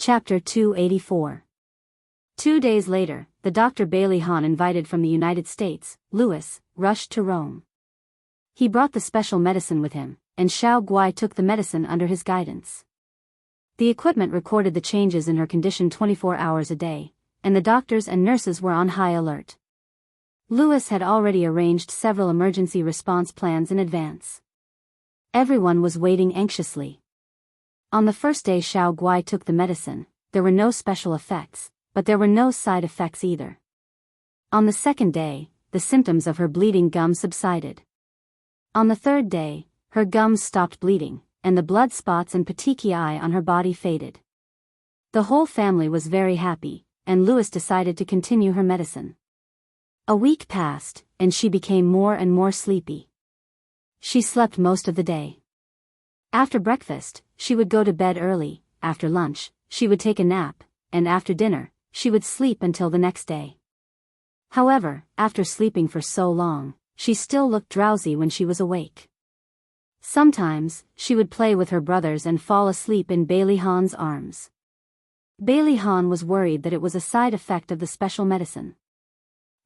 Chapter 284. 2 days later, the Dr. Bailey Hahn invited from the United States, Louis, rushed to Rome. He brought the special medicine with him, and Xiao Guai took the medicine under his guidance. The equipment recorded the changes in her condition 24 hours a day, and the doctors and nurses were on high alert. Louis had already arranged several emergency response plans in advance. Everyone was waiting anxiously. On the first day Xiao Guai took the medicine, there were no special effects, but there were no side effects either. On the second day, the symptoms of her bleeding gums subsided. On the third day, her gums stopped bleeding, and the blood spots and petechiae on her body faded. The whole family was very happy, and Louis decided to continue her medicine. A week passed, and she became more and more sleepy. She slept most of the day. After breakfast, she would go to bed early, after lunch, she would take a nap, and after dinner, she would sleep until the next day. However, after sleeping for so long, she still looked drowsy when she was awake. Sometimes, she would play with her brothers and fall asleep in Bailey Hahn's arms. Bailey Hahn was worried that it was a side effect of the special medicine.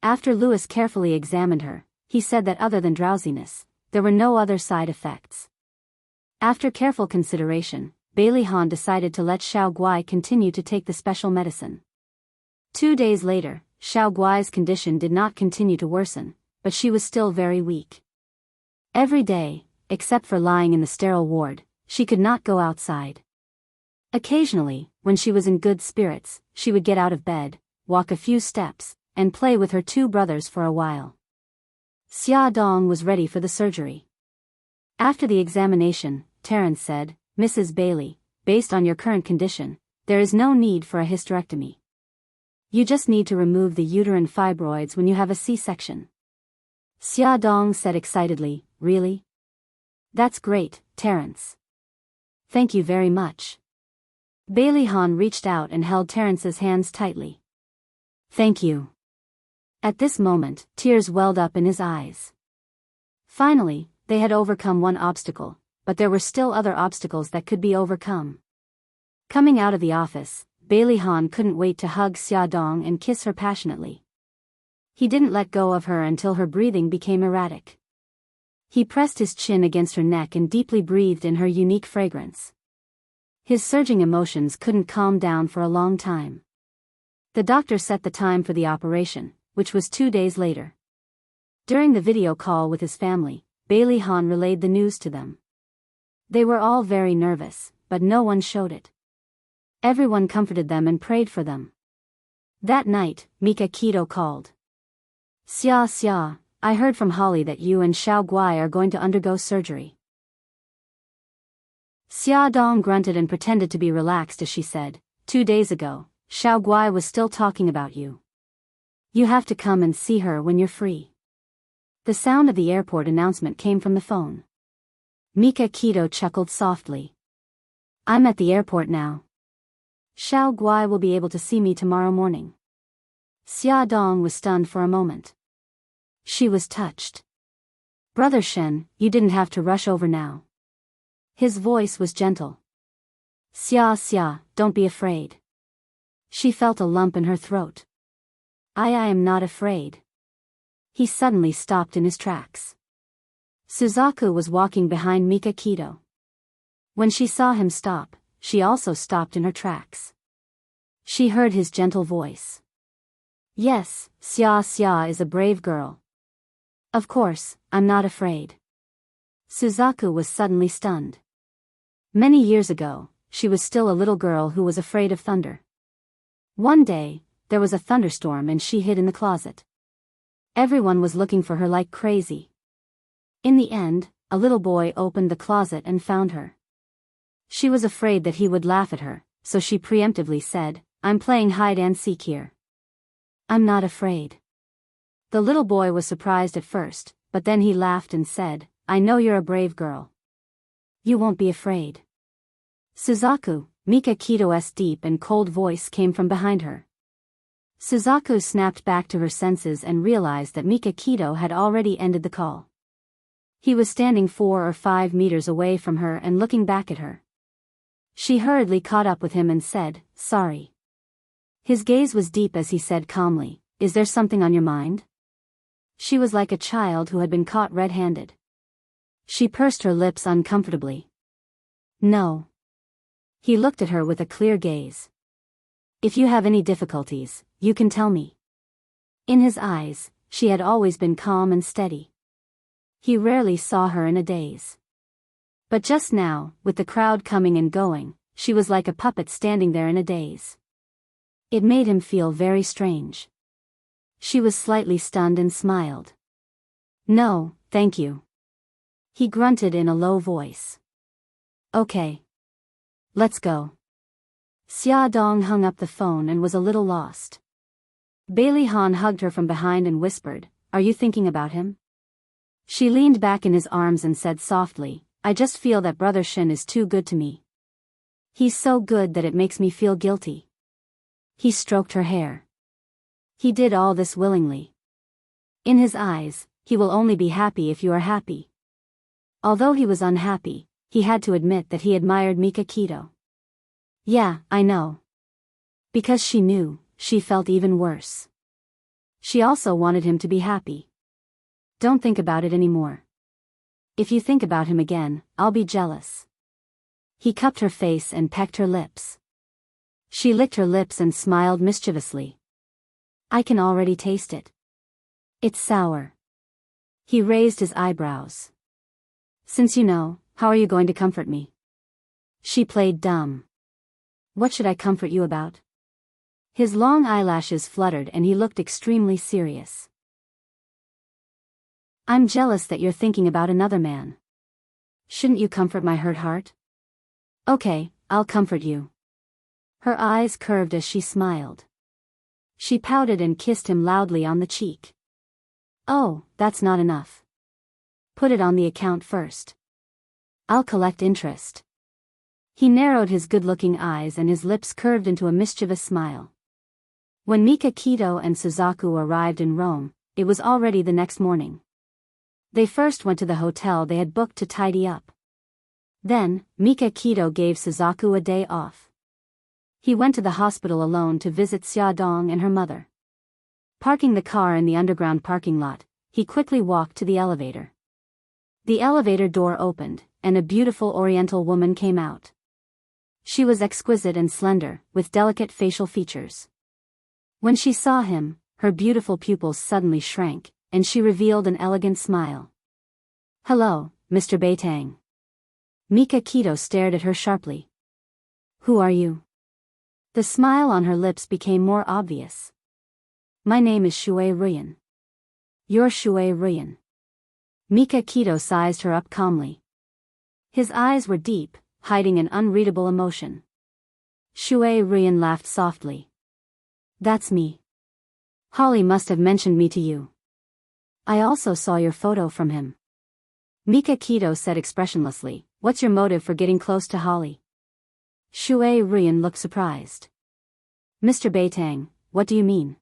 After Louis carefully examined her, he said that other than drowsiness, there were no other side effects. After careful consideration, Bailey Hahn decided to let Xiao Guai continue to take the special medicine. 2 days later, Xiao Guai's condition did not continue to worsen, but she was still very weak. Every day, except for lying in the sterile ward, she could not go outside. Occasionally, when she was in good spirits, she would get out of bed, walk a few steps, and play with her 2 brothers for a while. Xia Dong was ready for the surgery. After the examination, Terence said, "Mrs. Bailey, based on your current condition, there is no need for a hysterectomy. You just need to remove the uterine fibroids when you have a C-section." Xia Dong said excitedly, "Really? That's great, Terence. Thank you very much." Bailey Hahn reached out and held Terence's hands tightly. "Thank you." At this moment, tears welled up in his eyes. Finally, they had overcome one obstacle, but there were still other obstacles that could be overcome. Coming out of the office, Bailey Hahn couldn't wait to hug Xia Dong and kiss her passionately. He didn't let go of her until her breathing became erratic. He pressed his chin against her neck and deeply breathed in her unique fragrance. His surging emotions couldn't calm down for a long time. The doctor set the time for the operation, which was 2 days later. During the video call with his family, Bailey Hahn relayed the news to them. They were all very nervous, but no one showed it. Everyone comforted them and prayed for them. That night, Mika Keto called. Xia, I heard from Holly that you and Xiao Guai are going to undergo surgery." Xia Dong grunted and pretended to be relaxed as she said, 2 days ago, Xiao Guai was still talking about you. You have to come and see her when you're free. The sound of the airport announcement came from the phone. Mika Keto chuckled softly. "I'm at the airport now. Xiao Guai will be able to see me tomorrow morning." Xia Dong was stunned for a moment. She was touched. "Brother Shen, you didn't have to rush over now." His voice was gentle. Xia, don't be afraid." She felt a lump in her throat. I am not afraid." He suddenly stopped in his tracks. Suzaku was walking behind Mika Keto. When she saw him stop, she also stopped in her tracks. She heard his gentle voice. "Yes, Xia is a brave girl. Of course, I'm not afraid." Suzaku was suddenly stunned. Many years ago, she was still a little girl who was afraid of thunder. One day, there was a thunderstorm and she hid in the closet. Everyone was looking for her like crazy. In the end, a little boy opened the closet and found her. She was afraid that he would laugh at her, so she preemptively said, "I'm playing hide and seek here. I'm not afraid." The little boy was surprised at first, but then he laughed and said, "I know you're a brave girl. You won't be afraid." "Suzaku," Mika Keto's deep and cold voice came from behind her. Suzaku snapped back to her senses and realized that Mika Keto had already ended the call. He was standing 4 or 5 meters away from her and looking back at her. She hurriedly caught up with him and said, "Sorry." His gaze was deep as he said calmly, "Is there something on your mind?" She was like a child who had been caught red-handed. She pursed her lips uncomfortably. "No." He looked at her with a clear gaze. "If you have any difficulties, you can tell me." In his eyes, she had always been calm and steady. He rarely saw her in a daze. But just now, with the crowd coming and going, she was like a puppet standing there in a daze. It made him feel very strange. She was slightly stunned and smiled. "No, thank you." He grunted in a low voice. "Okay. Let's go." Xia Dong hung up the phone and was a little lost. Bailey Han hugged her from behind and whispered, "Are you thinking about him?" She leaned back in his arms and said softly, "I just feel that Brother Shin is too good to me. He's so good that it makes me feel guilty." He stroked her hair. "He did all this willingly. In his eyes, he will only be happy if you are happy." Although he was unhappy, he had to admit that he admired Mika Keto. "Yeah, I know." Because she knew, she felt even worse. She also wanted him to be happy. "Don't think about it anymore. If you think about him again, I'll be jealous." He cupped her face and pecked her lips. She licked her lips and smiled mischievously. "I can already taste it. It's sour." He raised his eyebrows. "Since you know, how are you going to comfort me?" She played dumb. "What should I comfort you about?" His long eyelashes fluttered and he looked extremely serious. "I'm jealous that you're thinking about another man. Shouldn't you comfort my hurt heart?" "Okay, I'll comfort you." Her eyes curved as she smiled. She pouted and kissed him loudly on the cheek. "Oh, that's not enough. Put it on the account first. I'll collect interest." He narrowed his good-looking eyes and his lips curved into a mischievous smile. When Mika Keto and Suzaku arrived in Rome, it was already the next morning. They first went to the hotel they had booked to tidy up. Then, Mika Keto gave Suzaku a day off. He went to the hospital alone to visit Xia Dong and her mother. Parking the car in the underground parking lot, he quickly walked to the elevator. The elevator door opened, and a beautiful Oriental woman came out. She was exquisite and slender, with delicate facial features. When she saw him, her beautiful pupils suddenly shrank, and she revealed an elegant smile. "Hello, Mr. Beitang." Mika Keto stared at her sharply. "Who are you?" The smile on her lips became more obvious. "My name is Shui Ruyan." "You're Shui Ruyan." Mika Keto sized her up calmly. His eyes were deep, hiding an unreadable emotion. Shui Ruyan laughed softly. "That's me. Holly must have mentioned me to you. I also saw your photo from him." Mika Keto said expressionlessly, "What's your motive for getting close to Holly?" Shui Ruyan looked surprised. "Mr. Beitang, what do you mean?"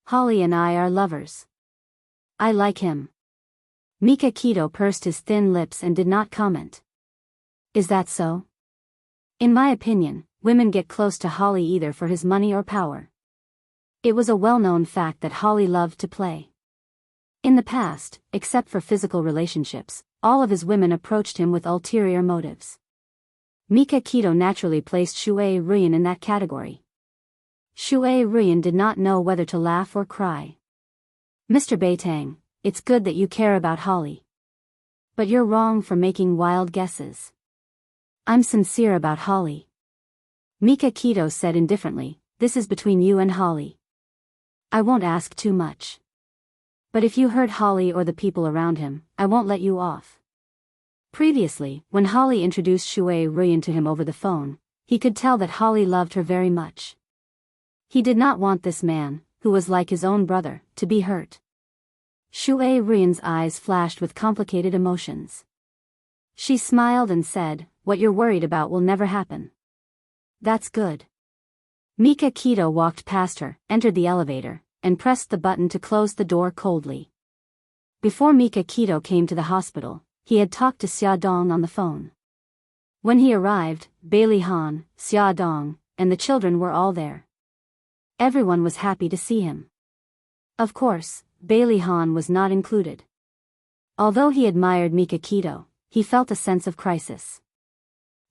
"Holly and I are lovers. I like him." Mika Keto pursed his thin lips and did not comment. "Is that so?" "In my opinion, women get close to Holly either for his money or power." It was a well-known fact that Holly loved to play. In the past, except for physical relationships, all of his women approached him with ulterior motives. Mika Keto naturally placed Shui Ruyan in that category. Shui Ruyan did not know whether to laugh or cry. "Mr. Beitang, it's good that you care about Holly. But you're wrong for making wild guesses. I'm sincere about Holly." Mika Keto said indifferently, "This is between you and Holly. I won't ask too much. But if you hurt Holly or the people around him, I won't let you off." Previously, when Holly introduced Shui Ruyan to him over the phone, he could tell that Holly loved her very much. He did not want this man, who was like his own brother, to be hurt. Shui Ruyan's eyes flashed with complicated emotions. She smiled and said, "What you're worried about will never happen." "That's good." Mika Keto walked past her, entered the elevator, and pressed the button to close the door coldly. Before Mika Keto came to the hospital, he had talked to Xia Dong on the phone. When he arrived, Bailey Han, Xia Dong, and the children were all there. Everyone was happy to see him. Of course, Bailey Han was not included. Although he admired Mika Keto, he felt a sense of crisis.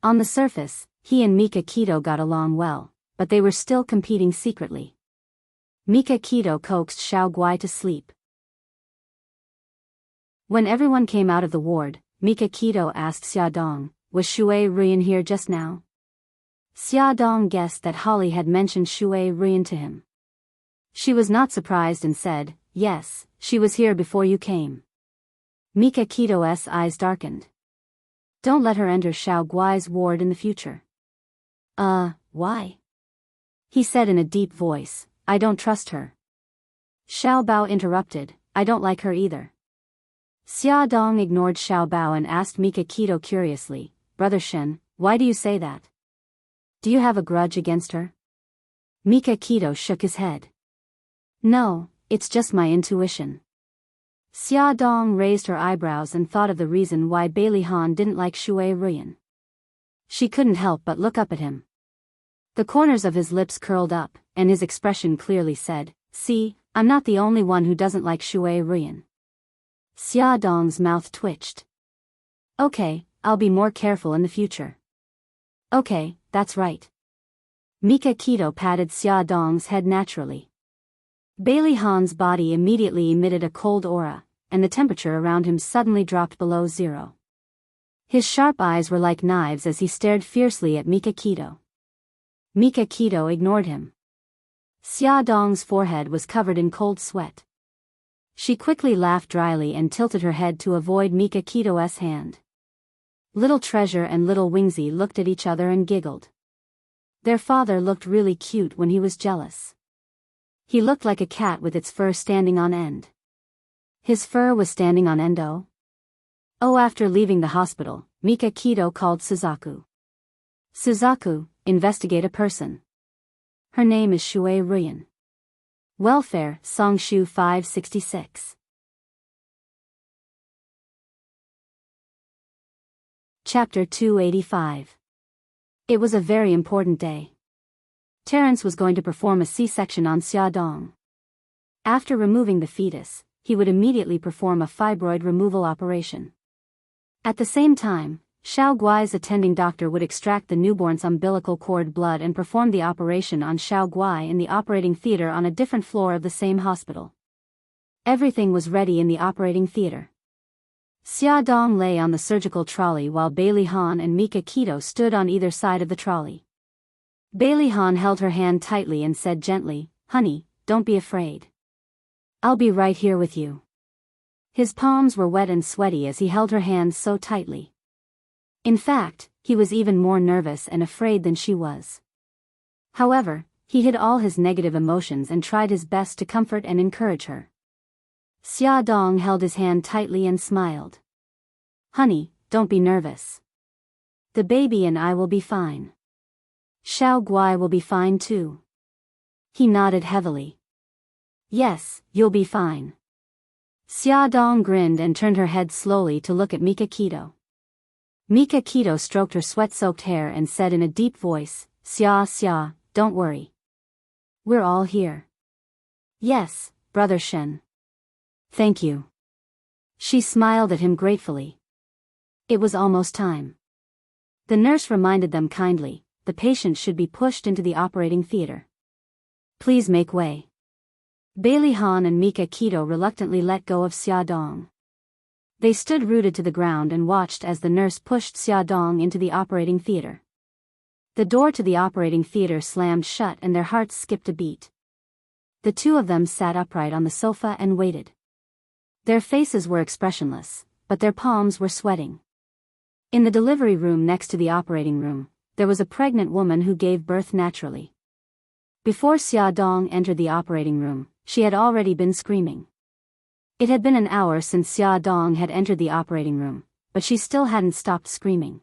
On the surface, he and Mika Keto got along well, but they were still competing secretly. Mika Keto coaxed Xiao Guai to sleep. When everyone came out of the ward, Mika Keto asked Xia Dong, "Was Shui Ruyan here just now?" Xia Dong guessed that Holly had mentioned Shui Ruyan to him. She was not surprised and said, "Yes, she was here before you came." Mika Keto's eyes darkened. "Don't let her enter Xiao Guai's ward in the future." Why?" he said in a deep voice. "I don't trust her." Xiao Bao interrupted, "I don't like her either." Xia Dong ignored Xiao Bao and asked Mika Keto curiously, "Brother Shen, why do you say that? Do you have a grudge against her?" Mika Keto shook his head. "No, it's just my intuition." Xia Dong raised her eyebrows and thought of the reason why Bailey Han didn't like Shui Ruyan. She couldn't help but look up at him. The corners of his lips curled up, and his expression clearly said, "See, I'm not the only one who doesn't like Shui Ruyan." Xia Dong's mouth twitched. "Okay, I'll be more careful in the future." "Okay, that's right." Mika Keto patted Xia Dong's head naturally. Bailey Han's body immediately emitted a cold aura, and the temperature around him suddenly dropped below zero. His sharp eyes were like knives as he stared fiercely at Mika Keto. Mika Keto ignored him. Xia Dong's forehead was covered in cold sweat. She quickly laughed dryly and tilted her head to avoid Mika Keto's hand. Little Treasure and Little Wingsy looked at each other and giggled. Their father looked really cute when he was jealous. He looked like a cat with its fur standing on end. His fur was standing on end. After leaving the hospital, Mika Keto called Suzaku. "Suzaku, investigate a person. Her name is Shui Ruyan. Welfare, Songshu 566. Chapter 285. It was a very important day. Terence was going to perform a C-section on Xia Dong. After removing the fetus, he would immediately perform a fibroid removal operation. At the same time, Xiao Guai's attending doctor would extract the newborn's umbilical cord blood and perform the operation on Xiao Guai in the operating theater on a different floor of the same hospital. Everything was ready in the operating theater. Xia Dong lay on the surgical trolley while Bailey Han and Mika Keto stood on either side of the trolley. Bailey Han held her hand tightly and said gently, "Honey, don't be afraid. I'll be right here with you." His palms were wet and sweaty as he held her hands so tightly. In fact, he was even more nervous and afraid than she was. However, he hid all his negative emotions and tried his best to comfort and encourage her. Xia Dong held his hand tightly and smiled. "Honey, don't be nervous. The baby and I will be fine. Xiao Guai will be fine too." He nodded heavily. "Yes, you'll be fine." Xia Dong grinned and turned her head slowly to look at Mika Keto. Mika Keto stroked her sweat-soaked hair and said in a deep voice, Xia, don't worry. We're all here." "Yes, Brother Shen." "Thank you." She smiled at him gratefully. It was almost time. The nurse reminded them kindly, the patient should be pushed into the operating theater. "Please make way." Bailey Han and Mika Keto reluctantly let go of Xia Dong. They stood rooted to the ground and watched as the nurse pushed Xia Dong into the operating theater. The door to the operating theater slammed shut and their hearts skipped a beat. The two of them sat upright on the sofa and waited. Their faces were expressionless, but their palms were sweating. In the delivery room next to the operating room, there was a pregnant woman who gave birth naturally. Before Xia Dong entered the operating room, she had already been screaming. It had been an hour since Xia Dong had entered the operating room, but she still hadn't stopped screaming.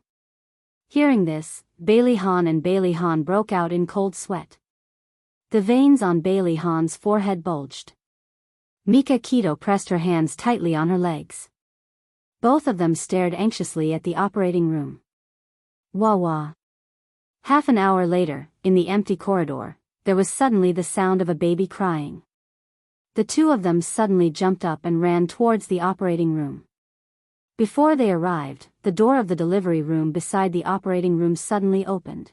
Hearing this, Bailey Han and Bailey Han broke out in cold sweat. The veins on Bailey Han's forehead bulged. Mika Keto pressed her hands tightly on her legs. Both of them stared anxiously at the operating room. Wah wah. Half an hour later, in the empty corridor, there was suddenly the sound of a baby crying. The two of them suddenly jumped up and ran towards the operating room. Before they arrived, the door of the delivery room beside the operating room suddenly opened.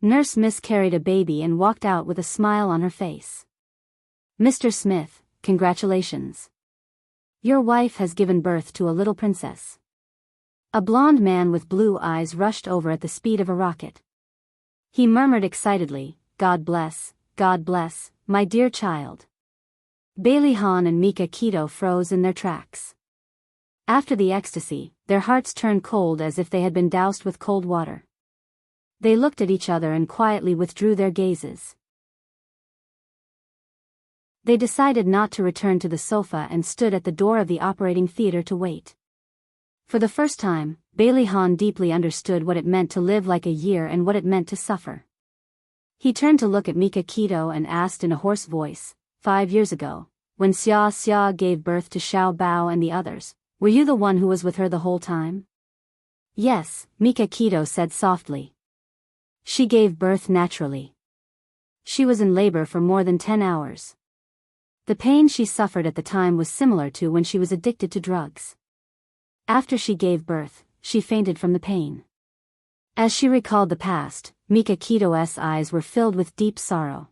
Nurse Miss carried a baby and walked out with a smile on her face. "Mr. Smith, congratulations. Your wife has given birth to a little princess." A blond man with blue eyes rushed over at the speed of a rocket. He murmured excitedly, God bless, my dear child." Bailey Hahn and Mika Keto froze in their tracks. After the ecstasy, their hearts turned cold as if they had been doused with cold water. They looked at each other and quietly withdrew their gazes. They decided not to return to the sofa and stood at the door of the operating theater to wait. For the first time, Bailey Hahn deeply understood what it meant to live like a year and what it meant to suffer. He turned to look at Mika Keto and asked in a hoarse voice, 5 years ago, when Xia Xia gave birth to Xiao Bao and the others, were you the one who was with her the whole time?" "Yes," Mika Keto said softly. "She gave birth naturally. She was in labor for more than 10 hours. The pain she suffered at the time was similar to when she was addicted to drugs. After she gave birth, she fainted from the pain." As she recalled the past, Mika Keto's eyes were filled with deep sorrow.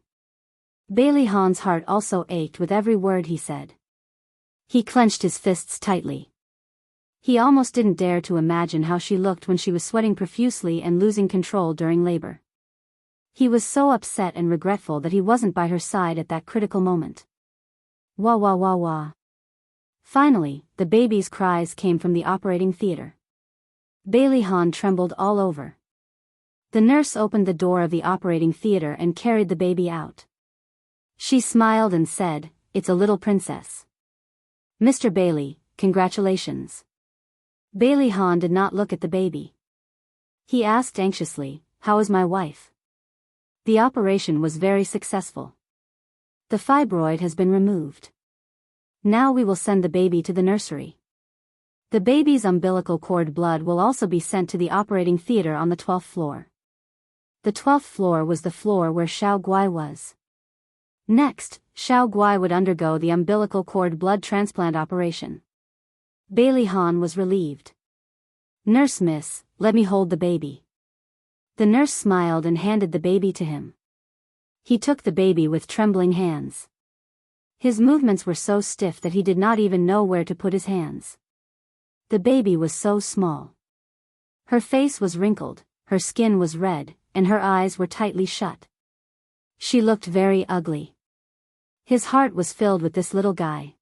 Bailey Hahn's heart also ached with every word he said. He clenched his fists tightly. He almost didn't dare to imagine how she looked when she was sweating profusely and losing control during labor. He was so upset and regretful that he wasn't by her side at that critical moment. Wah wah wah wah. Finally, the baby's cries came from the operating theater. Bailey Hahn trembled all over. The nurse opened the door of the operating theater and carried the baby out. She smiled and said, "It's a little princess. Mr. Bailey, congratulations." Bailey Hahn did not look at the baby. He asked anxiously, "How is my wife?" "The operation was very successful. The fibroid has been removed. Now we will send the baby to the nursery. The baby's umbilical cord blood will also be sent to the operating theater on the 12th floor." The 12th floor was the floor where Xiao Guai was. Next, Xiao Guai would undergo the umbilical cord blood transplant operation. Bailey Hahn was relieved. "Nurse Miss, let me hold the baby." The nurse smiled and handed the baby to him. He took the baby with trembling hands. His movements were so stiff that he did not even know where to put his hands. The baby was so small. Her face was wrinkled, her skin was red, and her eyes were tightly shut. She looked very ugly. His heart was filled with this little guy.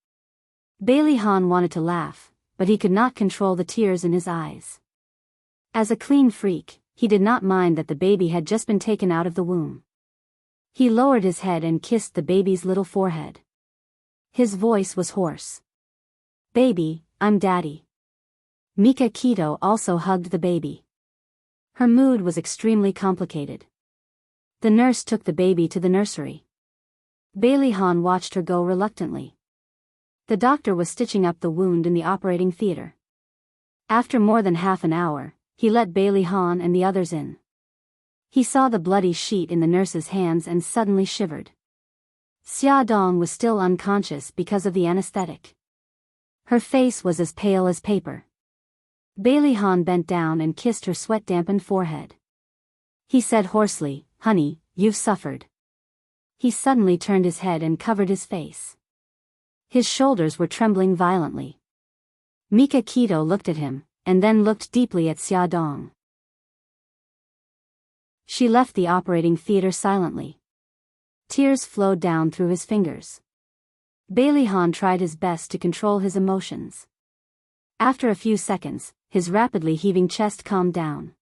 Bailey Hahn wanted to laugh, but he could not control the tears in his eyes. As a clean freak, he did not mind that the baby had just been taken out of the womb. He lowered his head and kissed the baby's little forehead. His voice was hoarse. "Baby, I'm daddy." Mika Keto also hugged the baby. Her mood was extremely complicated. The nurse took the baby to the nursery. Bailey Hahn watched her go reluctantly. The doctor was stitching up the wound in the operating theater. After more than half an hour, he let Bailey Hahn and the others in. He saw the bloody sheet in the nurse's hands and suddenly shivered. Xia Dong was still unconscious because of the anesthetic. Her face was as pale as paper. Bailey Hahn bent down and kissed her sweat-dampened forehead. He said hoarsely, "Honey, you've suffered." He suddenly turned his head and covered his face. His shoulders were trembling violently. Mika Keto looked at him, and then looked deeply at Xia Dong. She left the operating theater silently. Tears flowed down through his fingers. Bailey Hahn tried his best to control his emotions. After a few seconds, his rapidly heaving chest calmed down.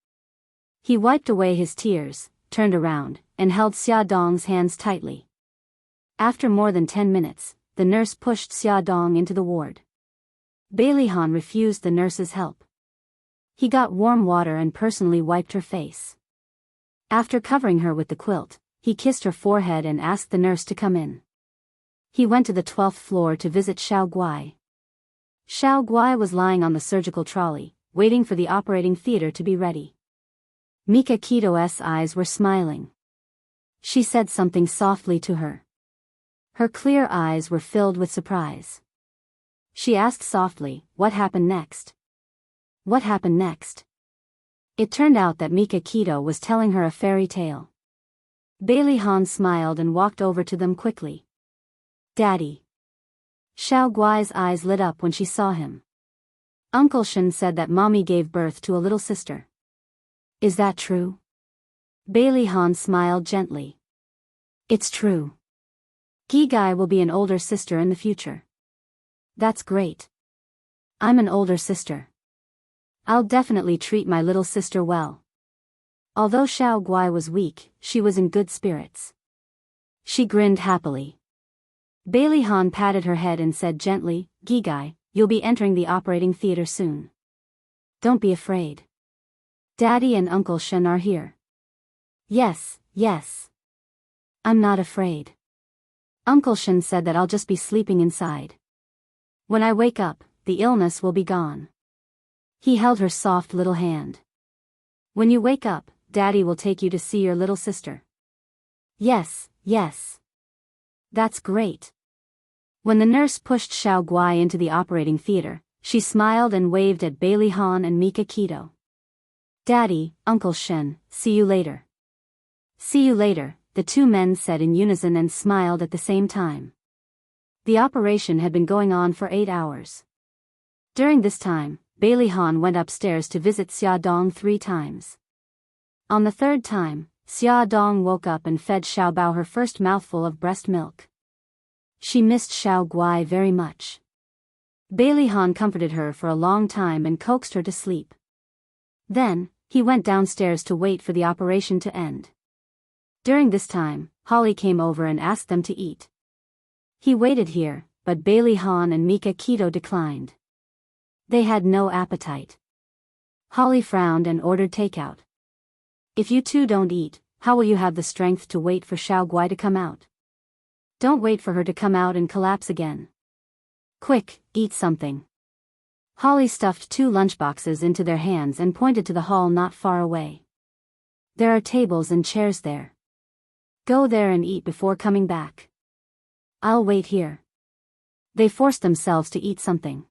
He wiped away his tears, turned around, and held Xia Dong's hands tightly. After more than 10 minutes, the nurse pushed Xia Dong into the ward. Bailey Hahn refused the nurse's help. He got warm water and personally wiped her face. After covering her with the quilt, he kissed her forehead and asked the nurse to come in. He went to the 12th floor to visit Xiao Guai. Xiao Guai was lying on the surgical trolley, waiting for the operating theater to be ready. Mika Kito's eyes were smiling. She said something softly to her. Her clear eyes were filled with surprise. She asked softly, "What happened next?" What happened next? It turned out that Mika Kito was telling her a fairy tale. Bailey Han smiled and walked over to them quickly. "Daddy." Xiao Guai's eyes lit up when she saw him. Uncle Shen said that Mommy gave birth to a little sister. Is that true? Bailey Han smiled gently. It's true. Gigai will be an older sister in the future. That's great. I'm an older sister. I'll definitely treat my little sister well. Although Xiao Guai was weak, she was in good spirits. She grinned happily. Bailey Han patted her head and said gently, "Gigai, you'll be entering the operating theater soon. Don't be afraid. Daddy and Uncle Shen are here." Yes. I'm not afraid. Uncle Shen said that I'll just be sleeping inside. When I wake up, the illness will be gone. He held her soft little hand. When you wake up, Daddy will take you to see your little sister. Yes. That's great. When the nurse pushed Xiao Guai into the operating theater, she smiled and waved at Bailey Han and Mika Kito. Daddy, Uncle Shen, see you later. See you later, the two men said in unison and smiled at the same time. The operation had been going on for 8 hours. During this time, Bailey Han went upstairs to visit Xia Dong 3 times. On the 3rd time, Xia Dong woke up and fed Xiao Bao her first mouthful of breast milk. She missed Xiao Guai very much. Bailey Han comforted her for a long time and coaxed her to sleep. Then, he went downstairs to wait for the operation to end. During this time, Holly came over and asked them to eat. He waited here, but Bailey Han and Mika Kito declined. They had no appetite. Holly frowned and ordered takeout. If you two don't eat, how will you have the strength to wait for Xiao Guai to come out? Don't wait for her to come out and collapse again. Quick, eat something. Holly stuffed 2 lunchboxes into their hands and pointed to the hall not far away. There are tables and chairs there. Go there and eat before coming back. I'll wait here. They forced themselves to eat something.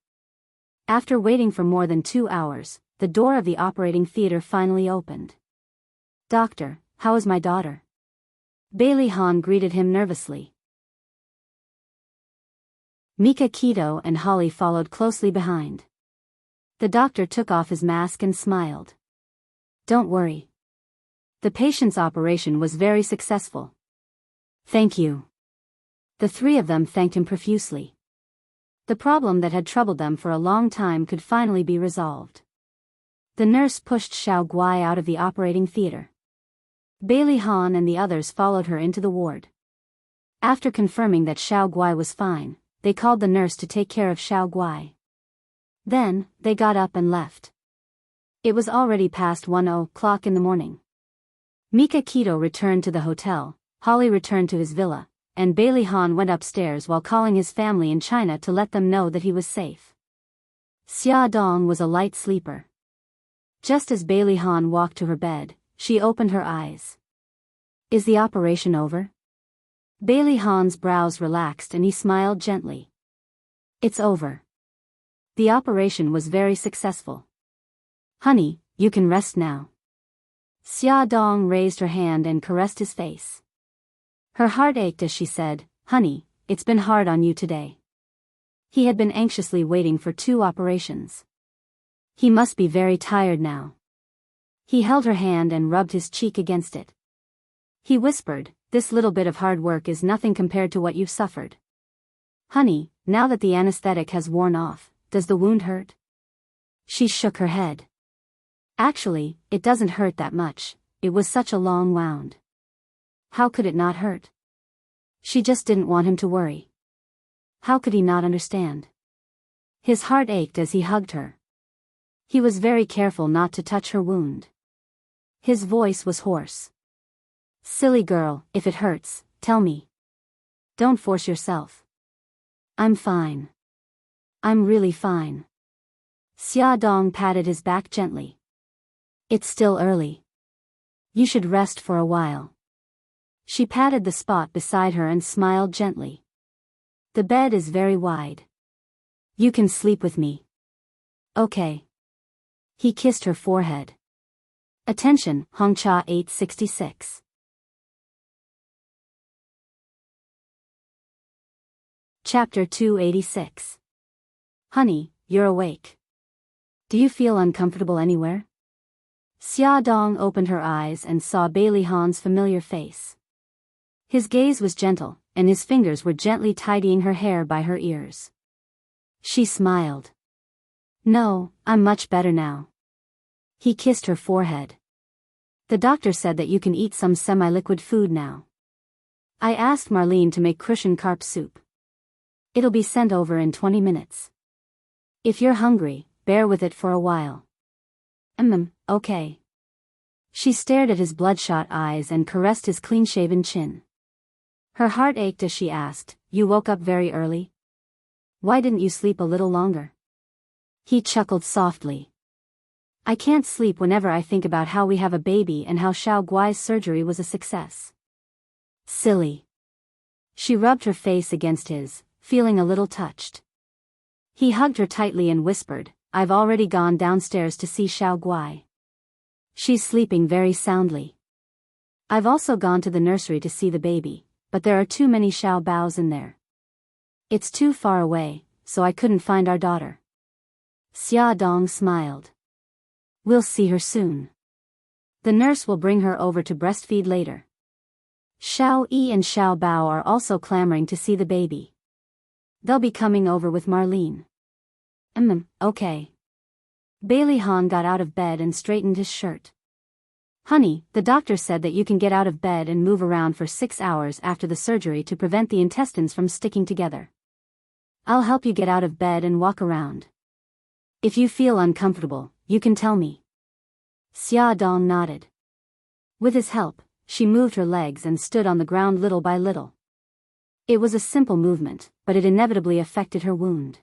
After waiting for more than 2 hours, the door of the operating theater finally opened. "Doctor, how is my daughter?" Bailey Han greeted him nervously. Mika Kito and Holly followed closely behind. The doctor took off his mask and smiled. "Don't worry. The patient's operation was very successful." "Thank you." The 3 of them thanked him profusely. The problem that had troubled them for a long time could finally be resolved. The nurse pushed Xiao Guai out of the operating theater. Bailey Han and the others followed her into the ward. After confirming that Xiao Guai was fine, they called the nurse to take care of Xiao Guai. Then, they got up and left. It was already past 1:00 in the morning. Mika Kito returned to the hotel, Holly returned to his villa, and Bailey Han went upstairs while calling his family in China to let them know that he was safe. Xia Dong was a light sleeper. Just as Bailey Han walked to her bed, she opened her eyes. Is the operation over? Bailey Han's brows relaxed and he smiled gently. It's over. The operation was very successful. Honey, you can rest now. Xia Dong raised her hand and caressed his face. Her heart ached as she said, Honey, it's been hard on you today. He had been anxiously waiting for 2 operations. He must be very tired now. He held her hand and rubbed his cheek against it. He whispered, This little bit of hard work is nothing compared to what you've suffered. Honey, now that the anesthetic has worn off, does the wound hurt? She shook her head. Actually, it doesn't hurt that much, it was such a long wound. How could it not hurt? She just didn't want him to worry. How could he not understand? His heart ached as he hugged her. He was very careful not to touch her wound. His voice was hoarse. Silly girl, if it hurts, tell me. Don't force yourself. I'm fine. I'm really fine. Xia Dong patted his back gently. It's still early. You should rest for a while. She patted the spot beside her and smiled gently. The bed is very wide. You can sleep with me. Okay. He kissed her forehead. Attention, Hongcha 866. Chapter 286. Honey, you're awake. Do you feel uncomfortable anywhere? Xia Dong opened her eyes and saw Bailey Han's familiar face. His gaze was gentle, and his fingers were gently tidying her hair by her ears. She smiled. No, I'm much better now. He kissed her forehead. The doctor said that you can eat some semi-liquid food now. I asked Marlene to make cushion carp soup. It'll be sent over in 20 minutes. If you're hungry, bear with it for a while. Okay. She stared at his bloodshot eyes and caressed his clean-shaven chin. Her heart ached as she asked, You woke up very early? Why didn't you sleep a little longer? He chuckled softly. I can't sleep whenever I think about how we have a baby and how Xiao Guai's surgery was a success. Silly. She rubbed her face against his, feeling a little touched. He hugged her tightly and whispered, I've already gone downstairs to see Xiao Guai. She's sleeping very soundly. I've also gone to the nursery to see the baby, but there are too many Xiao Baos in there. It's too far away, so I couldn't find our daughter. Xia Dong smiled. We'll see her soon. The nurse will bring her over to breastfeed later. Xiao Yi and Xiao Bao are also clamoring to see the baby. They'll be coming over with Marlene. Okay. Bailey Han got out of bed and straightened his shirt. Honey, the doctor said that you can get out of bed and move around for 6 hours after the surgery to prevent the intestines from sticking together. I'll help you get out of bed and walk around. If you feel uncomfortable, you can tell me. Xia Dong nodded. With his help, she moved her legs and stood on the ground little by little. It was a simple movement, but it inevitably affected her wound.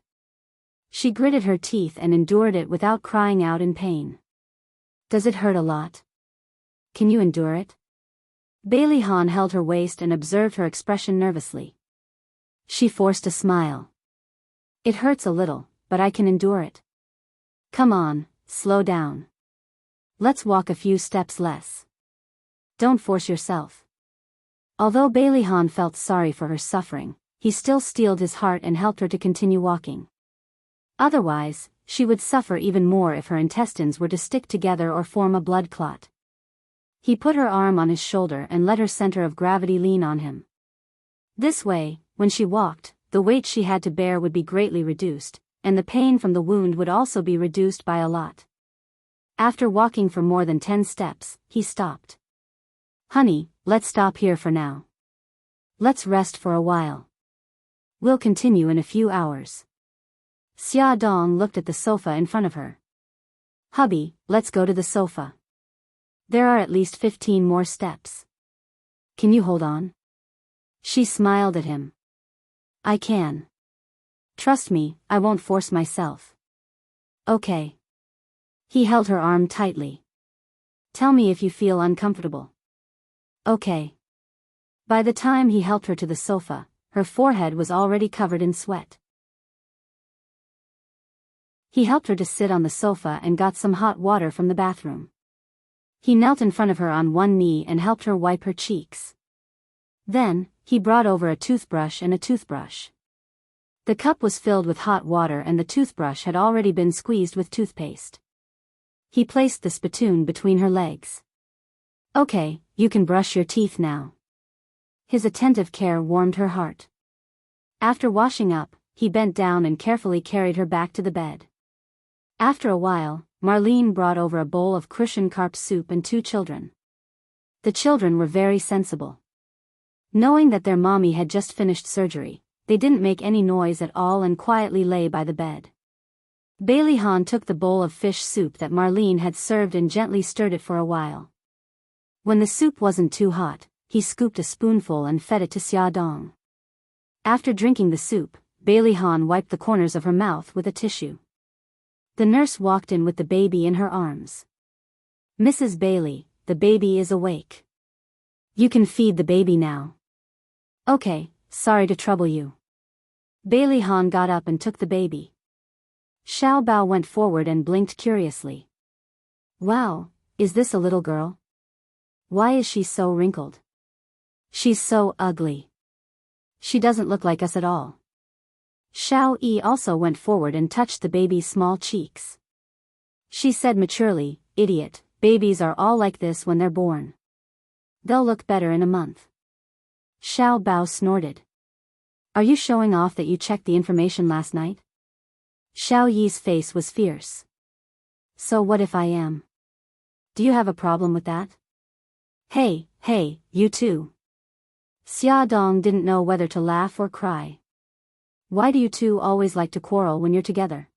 She gritted her teeth and endured it without crying out in pain. Does it hurt a lot? Can you endure it? Bailey Han held her waist and observed her expression nervously. She forced a smile. It hurts a little, but I can endure it. Come on, slow down. Let's walk a few steps less. Don't force yourself. Although Bailey Han felt sorry for her suffering, he still steeled his heart and helped her to continue walking. Otherwise, she would suffer even more if her intestines were to stick together or form a blood clot. He put her arm on his shoulder and let her center of gravity lean on him. This way, when she walked, the weight she had to bear would be greatly reduced, and the pain from the wound would also be reduced by a lot. After walking for more than 10 steps, he stopped. Honey, let's stop here for now. Let's rest for a while. We'll continue in a few hours. Xia Dong looked at the sofa in front of her. Hubby, let's go to the sofa. There are at least 15 more steps. Can you hold on? She smiled at him. I can. Trust me, I won't force myself. Okay. He held her arm tightly. Tell me if you feel uncomfortable. Okay. By the time he helped her to the sofa, her forehead was already covered in sweat. He helped her to sit on the sofa and got some hot water from the bathroom. He knelt in front of her on one knee and helped her wipe her cheeks. Then, he brought over a toothbrush and a toothbrush. The cup was filled with hot water and the toothbrush had already been squeezed with toothpaste. He placed the spittoon between her legs. Okay, you can brush your teeth now. His attentive care warmed her heart. After washing up, he bent down and carefully carried her back to the bed. After a while, Marlene brought over a bowl of cushion carp soup and 2 children. The children were very sensible. Knowing that their mommy had just finished surgery, they didn't make any noise at all and quietly lay by the bed. Bailey Han took the bowl of fish soup that Marlene had served and gently stirred it for a while. When the soup wasn't too hot, he scooped a spoonful and fed it to Xia Dong. After drinking the soup, Bailey Han wiped the corners of her mouth with a tissue. The nurse walked in with the baby in her arms. Mrs. Bailey, the baby is awake. You can feed the baby now. Okay, sorry to trouble you. Bailey Han got up and took the baby. Xiao Bao went forward and blinked curiously. Wow, is this a little girl? Why is she so wrinkled? She's so ugly. She doesn't look like us at all. Xiao Yi also went forward and touched the baby's small cheeks. She said maturely, idiot, babies are all like this when they're born. They'll look better in a month. Xiao Bao snorted. Are you showing off that you checked the information last night? Xiao Yi's face was fierce. So what if I am? Do you have a problem with that? Hey, you two. Xia Dong didn't know whether to laugh or cry. Why do you two always like to quarrel when you're together?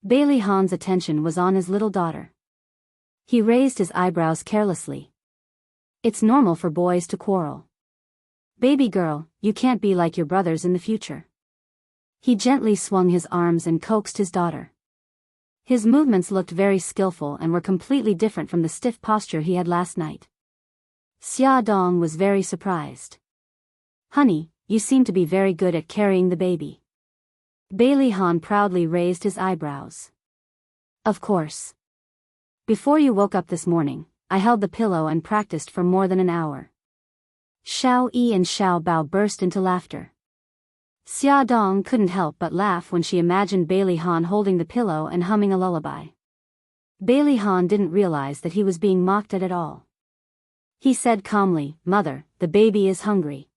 Bailey Han's attention was on his little daughter. He raised his eyebrows carelessly. It's normal for boys to quarrel. Baby girl, you can't be like your brothers in the future. He gently swung his arms and coaxed his daughter. His movements looked very skillful and were completely different from the stiff posture he had last night. Xia Dong was very surprised. Honey, you seem to be very good at carrying the baby. Bailey Han proudly raised his eyebrows. Of course. Before you woke up this morning, I held the pillow and practiced for more than an hour. Xiao Yi and Xiao Bao burst into laughter. Xia Dong couldn't help but laugh when she imagined Bailey Han holding the pillow and humming a lullaby. Bailey Han didn't realize that he was being mocked at all. He said calmly, Mother, the baby is hungry.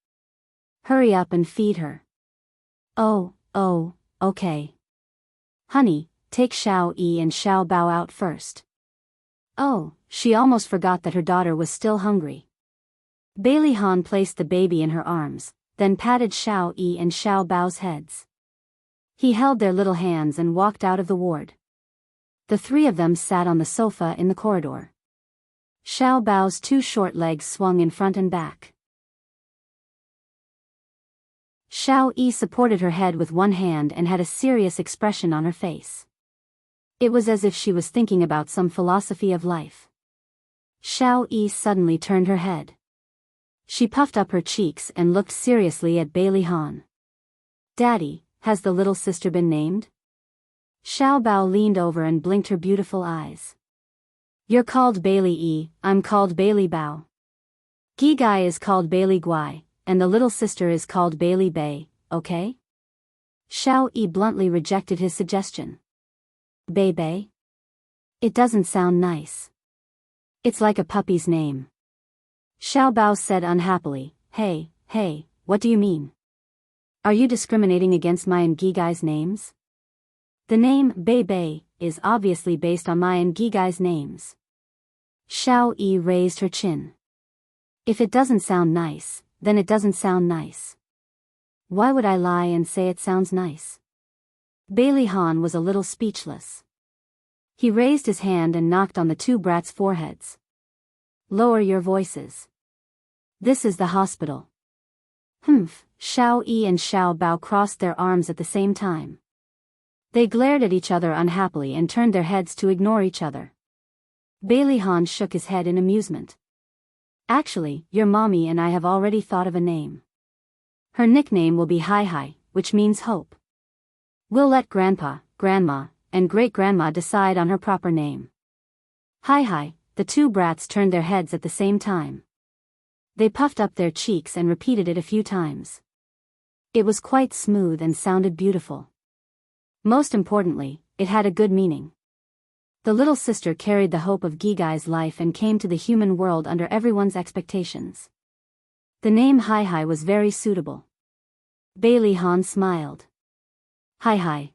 Hurry up and feed her. Oh, okay. Honey, take Xiao Yi and Xiao Bao out first. Oh, she almost forgot that her daughter was still hungry. Bailey Han placed the baby in her arms, then patted Xiao Yi and Xiao Bao's heads. He held their little hands and walked out of the ward. The three of them sat on the sofa in the corridor. Xiao Bao's two short legs swung in front and back. Xiao Yi supported her head with one hand and had a serious expression on her face. It was as if she was thinking about some philosophy of life. Xiao Yi suddenly turned her head. She puffed up her cheeks and looked seriously at Bailey Han. Daddy, has the little sister been named? Xiao Bao leaned over and blinked her beautiful eyes. You're called Bailey Yi, I'm called Bailey Bao. Gigai is called Bailey Guai, and the little sister is called Bailey Bei, okay? Xiao Yi bluntly rejected his suggestion. Bei Bei? It doesn't sound nice. It's like a puppy's name. Xiao Bao said unhappily, Hey, what do you mean? Are you discriminating against my and Gigai's names? The name Bei Bei is obviously based on my and Gigai's names. Xiao Yi raised her chin. If it doesn't sound nice, then it doesn't sound nice. Why would I lie and say it sounds nice? Bailey Han was a little speechless. He raised his hand and knocked on the two brats' foreheads. Lower your voices. This is the hospital. Humph, Xiao Yi and Xiao Bao crossed their arms at the same time. They glared at each other unhappily and turned their heads to ignore each other. Bailey Han shook his head in amusement. Actually, your mommy and I have already thought of a name. Her nickname will be Hai Hai, which means hope. We'll let Grandpa, Grandma, and Great-Grandma decide on her proper name. Hai Hai. The two brats turned their heads at the same time. They puffed up their cheeks and repeated it a few times. It was quite smooth and sounded beautiful. Most importantly, it had a good meaning. The little sister carried the hope of Gigai's life and came to the human world under everyone's expectations. The name Hai Hai was very suitable. Bailey Han smiled. Hai Hai.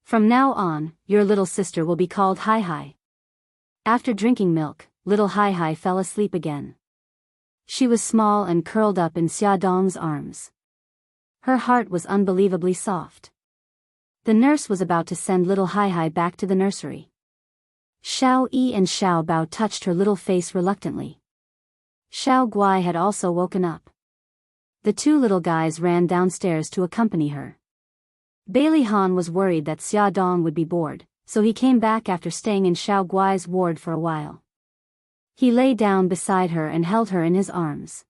From now on, your little sister will be called Hai Hai. After drinking milk, little Hai Hai fell asleep again. She was small and curled up in Xia Dong's arms. Her heart was unbelievably soft. The nurse was about to send little Hai Hai back to the nursery. Xiao Yi and Xiao Bao touched her little face reluctantly. Xiao Guai had also woken up. The two little guys ran downstairs to accompany her. Bailey Han was worried that Xia Dong would be bored, so he came back after staying in Xiao Guai's ward for a while. He lay down beside her and held her in his arms.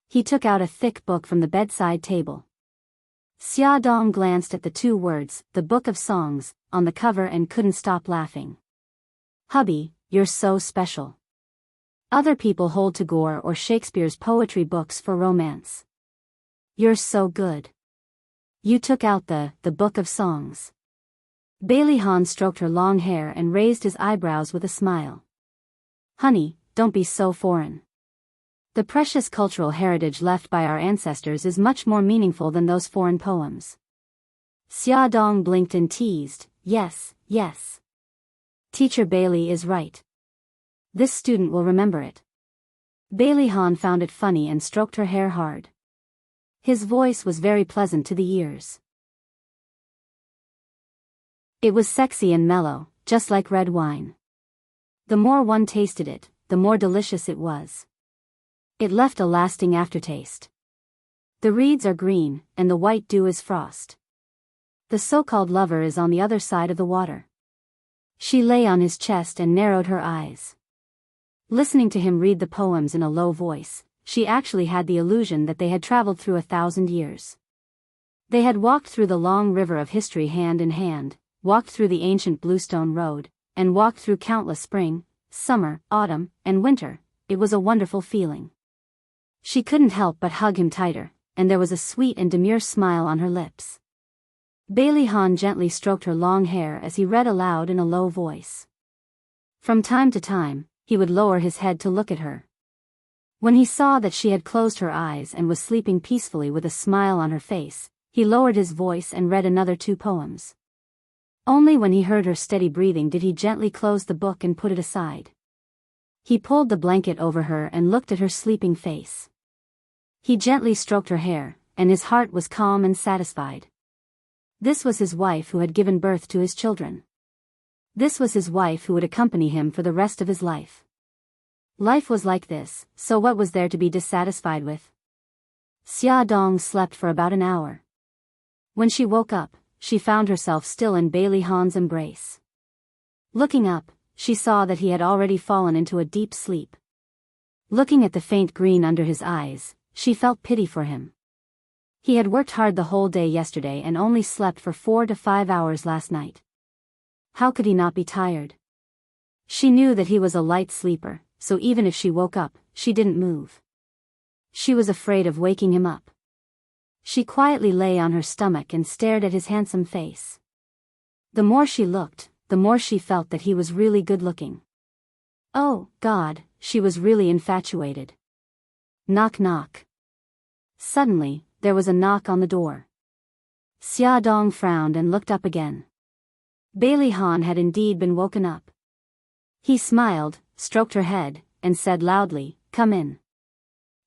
He took out a thick book from the bedside table. Xia Dong glanced at the two words, "The Book of Songs," on the cover and couldn't stop laughing. "Hubby, you're so special. Other people hold Tagore or Shakespeare's poetry books for romance. You're so good. You took out the Book of Songs." Bailey Han stroked her long hair and raised his eyebrows with a smile. "Honey, don't be so foreign. The precious cultural heritage left by our ancestors is much more meaningful than those foreign poems." Xia Dong blinked and teased, "Yes, yes. Teacher Bailey is right. This student will remember it." Bailey Han found it funny and stroked her hair hard. His voice was very pleasant to the ears. It was sexy and mellow, just like red wine. The more one tasted it, the more delicious it was. It left a lasting aftertaste. The reeds are green, and the white dew is frost. The so-called lover is on the other side of the water. She lay on his chest and narrowed her eyes. Listening to him read the poems in a low voice, she actually had the illusion that they had traveled through 1,000 years. They had walked through the long river of history hand in hand, walked through the ancient bluestone road, and walked through countless spring, summer, autumn, and winter. It was a wonderful feeling. She couldn't help but hug him tighter, and there was a sweet and demure smile on her lips. Bailey Han gently stroked her long hair as he read aloud in a low voice. From time to time, he would lower his head to look at her. When he saw that she had closed her eyes and was sleeping peacefully with a smile on her face, he lowered his voice and read another 2 poems. Only when he heard her steady breathing did he gently close the book and put it aside. He pulled the blanket over her and looked at her sleeping face. He gently stroked her hair, and his heart was calm and satisfied. This was his wife who had given birth to his children. This was his wife who would accompany him for the rest of his life. Life was like this, so what was there to be dissatisfied with? Xia Dong slept for about an hour. When she woke up, she found herself still in Bailey Han's embrace. Looking up, she saw that he had already fallen into a deep sleep. Looking at the faint green under his eyes, she felt pity for him. He had worked hard the whole day yesterday and only slept for 4 to 5 hours last night. How could he not be tired? She knew that he was a light sleeper, so even if she woke up, she didn't move. She was afraid of waking him up. She quietly lay on her stomach and stared at his handsome face. The more she looked, the more she felt that he was really good-looking. Oh, God, she was really infatuated. Knock knock. Suddenly, there was a knock on the door. Xia Dong frowned and looked up again. Bailey Han had indeed been woken up. He smiled, stroked her head, and said loudly, "Come in."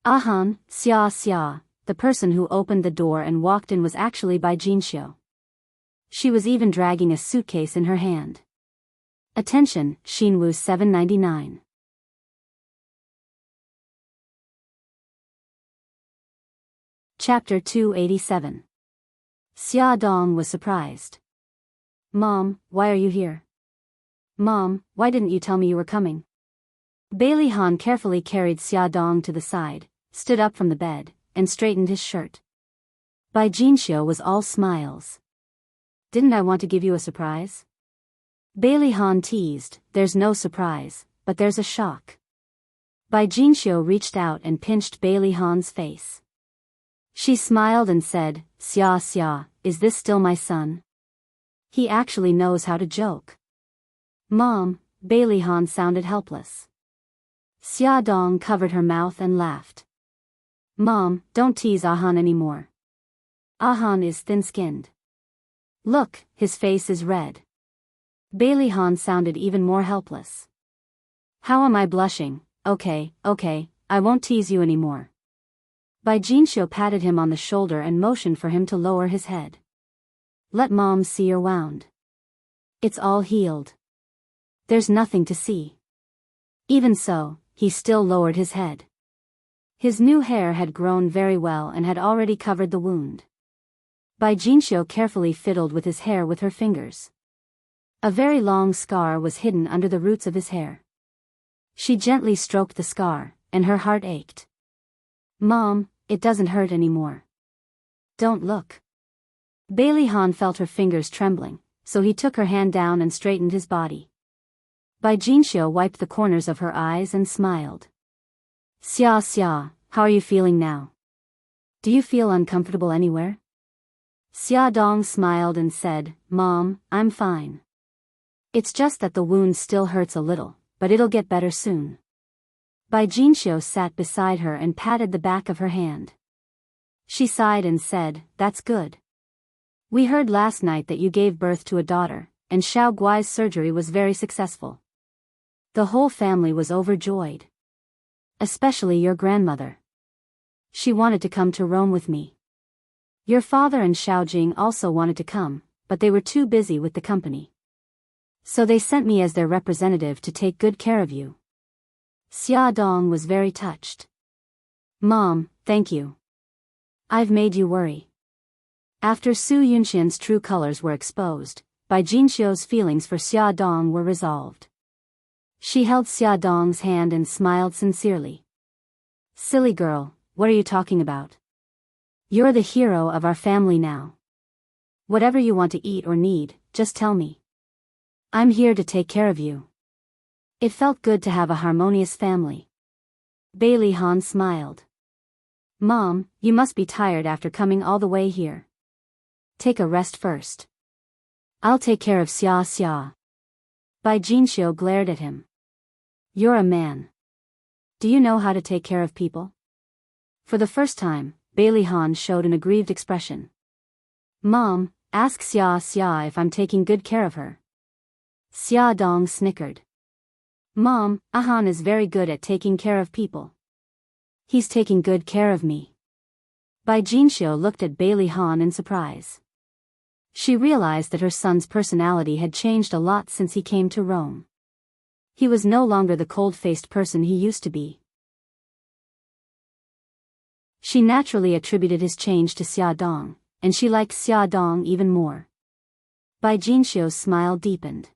Ahan, Xia Xia. The person who opened the door and walked in was actually Bai Jinxiu. She was even dragging a suitcase in her hand. Attention, Xinwu 799. Chapter 287. Xia Dong was surprised. "Mom, why are you here? Mom, why didn't you tell me you were coming?" Bailey Han carefully carried Xia Dong to the side, stood up from the bed, and straightened his shirt. Bai Jinxiu was all smiles. "Didn't I want to give you a surprise?" Bailey Han teased, "There's no surprise, but there's a shock." Bai Jinxiu reached out and pinched Bailey Han's face. She smiled and said, "Xia Xia, is this still my son? He actually knows how to joke." "Mom," Bailey Han sounded helpless. Xia Dong covered her mouth and laughed. "Mom, don't tease Ahan anymore. Ahan is thin-skinned. Look, his face is red." Bailey Han sounded even more helpless. "How am I blushing? Okay, I won't tease you anymore." Bai Jinxiu patted him on the shoulder and motioned for him to lower his head. "Let Mom see your wound. It's all healed. There's nothing to see." Even so, he still lowered his head. His new hair had grown very well and had already covered the wound. Bai Jinxiu carefully fiddled with his hair with her fingers. A very long scar was hidden under the roots of his hair. She gently stroked the scar, and her heart ached. Mom, it doesn't hurt anymore. Don't look. Bailey Han felt her fingers trembling, so he took her hand down and straightened his body. Bai Jinxiu wiped the corners of her eyes and smiled. Xia Xia, how are you feeling now? Do you feel uncomfortable anywhere? Xia Dong smiled and said, Mom, I'm fine. It's just that the wound still hurts a little, but it'll get better soon. Bai Jinxiu sat beside her and patted the back of her hand. She sighed and said, That's good. We heard last night that you gave birth to a daughter, and Xiao Guai's surgery was very successful. The whole family was overjoyed. Especially your grandmother. She wanted to come to Rome with me. Your father and Xiaojing also wanted to come, but they were too busy with the company. So they sent me as their representative to take good care of you. Xia Dong was very touched. Mom, thank you. I've made you worry. After Su Yunxian's true colors were exposed, Bai Jinxiu's feelings for Xia Dong were resolved. She held Xia Dong's hand and smiled sincerely. Silly girl, what are you talking about? You're the hero of our family now. Whatever you want to eat or need, just tell me. I'm here to take care of you. It felt good to have a harmonious family. Bailey Han smiled. Mom, you must be tired after coming all the way here. Take a rest first. I'll take care of Xia Xia. Bai Jinxiu glared at him. You're a man. Do you know how to take care of people? For the first time, Bailey Han showed an aggrieved expression. Mom, ask Xia Xia if I'm taking good care of her. Xia Dong snickered. Mom, Ahan is very good at taking care of people. He's taking good care of me. Bai Jinxiu looked at Bailey Han in surprise. She realized that her son's personality had changed a lot since he came to Rome. He was no longer the cold-faced person he used to be. She naturally attributed his change to Xia Dong, and she liked Xia Dong even more. Bai Jinxiu's smile deepened.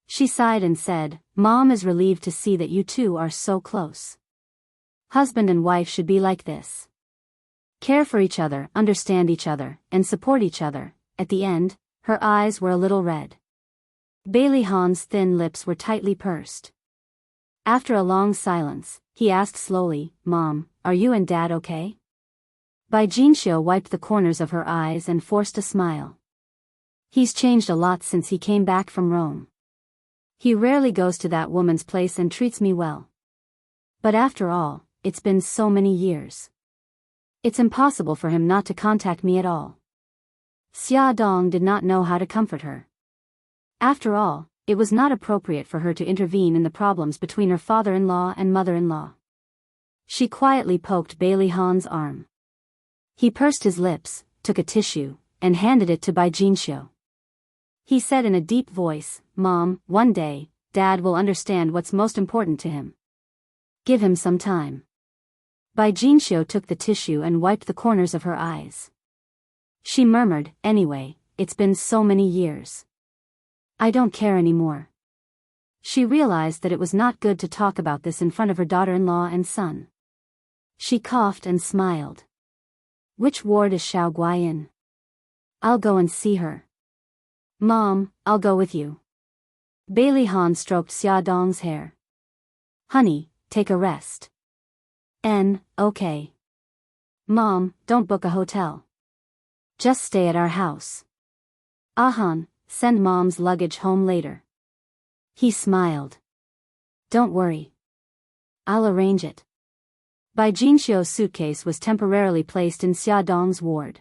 She sighed and said, Mom is relieved to see that you two are so close. Husband and wife should be like this. Care for each other, understand each other, and support each other. At the end, her eyes were a little red. Bailey Han's thin lips were tightly pursed. After a long silence, he asked slowly, Mom, are you and Dad okay? Bai Jinxiu wiped the corners of her eyes and forced a smile. He's changed a lot since he came back from Rome. He rarely goes to that woman's place and treats me well. But after all, it's been so many years. It's impossible for him not to contact me at all. Xia Dong did not know how to comfort her. After all, it was not appropriate for her to intervene in the problems between her father-in-law and mother-in-law. She quietly poked Bailey Han's arm. He pursed his lips, took a tissue, and handed it to Bai Jinxiu. He said in a deep voice, Mom, one day, Dad will understand what's most important to him. Give him some time. Bai Jinxiu took the tissue and wiped the corners of her eyes. She murmured, Anyway, it's been so many years. I don't care anymore. She realized that it was not good to talk about this in front of her daughter-in-law and son. She coughed and smiled. Which ward is Xiao Guai in? I'll go and see her. Mom, I'll go with you. Bailey Han stroked Xia Dong's hair. Honey, take a rest. Okay. Mom, don't book a hotel. Just stay at our house. Ahan, send Mom's luggage home later. He smiled. Don't worry. I'll arrange it. Bai Jinxiu's suitcase was temporarily placed in Xia Dong's ward.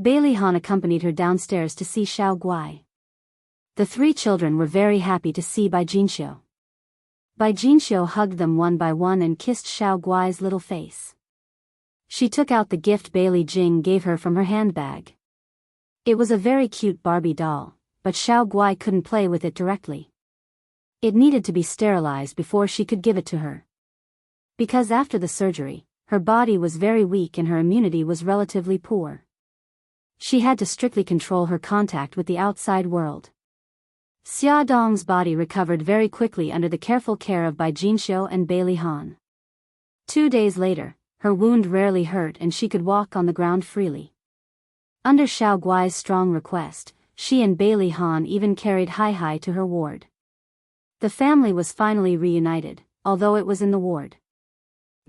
Bailey Han accompanied her downstairs to see Xiao Guai. The three children were very happy to see Bai Jinxiu. Bai Jinxiu hugged them one by one and kissed Xiao Guai's little face. She took out the gift Bailey Jing gave her from her handbag. It was a very cute Barbie doll, but Xiao Guai couldn't play with it directly. It needed to be sterilized before she could give it to her. Because after the surgery, her body was very weak and her immunity was relatively poor. She had to strictly control her contact with the outside world. Xia Dong's body recovered very quickly under the careful care of Bai Jinxiu and Bailey Han. 2 days later, her wound rarely hurt and she could walk on the ground freely. Under Xiao Guai's strong request, she and Bailey Han even carried Hai to her ward. The family was finally reunited, although it was in the ward.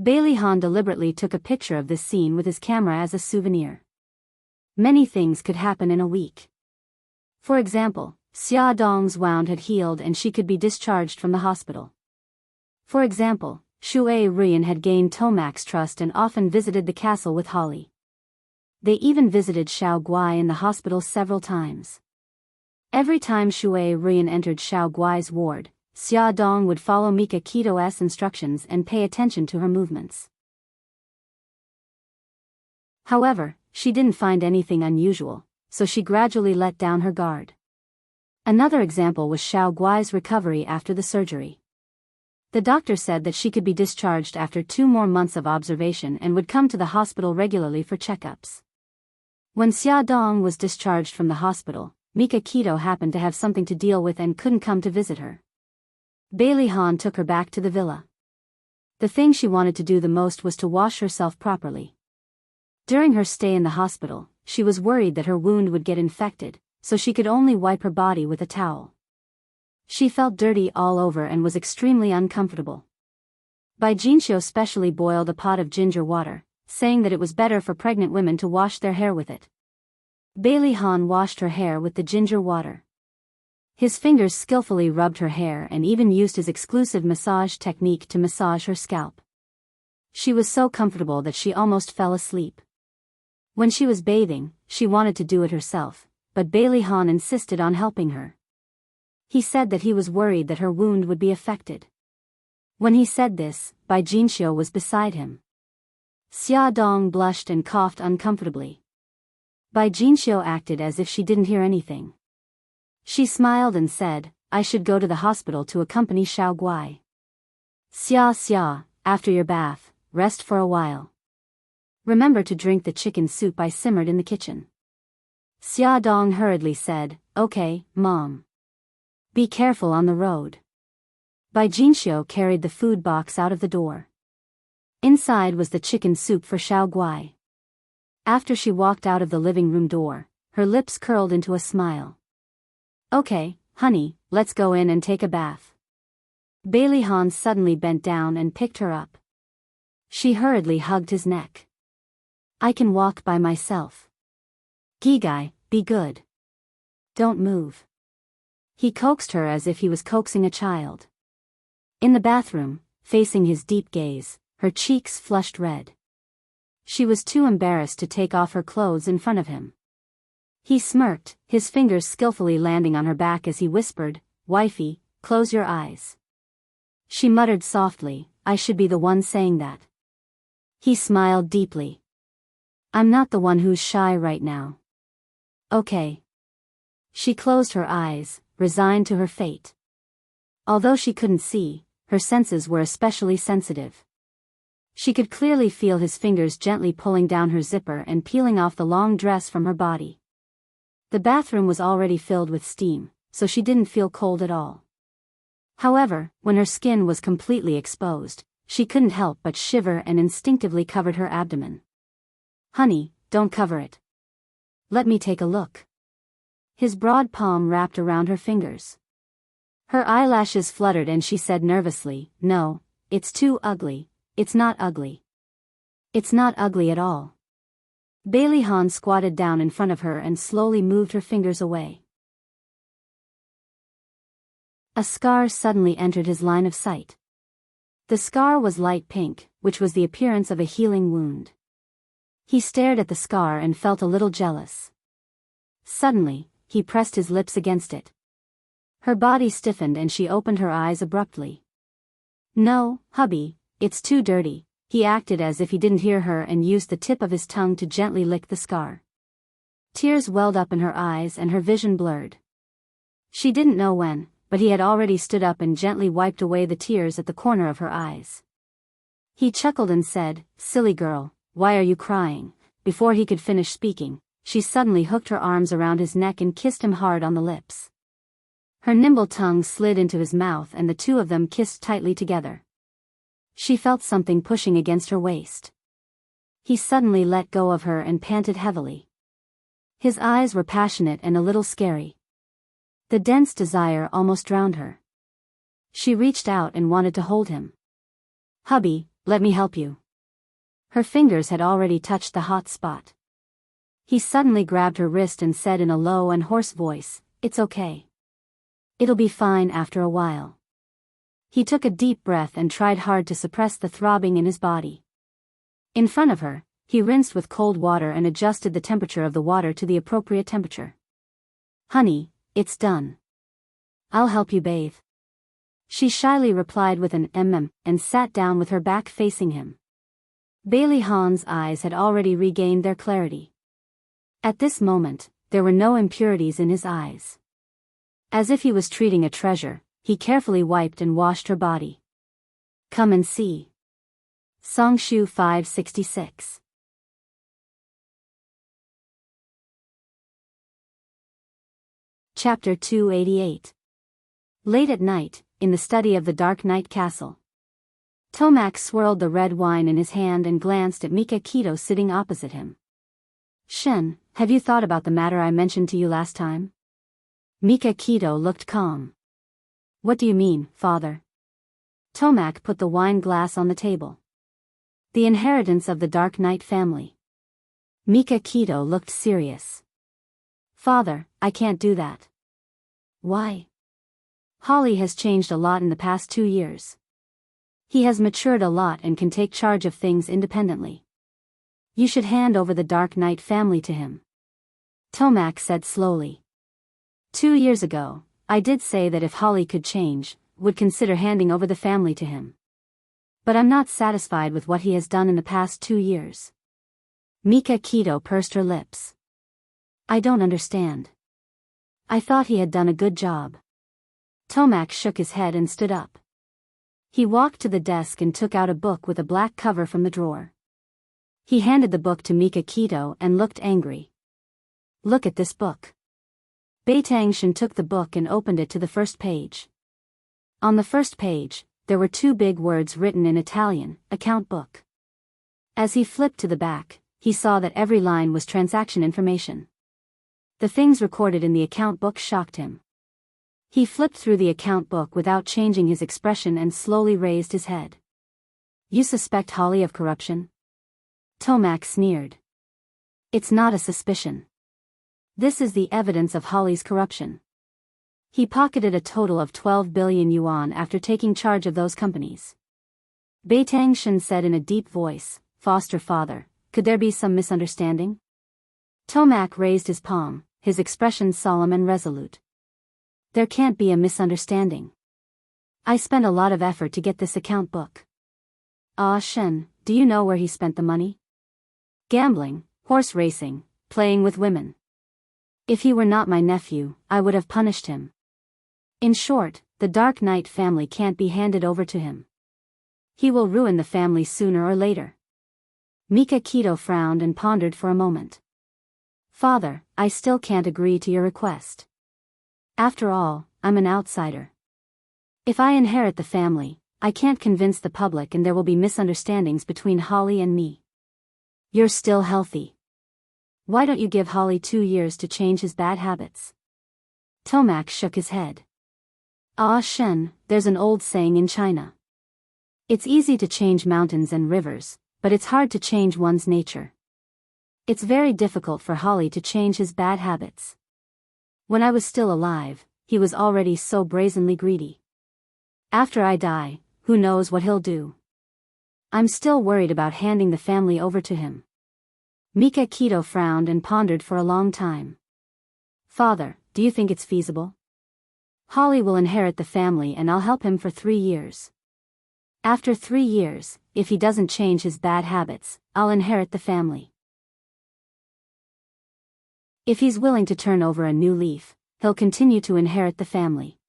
Bailey Han deliberately took a picture of this scene with his camera as a souvenir. Many things could happen in a week. For example, Xia Dong's wound had healed and she could be discharged from the hospital. For example, Shui Ruyan had gained Tomac's trust and often visited the castle with Holly. They even visited Xiao Guai in the hospital several times. Every time Shui Ruyan entered Xiao Guai's ward, Xia Dong would follow Mika Kito's instructions and pay attention to her movements. However, she didn't find anything unusual, so she gradually let down her guard. Another example was Xiao Guai's recovery after the surgery. The doctor said that she could be discharged after 2 more months of observation and would come to the hospital regularly for checkups. When Xia Dong was discharged from the hospital, Mika Kito happened to have something to deal with and couldn't come to visit her. Bailey Han took her back to the villa. The thing she wanted to do the most was to wash herself properly. During her stay in the hospital, she was worried that her wound would get infected, so she could only wipe her body with a towel. She felt dirty all over and was extremely uncomfortable. Bai Jinxiu specially boiled a pot of ginger water, saying that it was better for pregnant women to wash their hair with it. Bailey Han washed her hair with the ginger water. His fingers skillfully rubbed her hair and even used his exclusive massage technique to massage her scalp. She was so comfortable that she almost fell asleep. When she was bathing, she wanted to do it herself, but Bailey Han insisted on helping her. He said that he was worried that her wound would be affected. When he said this, Bai Jinxiu was beside him. Xia Dong blushed and coughed uncomfortably. Bai Jinxiu acted as if she didn't hear anything. She smiled and said, "I should go to the hospital to accompany Xiao Guai." Xia, after your bath, rest for a while. Remember to drink the chicken soup I simmered in the kitchen. Xia Dong hurriedly said, "Okay, Mom. Be careful on the road." Bai Jinxiu carried the food box out of the door. Inside was the chicken soup for Xiao Guai. After she walked out of the living room door, her lips curled into a smile. "Okay, honey, let's go in and take a bath." Bailey Han suddenly bent down and picked her up. She hurriedly hugged his neck. "I can walk by myself. Gigai, be good. Don't move." He coaxed her as if he was coaxing a child. In the bathroom, facing his deep gaze, her cheeks flushed red. She was too embarrassed to take off her clothes in front of him. He smirked, his fingers skillfully landing on her back as he whispered, "Wifey, close your eyes." She muttered softly, "I should be the one saying that." He smiled deeply. "I'm not the one who's shy right now." "Okay." She closed her eyes, resigned to her fate. Although she couldn't see, her senses were especially sensitive. She could clearly feel his fingers gently pulling down her zipper and peeling off the long dress from her body. The bathroom was already filled with steam, so she didn't feel cold at all. However, when her skin was completely exposed, she couldn't help but shiver and instinctively covered her abdomen. "Honey, don't cover it. Let me take a look." His broad palm wrapped around her fingers. Her eyelashes fluttered and she said nervously, "No, it's too ugly. It's not ugly. It's not ugly at all." Bailey Han squatted down in front of her and slowly moved her fingers away. A scar suddenly entered his line of sight. The scar was light pink, which was the appearance of a healing wound. He stared at the scar and felt a little jealous. Suddenly, he pressed his lips against it. Her body stiffened and she opened her eyes abruptly. "No, hubby, it's too dirty." He acted as if he didn't hear her and used the tip of his tongue to gently lick the scar. Tears welled up in her eyes and her vision blurred. She didn't know when, but he had already stood up and gently wiped away the tears at the corner of her eyes. He chuckled and said, "Silly girl, why are you crying?" Before he could finish speaking, she suddenly hooked her arms around his neck and kissed him hard on the lips. Her nimble tongue slid into his mouth and the two of them kissed tightly together. She felt something pushing against her waist. He suddenly let go of her and panted heavily. His eyes were passionate and a little scary. The dense desire almost drowned her. She reached out and wanted to hold him. "Hubby, let me help you." Her fingers had already touched the hot spot. He suddenly grabbed her wrist and said in a low and hoarse voice, "It's okay. It'll be fine after a while." He took a deep breath and tried hard to suppress the throbbing in his body. In front of her, he rinsed with cold water and adjusted the temperature of the water to the appropriate temperature. "Honey, it's done. I'll help you bathe." She shyly replied with an and sat down with her back facing him. Bailey Hahn's eyes had already regained their clarity. At this moment, there were no impurities in his eyes. As if he was treating a treasure, he carefully wiped and washed her body. "Come and see." Songshu 566. Chapter 288. Late at night, in the study of the Dark Knight Castle. Tomac swirled the red wine in his hand and glanced at Mika Keto sitting opposite him. "Shen, have you thought about the matter I mentioned to you last time?" Mika Keto looked calm. "What do you mean, father?" Tomac put the wine glass on the table. "The inheritance of the Dark Knight family." Mika Keto looked serious. "Father, I can't do that." "Why?" "Holly has changed a lot in the past 2 years. He has matured a lot and can take charge of things independently. You should hand over the Dark Knight family to him." Tomac said slowly. 2 years ago, I did say that if Holly could change, would consider handing over the family to him. But I'm not satisfied with what he has done in the past 2 years. Mika Keto pursed her lips. "I don't understand. I thought he had done a good job." Tomac shook his head and stood up. He walked to the desk and took out a book with a black cover from the drawer. He handed the book to Mika Keto and looked angry. "Look at this book." Beitangshan took the book and opened it to the first page. On the first page, there were 2 big words written in Italian, "Account Book." As he flipped to the back, he saw that every line was transaction information. The things recorded in the account book shocked him. He flipped through the account book without changing his expression and slowly raised his head. "You suspect Holly of corruption?" Tomac sneered. "It's not a suspicion. This is the evidence of Holly's corruption." He pocketed a total of 12 billion yuan after taking charge of those companies. Beitangshan said in a deep voice, "Foster father, could there be some misunderstanding?" Tomac raised his palm, his expression solemn and resolute. "There can't be a misunderstanding. I spent a lot of effort to get this account book." "Ah Shen, do you know where he spent the money?" "Gambling, horse racing, playing with women. If he were not my nephew, I would have punished him. In short, the Dark Knight family can't be handed over to him. He will ruin the family sooner or later." Mika Keto frowned and pondered for a moment. "Father, I still can't agree to your request. After all, I'm an outsider. If I inherit the family, I can't convince the public and there will be misunderstandings between Holly and me. You're still healthy. Why don't you give Holly 2 years to change his bad habits?" Tomac shook his head. "Ah Shen, there's an old saying in China. It's easy to change mountains and rivers, but it's hard to change one's nature. It's very difficult for Holly to change his bad habits. When I was still alive, he was already so brazenly greedy. After I die, who knows what he'll do? I'm still worried about handing the family over to him." Mika Keto frowned and pondered for a long time. "Father, do you think it's feasible? Holly will inherit the family and I'll help him for 3 years. After 3 years, if he doesn't change his bad habits, I'll inherit the family. If he's willing to turn over a new leaf, he'll continue to inherit the family."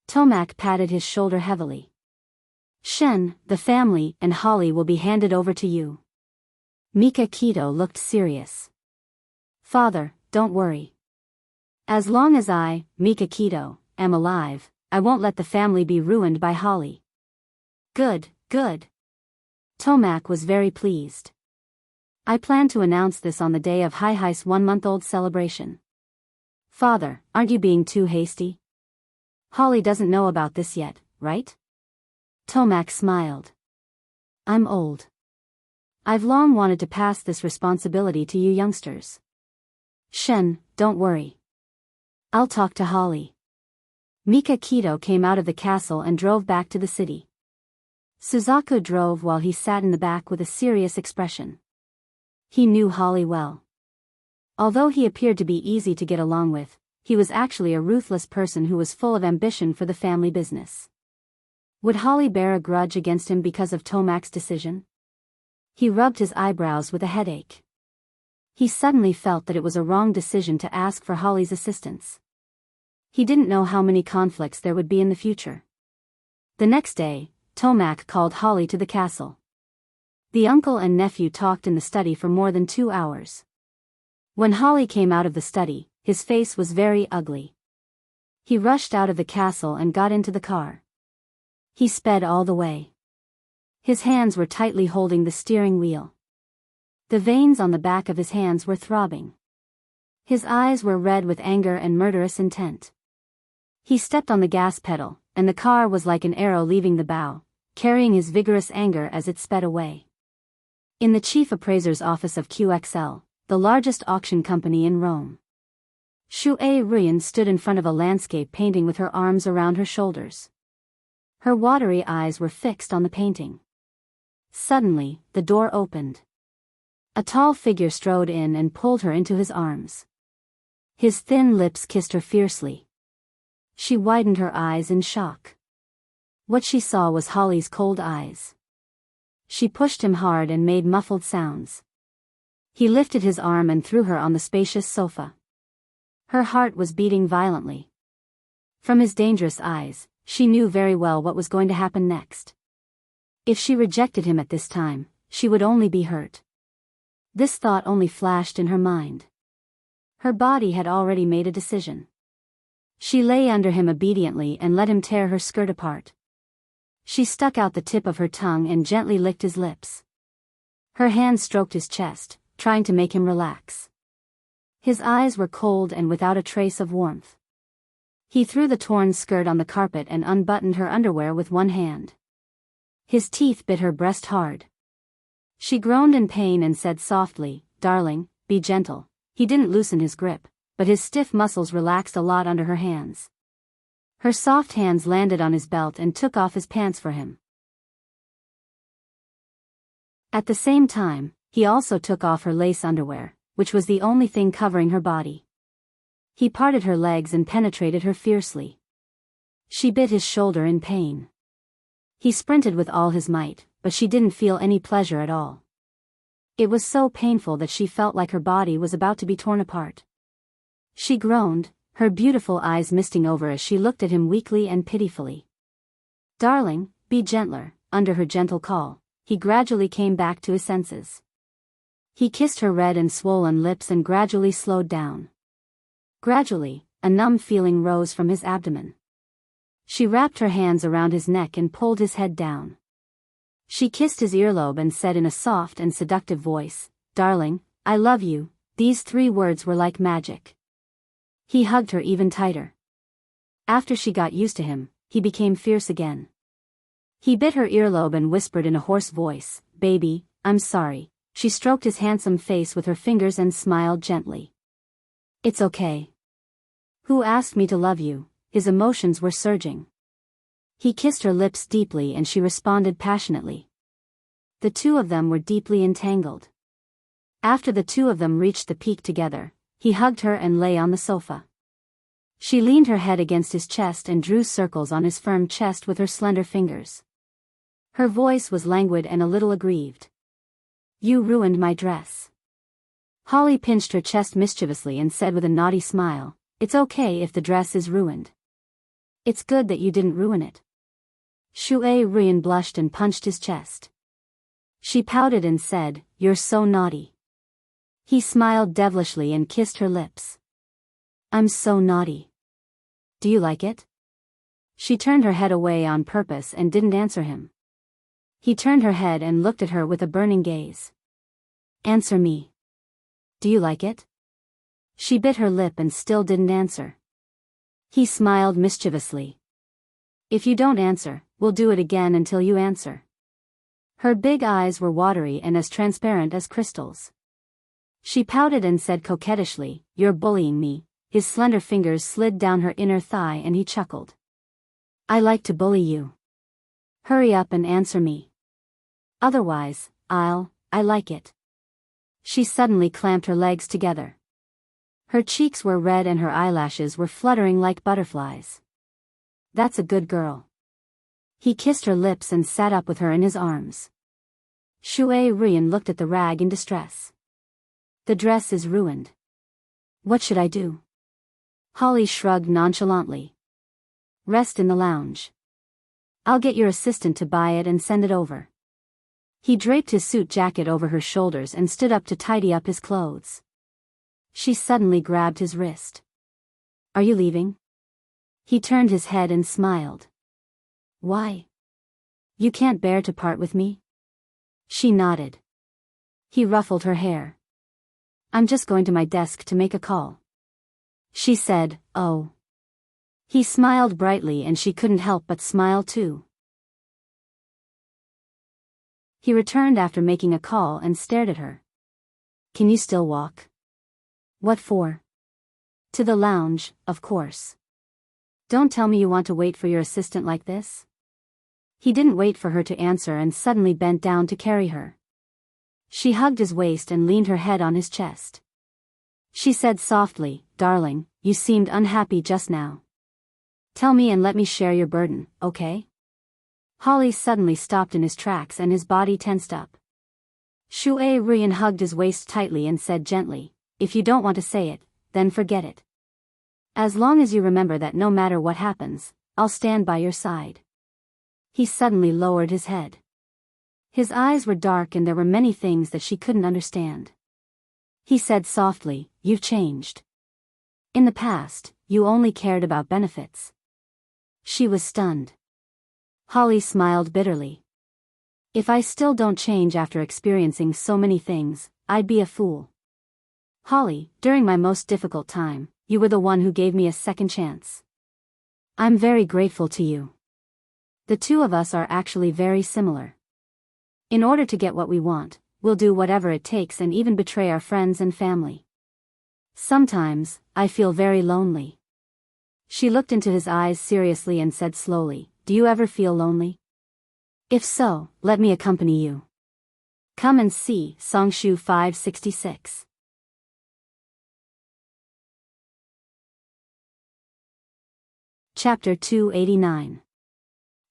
Tomac patted his shoulder heavily. "Shen, the family and Holly will be handed over to you." Mika Keto looked serious. "Father, don't worry. As long as I, Mika Keto, am alive, I won't let the family be ruined by Holly. Good, good. Tomac was very pleased. I plan to announce this on the day of Hi-Hi's 1-month-old celebration. Father, aren't you being too hasty? Holly doesn't know about this yet, right? Tomac smiled. I'm old. I've long wanted to pass this responsibility to you youngsters. Shen, don't worry. I'll talk to Holly. Mika Kito came out of the castle and drove back to the city. Suzaku drove while he sat in the back with a serious expression. He knew Holly well. Although he appeared to be easy to get along with, he was actually a ruthless person who was full of ambition for the family business. Would Holly bear a grudge against him because of Tomac's decision? He rubbed his eyebrows with a headache. He suddenly felt that it was a wrong decision to ask for Holly's assistance. He didn't know how many conflicts there would be in the future. The next day, Tomac called Holly to the castle. The uncle and nephew talked in the study for more than 2 hours. When Holly came out of the study, his face was very ugly. He rushed out of the castle and got into the car. He sped all the way. His hands were tightly holding the steering wheel. The veins on the back of his hands were throbbing. His eyes were red with anger and murderous intent. He stepped on the gas pedal, and the car was like an arrow leaving the bow, carrying his vigorous anger as it sped away. In the chief appraiser's office of QXL, the largest auction company in Rome, Shu Ruyan stood in front of a landscape painting with her arms around her shoulders. Her watery eyes were fixed on the painting. Suddenly, the door opened. A tall figure strode in and pulled her into his arms. His thin lips kissed her fiercely. She widened her eyes in shock. What she saw was Holly's cold eyes. She pushed him hard and made muffled sounds. He lifted his arm and threw her on the spacious sofa. Her heart was beating violently. From his dangerous eyes, she knew very well what was going to happen next. If she rejected him at this time, she would only be hurt. This thought only flashed in her mind. Her body had already made a decision. She lay under him obediently and let him tear her skirt apart. She stuck out the tip of her tongue and gently licked his lips. Her hand stroked his chest, trying to make him relax. His eyes were cold and without a trace of warmth. He threw the torn skirt on the carpet and unbuttoned her underwear with one hand. His teeth bit her breast hard. She groaned in pain and said softly, "Darling, be gentle." He didn't loosen his grip, but his stiff muscles relaxed a lot under her hands. Her soft hands landed on his belt and took off his pants for him. At the same time, he also took off her lace underwear, which was the only thing covering her body. He parted her legs and penetrated her fiercely. She bit his shoulder in pain. He sprinted with all his might, but she didn't feel any pleasure at all. It was so painful that she felt like her body was about to be torn apart. She groaned, her beautiful eyes misting over as she looked at him weakly and pitifully. "Darling, be gentler." Under her gentle call, he gradually came back to his senses. He kissed her red and swollen lips and gradually slowed down. Gradually, a numb feeling rose from his abdomen. She wrapped her hands around his neck and pulled his head down. She kissed his earlobe and said in a soft and seductive voice, "Darling, I love you." These 3 words were like magic. He hugged her even tighter. After she got used to him, he became fierce again. He bit her earlobe and whispered in a hoarse voice, "Baby, I'm sorry." She stroked his handsome face with her fingers and smiled gently. "It's okay." "Who asked me to love you?" His emotions were surging. He kissed her lips deeply and she responded passionately. The 2 of them were deeply entangled. After the 2 of them reached the peak together, he hugged her and lay on the sofa. She leaned her head against his chest and drew circles on his firm chest with her slender fingers. Her voice was languid and a little aggrieved. "You ruined my dress." Holly pinched her chest mischievously and said with a naughty smile, "It's okay if the dress is ruined. It's good that you didn't ruin it." Shu Ruyan blushed and punched his chest. She pouted and said, "You're so naughty." He smiled devilishly and kissed her lips. "I'm so naughty. Do you like it? She turned her head away on purpose and didn't answer him. He turned her head and looked at her with a burning gaze. Answer me. Do you like it? She bit her lip and still didn't answer. He smiled mischievously. If you don't answer, we'll do it again until you answer. Her big eyes were watery and as transparent as crystals. She pouted and said coquettishly, You're bullying me. His slender fingers slid down her inner thigh and he chuckled. I like to bully you. Hurry up and answer me. Otherwise, I like it. She suddenly clamped her legs together. Her cheeks were red and her eyelashes were fluttering like butterflies. That's a good girl. He kissed her lips and sat up with her in his arms. Shui Ruian looked at the rag in distress. The dress is ruined. What should I do? Holly shrugged nonchalantly. Rest in the lounge. I'll get your assistant to buy it and send it over. He draped his suit jacket over her shoulders and stood up to tidy up his clothes. She suddenly grabbed his wrist. Are you leaving? He turned his head and smiled. Why? You can't bear to part with me? She nodded. He ruffled her hair. I'm just going to my desk to make a call. She said, Oh. He smiled brightly and she couldn't help but smile too. He returned after making a call and stared at her. Can you still walk? What for? To the lounge, of course. Don't tell me you want to wait for your assistant like this. He didn't wait for her to answer and suddenly bent down to carry her. She hugged his waist and leaned her head on his chest. She said softly, Darling, you seemed unhappy just now. Tell me and let me share your burden, okay? Holly suddenly stopped in his tracks and his body tensed up. Shui Ruian hugged his waist tightly and said gently, If you don't want to say it, then forget it. As long as you remember that no matter what happens, I'll stand by your side. He suddenly lowered his head. His eyes were dark and there were many things that she couldn't understand. He said softly, You've changed. In the past, you only cared about benefits. She was stunned. Holly smiled bitterly. If I still don't change after experiencing so many things, I'd be a fool. Holly, during my most difficult time, you were the one who gave me a second chance. I'm very grateful to you. The two of us are actually very similar. In order to get what we want, we'll do whatever it takes and even betray our friends and family. Sometimes, I feel very lonely. She looked into his eyes seriously and said slowly, Do you ever feel lonely? If so, let me accompany you. Come and see. Songshu 566. Chapter 289.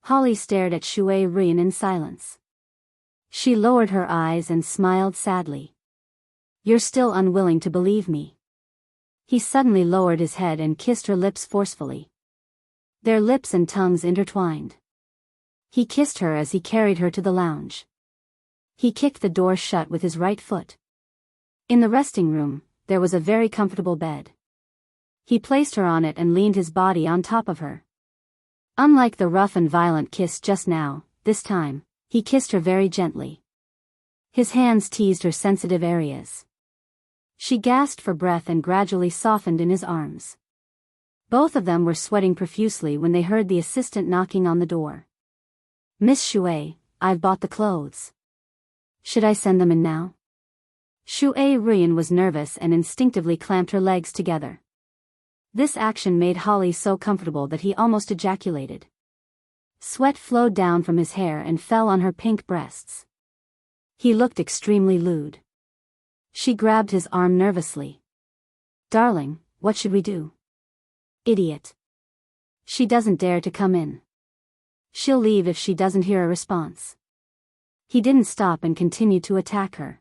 Holly stared at Shui Ruian in silence. She lowered her eyes and smiled sadly. You're still unwilling to believe me. He suddenly lowered his head and kissed her lips forcefully. Their lips and tongues intertwined. He kissed her as he carried her to the lounge. He kicked the door shut with his right foot. In the resting room, there was a very comfortable bed. He placed her on it and leaned his body on top of her. Unlike the rough and violent kiss just now, this time, he kissed her very gently. His hands teased her sensitive areas. She gasped for breath and gradually softened in his arms. Both of them were sweating profusely when they heard the assistant knocking on the door. Miss Shui, I've bought the clothes. Should I send them in now? Shui Ruian was nervous and instinctively clamped her legs together. This action made Holly so comfortable that he almost ejaculated. Sweat flowed down from his hair and fell on her pink breasts. He looked extremely lewd. She grabbed his arm nervously. Darling, what should we do? Idiot. She doesn't dare to come in. She'll leave if she doesn't hear a response. He didn't stop and continued to attack her.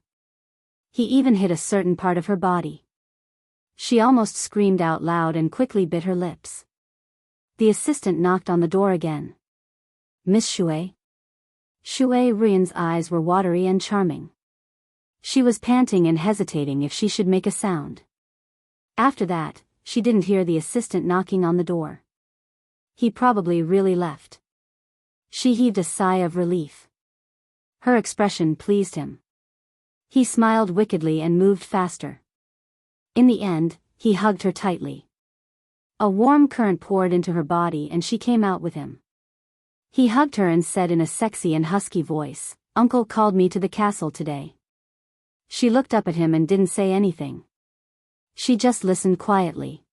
He even hit a certain part of her body. She almost screamed out loud and quickly bit her lips. The assistant knocked on the door again. Miss Shui? Shui Ruian's eyes were watery and charming. She was panting and hesitating if she should make a sound. After that, she didn't hear the assistant knocking on the door. He probably really left. She heaved a sigh of relief. Her expression pleased him. He smiled wickedly and moved faster. In the end, he hugged her tightly. A warm current poured into her body and she came out with him. He hugged her and said in a sexy and husky voice, "Uncle called me to the castle today." She looked up at him and didn't say anything. She just listened quietly.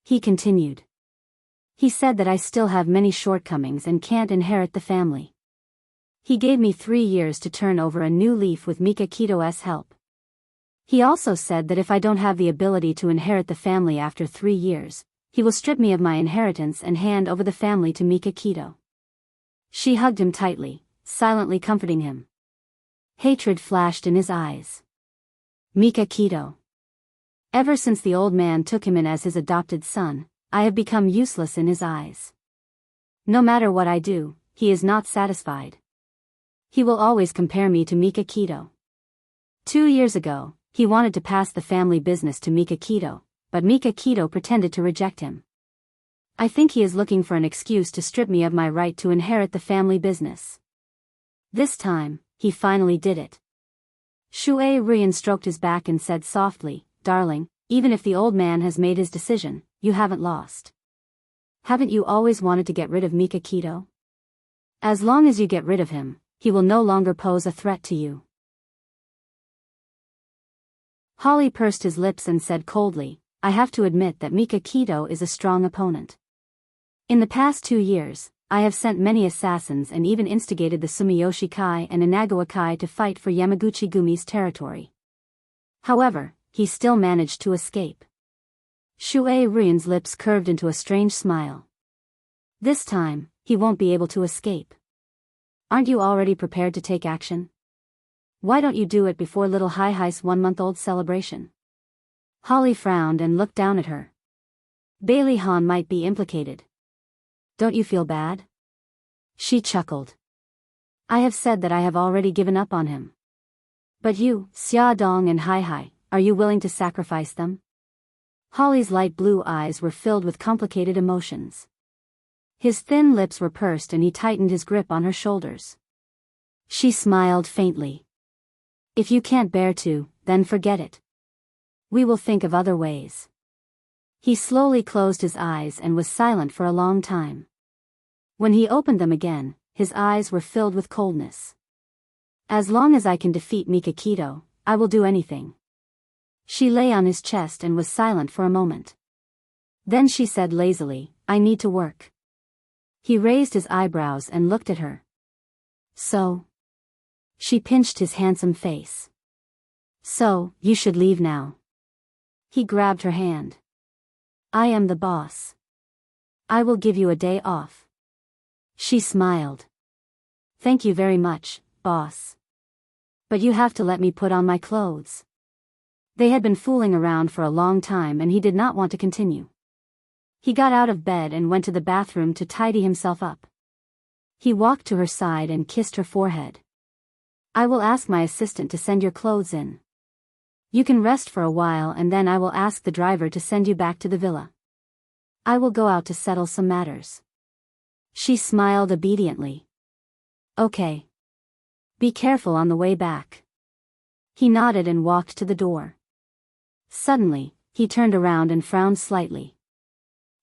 He continued. "He said that I still have many shortcomings and can't inherit the family. He gave me 3 years to turn over a new leaf with Mikakito's help. He also said that if I don't have the ability to inherit the family after 3 years, he will strip me of my inheritance and hand over the family to Mikakito." She hugged him tightly, silently comforting him. Hatred flashed in his eyes. Mikakito. Ever since the old man took him in as his adopted son, I have become useless in his eyes. No matter what I do, he is not satisfied. He will always compare me to Mikakito. 2 years ago, he wanted to pass the family business to Mikakito, but Mikakito pretended to reject him. I think he is looking for an excuse to strip me of my right to inherit the family business. This time, he finally did it. Shui Rian stroked his back and said softly, "Darling, even if the old man has made his decision, you haven't lost. Haven't you always wanted to get rid of Mikakito? As long as you get rid of him, he will no longer pose a threat to you." Holly pursed his lips and said coldly, "I have to admit that Mikakito is a strong opponent. In the past 2 years, I have sent many assassins and even instigated the Sumiyoshi Kai and Inagawa Kai to fight for Yamaguchi Gumi's territory. However, he still managed to escape." Shui Rian's lips curved into a strange smile. "This time, he won't be able to escape. Aren't you already prepared to take action? Why don't you do it before little Haihai's 1-month-old celebration?" Holly frowned and looked down at her. Bailey Han might be implicated. "Don't you feel bad?" She chuckled. "I have said that I have already given up on him. But you, Xia Dong and Haihai, are you willing to sacrifice them?" Holly's light blue eyes were filled with complicated emotions. His thin lips were pursed and he tightened his grip on her shoulders. She smiled faintly. "If you can't bear to, then forget it. We will think of other ways." He slowly closed his eyes and was silent for a long time. When he opened them again, his eyes were filled with coldness. "As long as I can defeat Mikakito, I will do anything." She lay on his chest and was silent for a moment. Then she said lazily, "I need to work." He raised his eyebrows and looked at her. "So?" She pinched his handsome face. "So, you should leave now." He grabbed her hand. "I am the boss. I will give you a day off." She smiled. "Thank you very much, boss. But you have to let me put on my clothes." They had been fooling around for a long time and he did not want to continue. He got out of bed and went to the bathroom to tidy himself up. He walked to her side and kissed her forehead. "I will ask my assistant to send your clothes in. You can rest for a while and then I will ask the driver to send you back to the villa. I will go out to settle some matters." She smiled obediently. "Okay. Be careful on the way back." He nodded and walked to the door. Suddenly, he turned around and frowned slightly.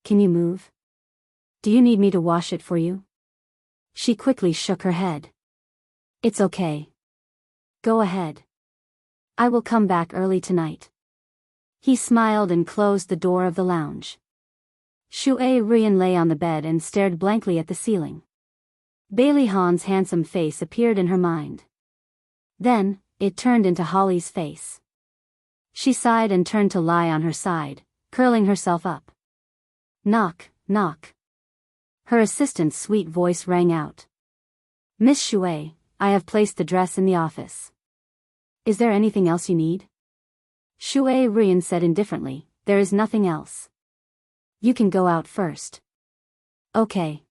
"Can you move? Do you need me to wash it for you?" She quickly shook her head. "It's okay. Go ahead. I will come back early tonight." He smiled and closed the door of the lounge. Shui Rian lay on the bed and stared blankly at the ceiling. Bailey Han's handsome face appeared in her mind. Then, it turned into Holly's face. She sighed and turned to lie on her side, curling herself up. "Knock, knock." Her assistant's sweet voice rang out. "Miss Shui, I have placed the dress in the office. Is there anything else you need?" Shui Rian said indifferently, "There is nothing else. You can go out first." "Okay."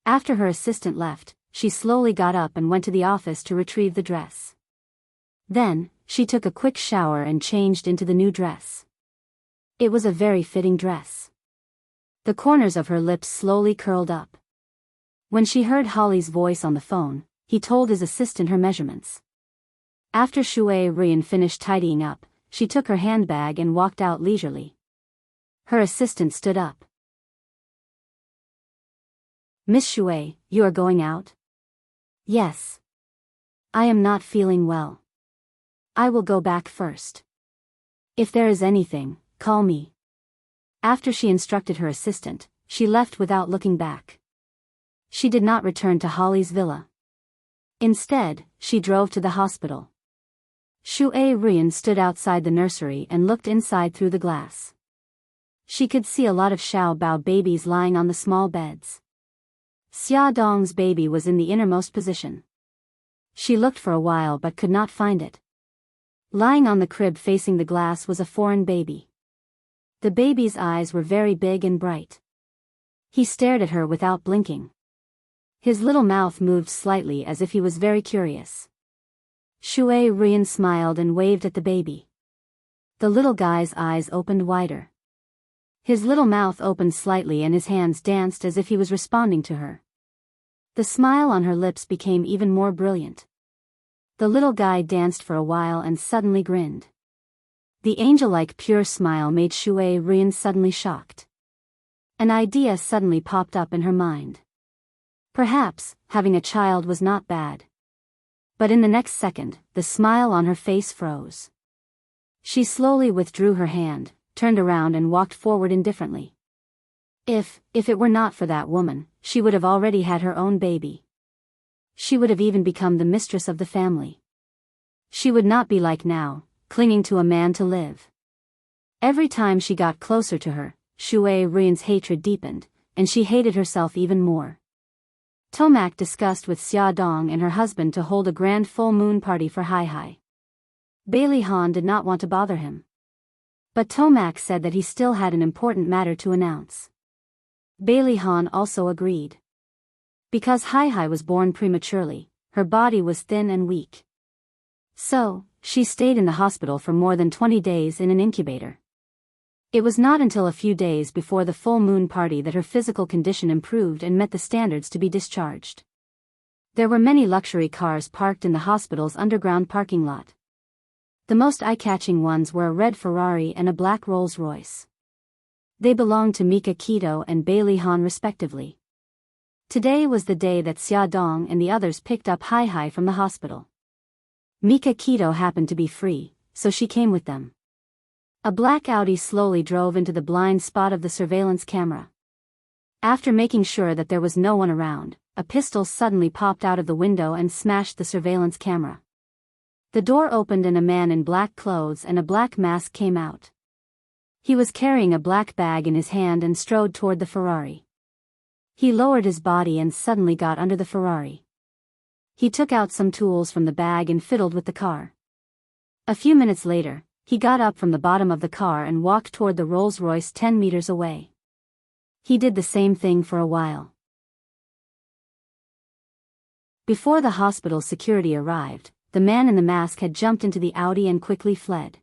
After her assistant left, she slowly got up and went to the office to retrieve the dress. Then, she took a quick shower and changed into the new dress. It was a very fitting dress. The corners of her lips slowly curled up. When she heard Holly's voice on the phone, he told his assistant her measurements. After Shui Ruian finished tidying up, she took her handbag and walked out leisurely. Her assistant stood up. Miss Shui, you are going out? Yes. I am not feeling well. I will go back first. If there is anything, call me. After she instructed her assistant, she left without looking back. She did not return to Holly's villa. Instead, she drove to the hospital. Shui Ruian stood outside the nursery and looked inside through the glass. She could see a lot of Xiao Bao babies lying on the small beds. Xia Dong's baby was in the innermost position. She looked for a while but could not find it. Lying on the crib facing the glass was a foreign baby. The baby's eyes were very big and bright. He stared at her without blinking. His little mouth moved slightly as if he was very curious. Shui Ruian smiled and waved at the baby. The little guy's eyes opened wider. His little mouth opened slightly and his hands danced as if he was responding to her. The smile on her lips became even more brilliant. The little guy danced for a while and suddenly grinned. The angel-like pure smile made Shui Ruian suddenly shocked. An idea suddenly popped up in her mind. Perhaps, having a child was not bad. But in the next second, the smile on her face froze. She slowly withdrew her hand, turned around and walked forward indifferently. If it were not for that woman, she would have already had her own baby. She would have even become the mistress of the family. She would not be like now, clinging to a man to live. Every time she got closer to her, Shui Ruian's hatred deepened, and she hated herself even more. Tomac discussed with Xia Dong and her husband to hold a grand full moon party for Hai Hai. Bailey Han did not want to bother him. But Tomac said that he still had an important matter to announce. Bailey Han also agreed. Because Hai Hai was born prematurely, her body was thin and weak. So, she stayed in the hospital for more than 20 days in an incubator. It was not until a few days before the full moon party that her physical condition improved and met the standards to be discharged. There were many luxury cars parked in the hospital's underground parking lot. The most eye-catching ones were a red Ferrari and a black Rolls-Royce. They belonged to Mika Keto and Bailey Han respectively. Today was the day that Xia Dong and the others picked up Hai Hai from the hospital. Mika Keto happened to be free, so she came with them. A black Audi slowly drove into the blind spot of the surveillance camera. After making sure that there was no one around, a pistol suddenly popped out of the window and smashed the surveillance camera. The door opened and a man in black clothes and a black mask came out. He was carrying a black bag in his hand and strode toward the Ferrari. He lowered his body and suddenly got under the Ferrari. He took out some tools from the bag and fiddled with the car. A few minutes later, he got up from the bottom of the car and walked toward the Rolls-Royce 10 meters away. He did the same thing for a while. Before the hospital security arrived, the man in the mask had jumped into the Audi and quickly fled.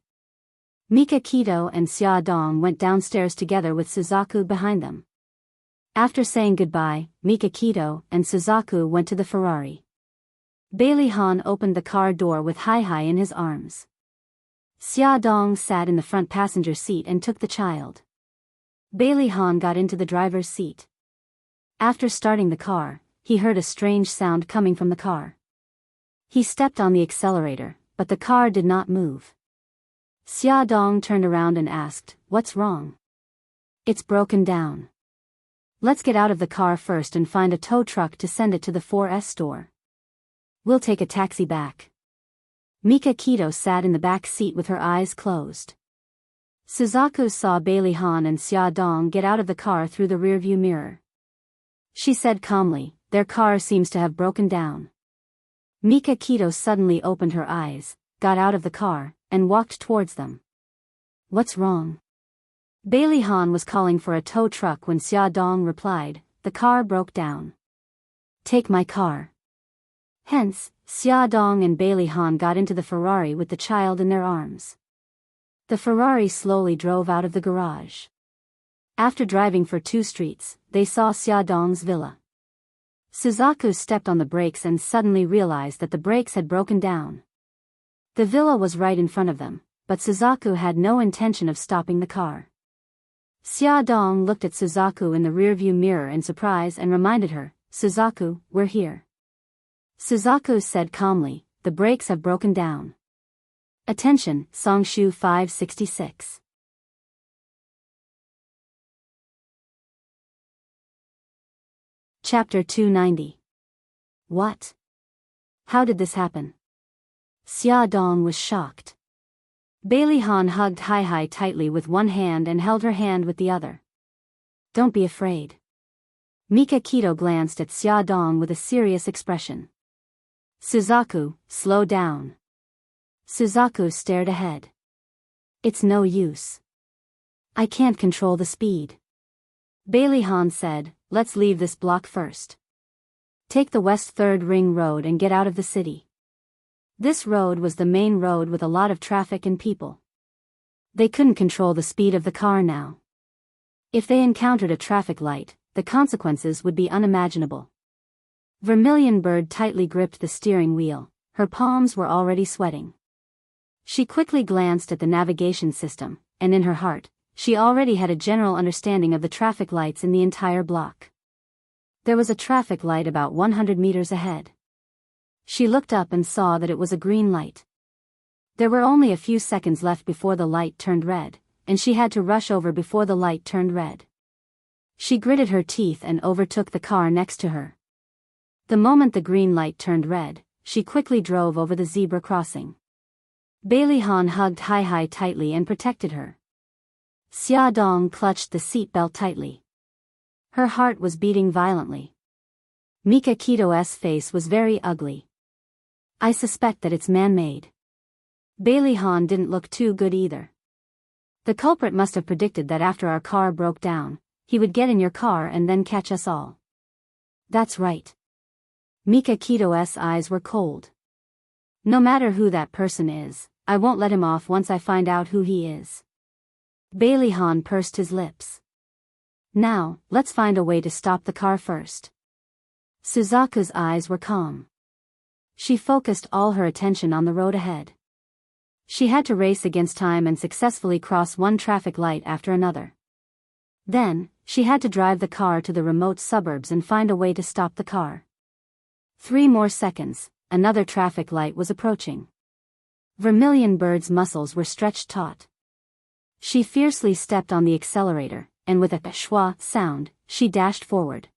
Mika Keto and Xia Dong went downstairs together with Suzaku behind them. After saying goodbye, Mika Keto and Suzaku went to the Ferrari. Bailey Han opened the car door with Hai Hai in his arms. Xia Dong sat in the front passenger seat and took the child. Bailey Han got into the driver's seat. After starting the car, he heard a strange sound coming from the car. He stepped on the accelerator, but the car did not move. Xia Dong turned around and asked, "What's wrong?" "It's broken down. Let's get out of the car first and find a tow truck to send it to the 4S store. We'll take a taxi back." Mika Keto sat in the back seat with her eyes closed. Suzaku saw Bailey Han and Xia Dong get out of the car through the rearview mirror. She said calmly, "Their car seems to have broken down." Mika Keto suddenly opened her eyes, got out of the car, and walked towards them. "What's wrong?" Bailey Han was calling for a tow truck when Xia Dong replied, "The car broke down. Take my car." Hence, Xia Dong and Bailey Han got into the Ferrari with the child in their arms. The Ferrari slowly drove out of the garage. After driving for 2 streets, they saw Xiaodong's villa. Suzaku stepped on the brakes and suddenly realized that the brakes had broken down. The villa was right in front of them, but Suzaku had no intention of stopping the car. Xiaodong looked at Suzaku in the rearview mirror in surprise and reminded her, "Suzaku, we're here." Suzaku said calmly, "The brakes have broken down." Attention, Songshu 566. Chapter 290. What? How did this happen? Xiaodong was shocked. Bailey Han hugged Hai tightly with one hand and held her hand with the other. "Don't be afraid." Mika Kito glanced at Xiaodong with a serious expression. "Suzaku, slow down." Suzaku stared ahead. "It's no use. I can't control the speed." Bailey Han said, "Let's leave this block first. Take the West 3rd Ring Road and get out of the city." This road was the main road with a lot of traffic and people. They couldn't control the speed of the car now. If they encountered a traffic light, the consequences would be unimaginable. Vermilion Bird tightly gripped the steering wheel, her palms were already sweating. She quickly glanced at the navigation system, and in her heart, she already had a general understanding of the traffic lights in the entire block. There was a traffic light about 100 meters ahead. She looked up and saw that it was a green light. There were only a few seconds left before the light turned red, and she had to rush over before the light turned red. She gritted her teeth and overtook the car next to her. The moment the green light turned red, she quickly drove over the zebra crossing. Bailey Han hugged Hai tightly and protected her. Xiaodong clutched the seatbelt tightly. Her heart was beating violently. Mika Kito's face was very ugly. "I suspect that it's man-made." Bailey Han didn't look too good either. "The culprit must have predicted that after our car broke down, he would get in your car and then catch us all." "That's right." Mika Kito's eyes were cold. "No matter who that person is, I won't let him off once I find out who he is." Bailey Han pursed his lips. "Now, let's find a way to stop the car first." Suzaku's eyes were calm. She focused all her attention on the road ahead. She had to race against time and successfully cross one traffic light after another. Then, she had to drive the car to the remote suburbs and find a way to stop the car. 3 more seconds, another traffic light was approaching. Vermilion Bird's muscles were stretched taut. She fiercely stepped on the accelerator, and with a schwa sound, she dashed forward.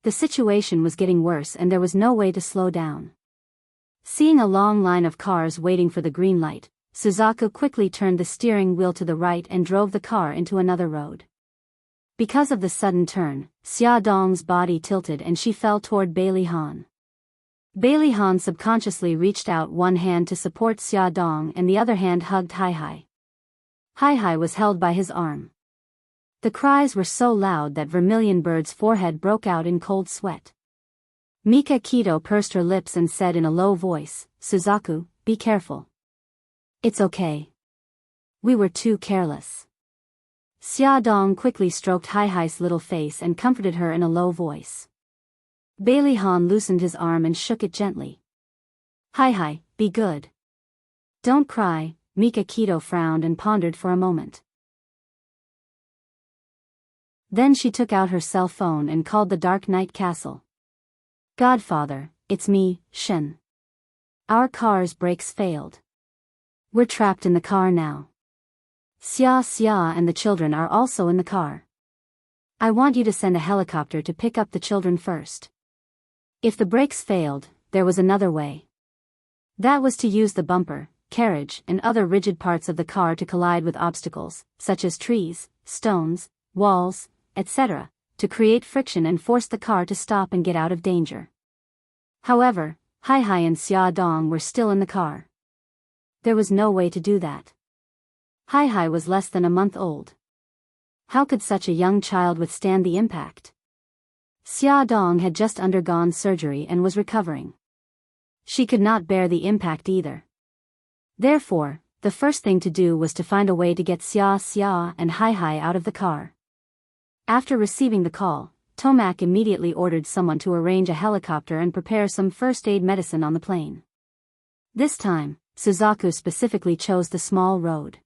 The situation was getting worse and there was no way to slow down. Seeing a long line of cars waiting for the green light, Suzaku quickly turned the steering wheel to the right and drove the car into another road. Because of the sudden turn, Xiaodong's body tilted and she fell toward Bailey Han. Bailey Han subconsciously reached out one hand to support Xiaodong and the other hand hugged Hai. Hai was held by his arm. The cries were so loud that Vermilion Bird's forehead broke out in cold sweat. Mika Kito pursed her lips and said in a low voice, "Suzaku, be careful." "It's okay. We were too careless." Xiaodong quickly stroked Hai's little face and comforted her in a low voice. Bailey Han loosened his arm and shook it gently. Hai, be good. Don't cry." Mika Kito frowned and pondered for a moment. Then she took out her cell phone and called the Dark Knight Castle. "Godfather, it's me, Shen. Our car's brakes failed. We're trapped in the car now. Xia and the children are also in the car. I want you to send a helicopter to pick up the children first." If the brakes failed, there was another way. That was to use the bumper, carriage, and other rigid parts of the car to collide with obstacles, such as trees, stones, walls, etc., to create friction and force the car to stop and get out of danger. However, Hai and Xiaodong were still in the car. There was no way to do that. Hai was less than a month old. How could such a young child withstand the impact? Xiaodong had just undergone surgery and was recovering. She could not bear the impact either. Therefore, the first thing to do was to find a way to get Xia and Hai out of the car. After receiving the call, Tomac immediately ordered someone to arrange a helicopter and prepare some first aid medicine on the plane. This time, Suzaku specifically chose the small road.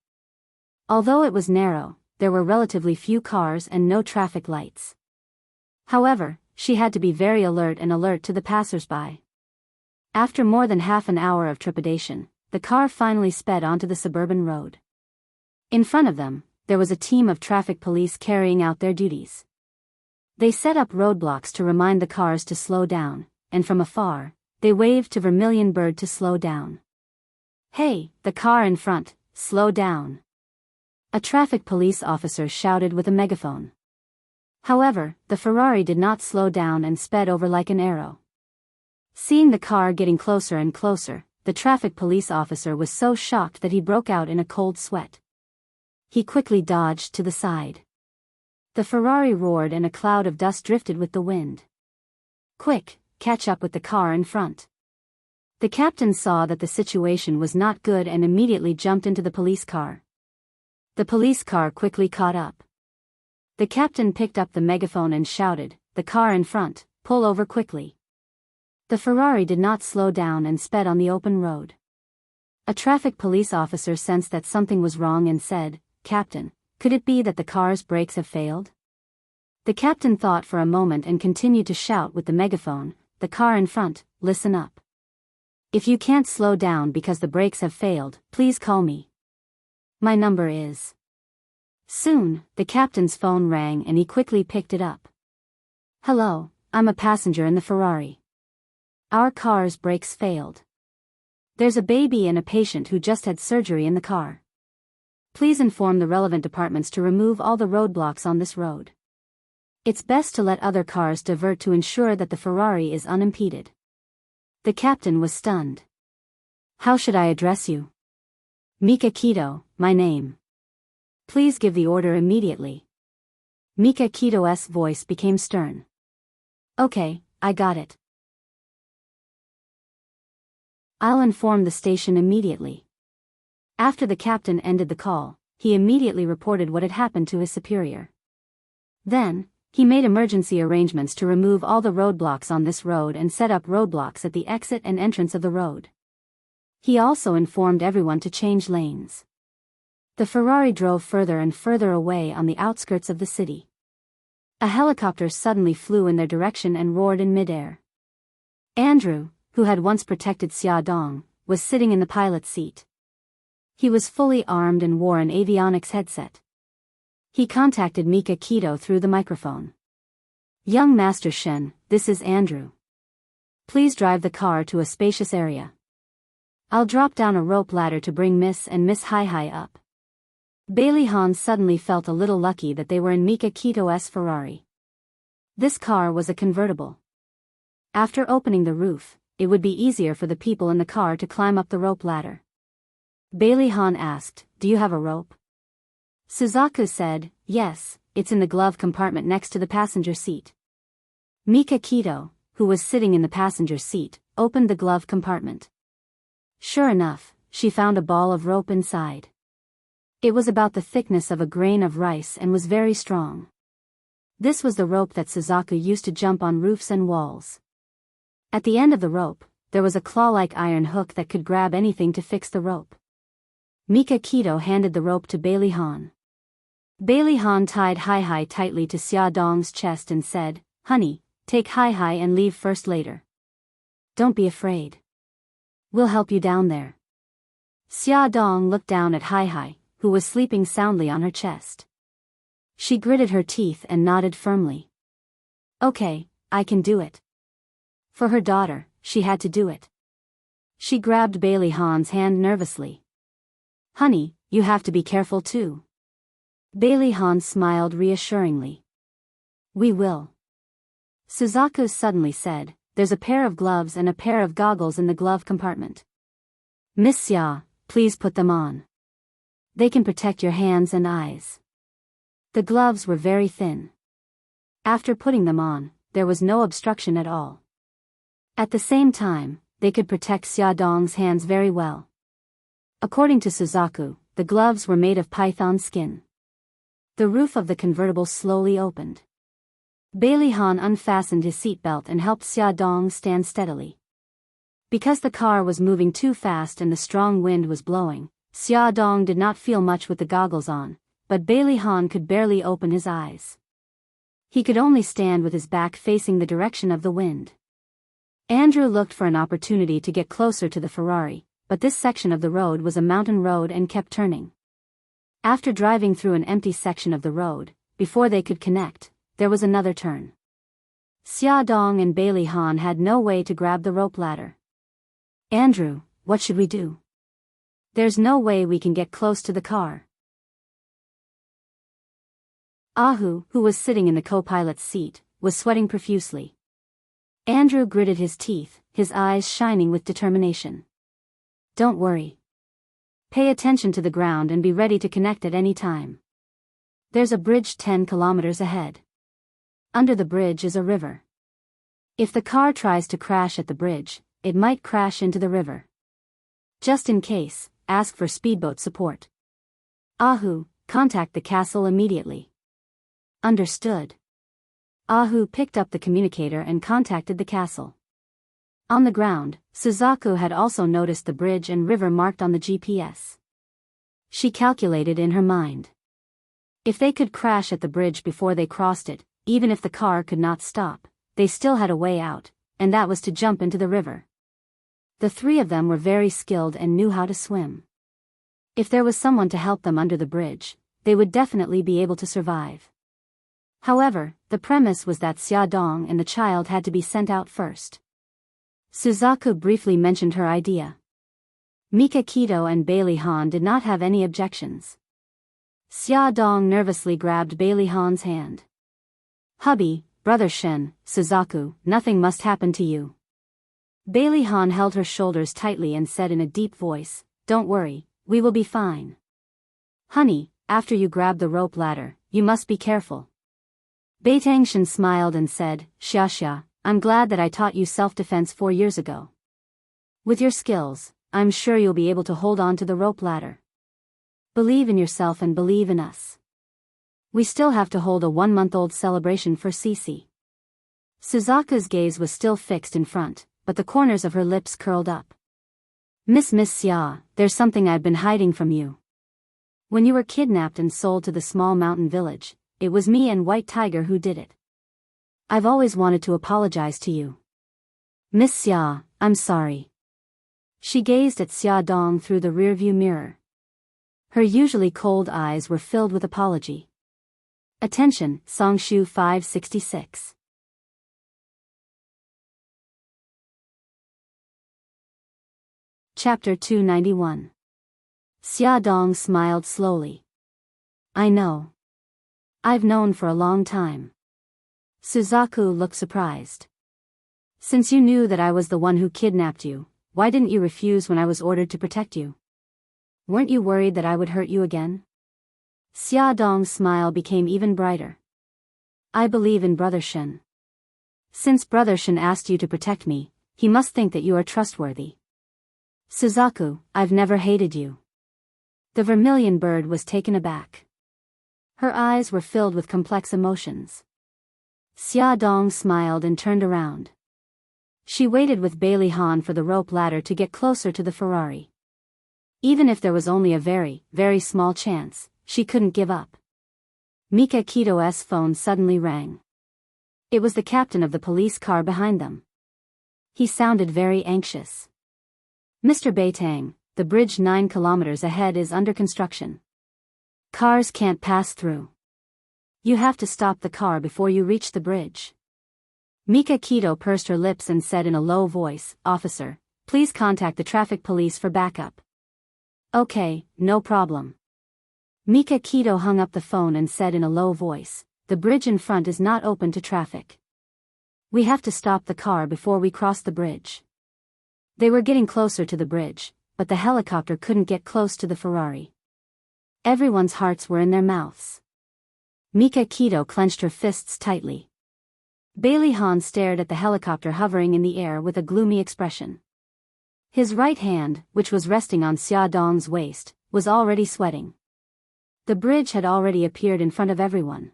Although it was narrow, there were relatively few cars and no traffic lights. However, she had to be very alert to the passers-by. After more than half an hour of trepidation, the car finally sped onto the suburban road. In front of them, there was a team of traffic police carrying out their duties. They set up roadblocks to remind the cars to slow down, and from afar, they waved to Vermilion Bird to slow down. "Hey, the car in front, slow down!" A traffic police officer shouted with a megaphone. However, the Ferrari did not slow down and sped over like an arrow. Seeing the car getting closer and closer, the traffic police officer was so shocked that he broke out in a cold sweat. He quickly dodged to the side. The Ferrari roared and a cloud of dust drifted with the wind. "Quick, catch up with the car in front." The captain saw that the situation was not good and immediately jumped into the police car. The police car quickly caught up. The captain picked up the megaphone and shouted, "The car in front, pull over quickly." The Ferrari did not slow down and sped on the open road. A traffic police officer sensed that something was wrong and said, "Captain, could it be that the car's brakes have failed?" The captain thought for a moment and continued to shout with the megaphone, "The car in front, listen up. If you can't slow down because the brakes have failed, please call me. My number is..." Soon, the captain's phone rang and he quickly picked it up. "Hello, I'm a passenger in the Ferrari. Our car's brakes failed. There's a baby and a patient who just had surgery in the car. Please inform the relevant departments to remove all the roadblocks on this road. It's best to let other cars divert to ensure that the Ferrari is unimpeded." The captain was stunned. "How should I address you?" "Mika Kido, my name. Please give the order immediately." Mika Kido's voice became stern. "Okay, I got it. I'll inform the station immediately." After the captain ended the call, he immediately reported what had happened to his superior. Then, he made emergency arrangements to remove all the roadblocks on this road and set up roadblocks at the exit and entrance of the road. He also informed everyone to change lanes. The Ferrari drove further and further away on the outskirts of the city. A helicopter suddenly flew in their direction and roared in midair. Andrew, who had once protected Xia Dong, was sitting in the pilot's seat. He was fully armed and wore an avionics headset. He contacted Mika Kido through the microphone. "Young Master Shen, this is Andrew. Please drive the car to a spacious area. I'll drop down a rope ladder to bring Miss and Miss Hi up." Bailey Han suddenly felt a little lucky that they were in Mika Kido's Ferrari. This car was a convertible. After opening the roof, it would be easier for the people in the car to climb up the rope ladder. Bailey Han asked, "Do you have a rope?" Suzaku said, "Yes, it's in the glove compartment next to the passenger seat." Mika Kido, who was sitting in the passenger seat, opened the glove compartment. Sure enough, she found a ball of rope inside. It was about the thickness of a grain of rice and was very strong. This was the rope that Suzaku used to jump on roofs and walls. At the end of the rope, there was a claw-like iron hook that could grab anything to fix the rope. Mika Kido handed the rope to Bailey Han. Bailey Han tied Hi tightly to Xia Dong's chest and said, "Honey, take Hi and leave first later. Don't be afraid. We'll help you down there." Xia Dong looked down at Hi, who was sleeping soundly on her chest. She gritted her teeth and nodded firmly. "Okay, I can do it." For her daughter, she had to do it. She grabbed Bailey Han's hand nervously. "Honey, you have to be careful too." Bailey Han smiled reassuringly. "We will." Suzaku suddenly said, "There's a pair of gloves and a pair of goggles in the glove compartment. Miss Xia, please put them on. They can protect your hands and eyes." The gloves were very thin. After putting them on, there was no obstruction at all. At the same time, they could protect Xia Dong's hands very well. According to Suzaku, the gloves were made of python skin. The roof of the convertible slowly opened. Bailey Han unfastened his seatbelt and helped Xia Dong stand steadily. Because the car was moving too fast and the strong wind was blowing, Xia Dong did not feel much with the goggles on, but Bailey Han could barely open his eyes. He could only stand with his back facing the direction of the wind. Andrew looked for an opportunity to get closer to the Ferrari, but this section of the road was a mountain road and kept turning. After driving through an empty section of the road, before they could connect, there was another turn. Xia Dong and Bailey Han had no way to grab the rope ladder. Andrew, what should we do? There's no way we can get close to the car. Ahu, who was sitting in the co-pilot's seat, was sweating profusely. Andrew gritted his teeth, his eyes shining with determination. Don't worry. Pay attention to the ground and be ready to connect at any time. There's a bridge 10 kilometers ahead. Under the bridge is a river. If the car tries to crash at the bridge, it might crash into the river. Just in case, ask for speedboat support. Ahu, contact the castle immediately. Understood. Ahu picked up the communicator and contacted the castle. On the ground, Suzaku had also noticed the bridge and river marked on the GPS. She calculated in her mind. If they could crash at the bridge before they crossed it, even if the car could not stop, they still had a way out, and that was to jump into the river. The three of them were very skilled and knew how to swim. If there was someone to help them under the bridge, they would definitely be able to survive. However, the premise was that Xia Dong and the child had to be sent out first. Suzaku briefly mentioned her idea. Mika Kito and Bailey Han did not have any objections. Xia Dong nervously grabbed Bailey Han's hand. Hubby, brother Shen, Suzaku, nothing must happen to you. Bailey Han held her shoulders tightly and said in a deep voice, Don't worry, we will be fine. Honey, after you grab the rope ladder, you must be careful. Beitang Shen smiled and said, Xia, I'm glad that I taught you self-defense 4 years ago. With your skills, I'm sure you'll be able to hold on to the rope ladder. Believe in yourself and believe in us. We still have to hold a 1-month-old celebration for Cece. Suzaku's gaze was still fixed in front, but the corners of her lips curled up. Miss Xia, there's something I've been hiding from you. When you were kidnapped and sold to the small mountain village, it was me and White Tiger who did it. I've always wanted to apologize to you. Miss Xia, I'm sorry. She gazed at Xia Dong through the rearview mirror. Her usually cold eyes were filled with apology. Attention, Songshu 566. Chapter 291. Xia Dong smiled slowly. I know. I've known for a long time. Suzaku looked surprised. Since you knew that I was the one who kidnapped you, why didn't you refuse when I was ordered to protect you? Weren't you worried that I would hurt you again? Xia Dong's smile became even brighter. I believe in Brother Shen. Since Brother Shen asked you to protect me, he must think that you are trustworthy. Suzaku, I've never hated you. The vermilion bird was taken aback. Her eyes were filled with complex emotions. Xia Dong smiled and turned around. She waited with Bailey Han for the rope ladder to get closer to the Ferrari. Even if there was only a very, very small chance, she couldn't give up. Mika Kito's phone suddenly rang. It was the captain of the police car behind them. He sounded very anxious. Mr. Beitang, the bridge 9 kilometers ahead is under construction. Cars can't pass through. You have to stop the car before you reach the bridge. Mika Kito pursed her lips and said in a low voice, Officer, please contact the traffic police for backup. Okay, no problem. Mika Kito hung up the phone and said in a low voice, the bridge in front is not open to traffic. We have to stop the car before we cross the bridge. They were getting closer to the bridge, but the helicopter couldn't get close to the Ferrari. Everyone's hearts were in their mouths. Mika Kito clenched her fists tightly. Bailey Han stared at the helicopter hovering in the air with a gloomy expression. His right hand, which was resting on Xia Dong's waist, was already sweating. The bridge had already appeared in front of everyone.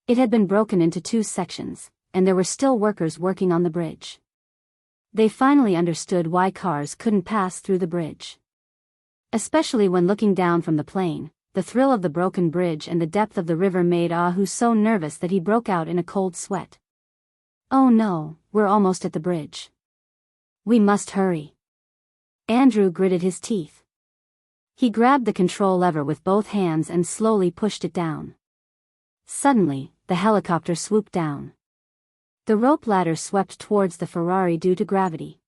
It had been broken into 2 sections, and there were still workers working on the bridge. They finally understood why cars couldn't pass through the bridge. Especially when looking down from the plane, the thrill of the broken bridge and the depth of the river made Ahu so nervous that he broke out in a cold sweat. "Oh no, we're almost at the bridge. We must hurry." Andrew gritted his teeth. He grabbed the control lever with both hands and slowly pushed it down. Suddenly, the helicopter swooped down. The rope ladder swept towards the Ferrari due to gravity.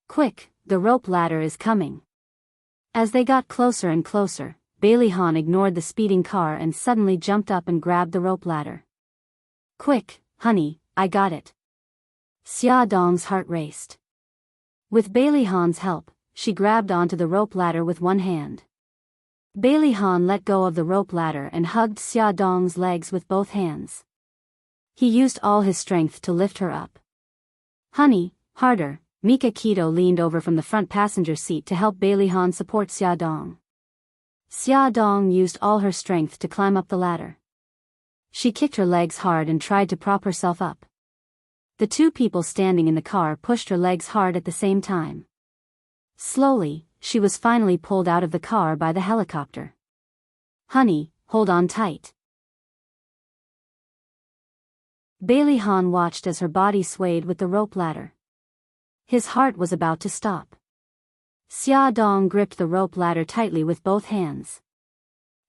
"Quick, the rope ladder is coming." As they got closer and closer, Bailey Han ignored the speeding car and suddenly jumped up and grabbed the rope ladder. "Quick, honey, I got it." Xia Dong's heart raced. With Bailey Han's help, she grabbed onto the rope ladder with one hand. Bailey Han let go of the rope ladder and hugged Xia Dong's legs with both hands. He used all his strength to lift her up. "Honey, harder." Mika Keto leaned over from the front passenger seat to help Bailey Han support Xia Dong. Xia Dong used all her strength to climb up the ladder. She kicked her legs hard and tried to prop herself up. The 2 people standing in the car pushed her legs hard at the same time. Slowly, she was finally pulled out of the car by the helicopter. "Honey, hold on tight." Bailey Han watched as her body swayed with the rope ladder. His heart was about to stop. Xia Dong gripped the rope ladder tightly with both hands.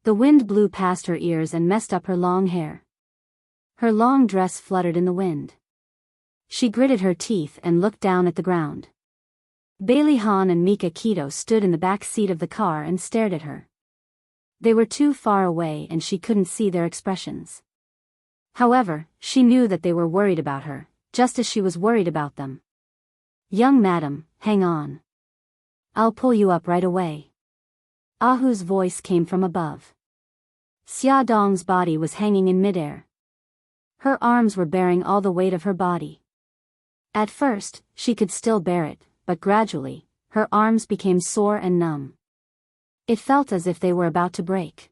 The wind blew past her ears and messed up her long hair. Her long dress fluttered in the wind. She gritted her teeth and looked down at the ground. Bailey Han and Mika Keto stood in the back seat of the car and stared at her. They were too far away and she couldn't see their expressions. However, she knew that they were worried about her, just as she was worried about them. "Young madam, hang on. I'll pull you up right away." Ahu's voice came from above. Xia Dong's body was hanging in midair. Her arms were bearing all the weight of her body. At first, she could still bear it, but gradually, her arms became sore and numb. It felt as if they were about to break.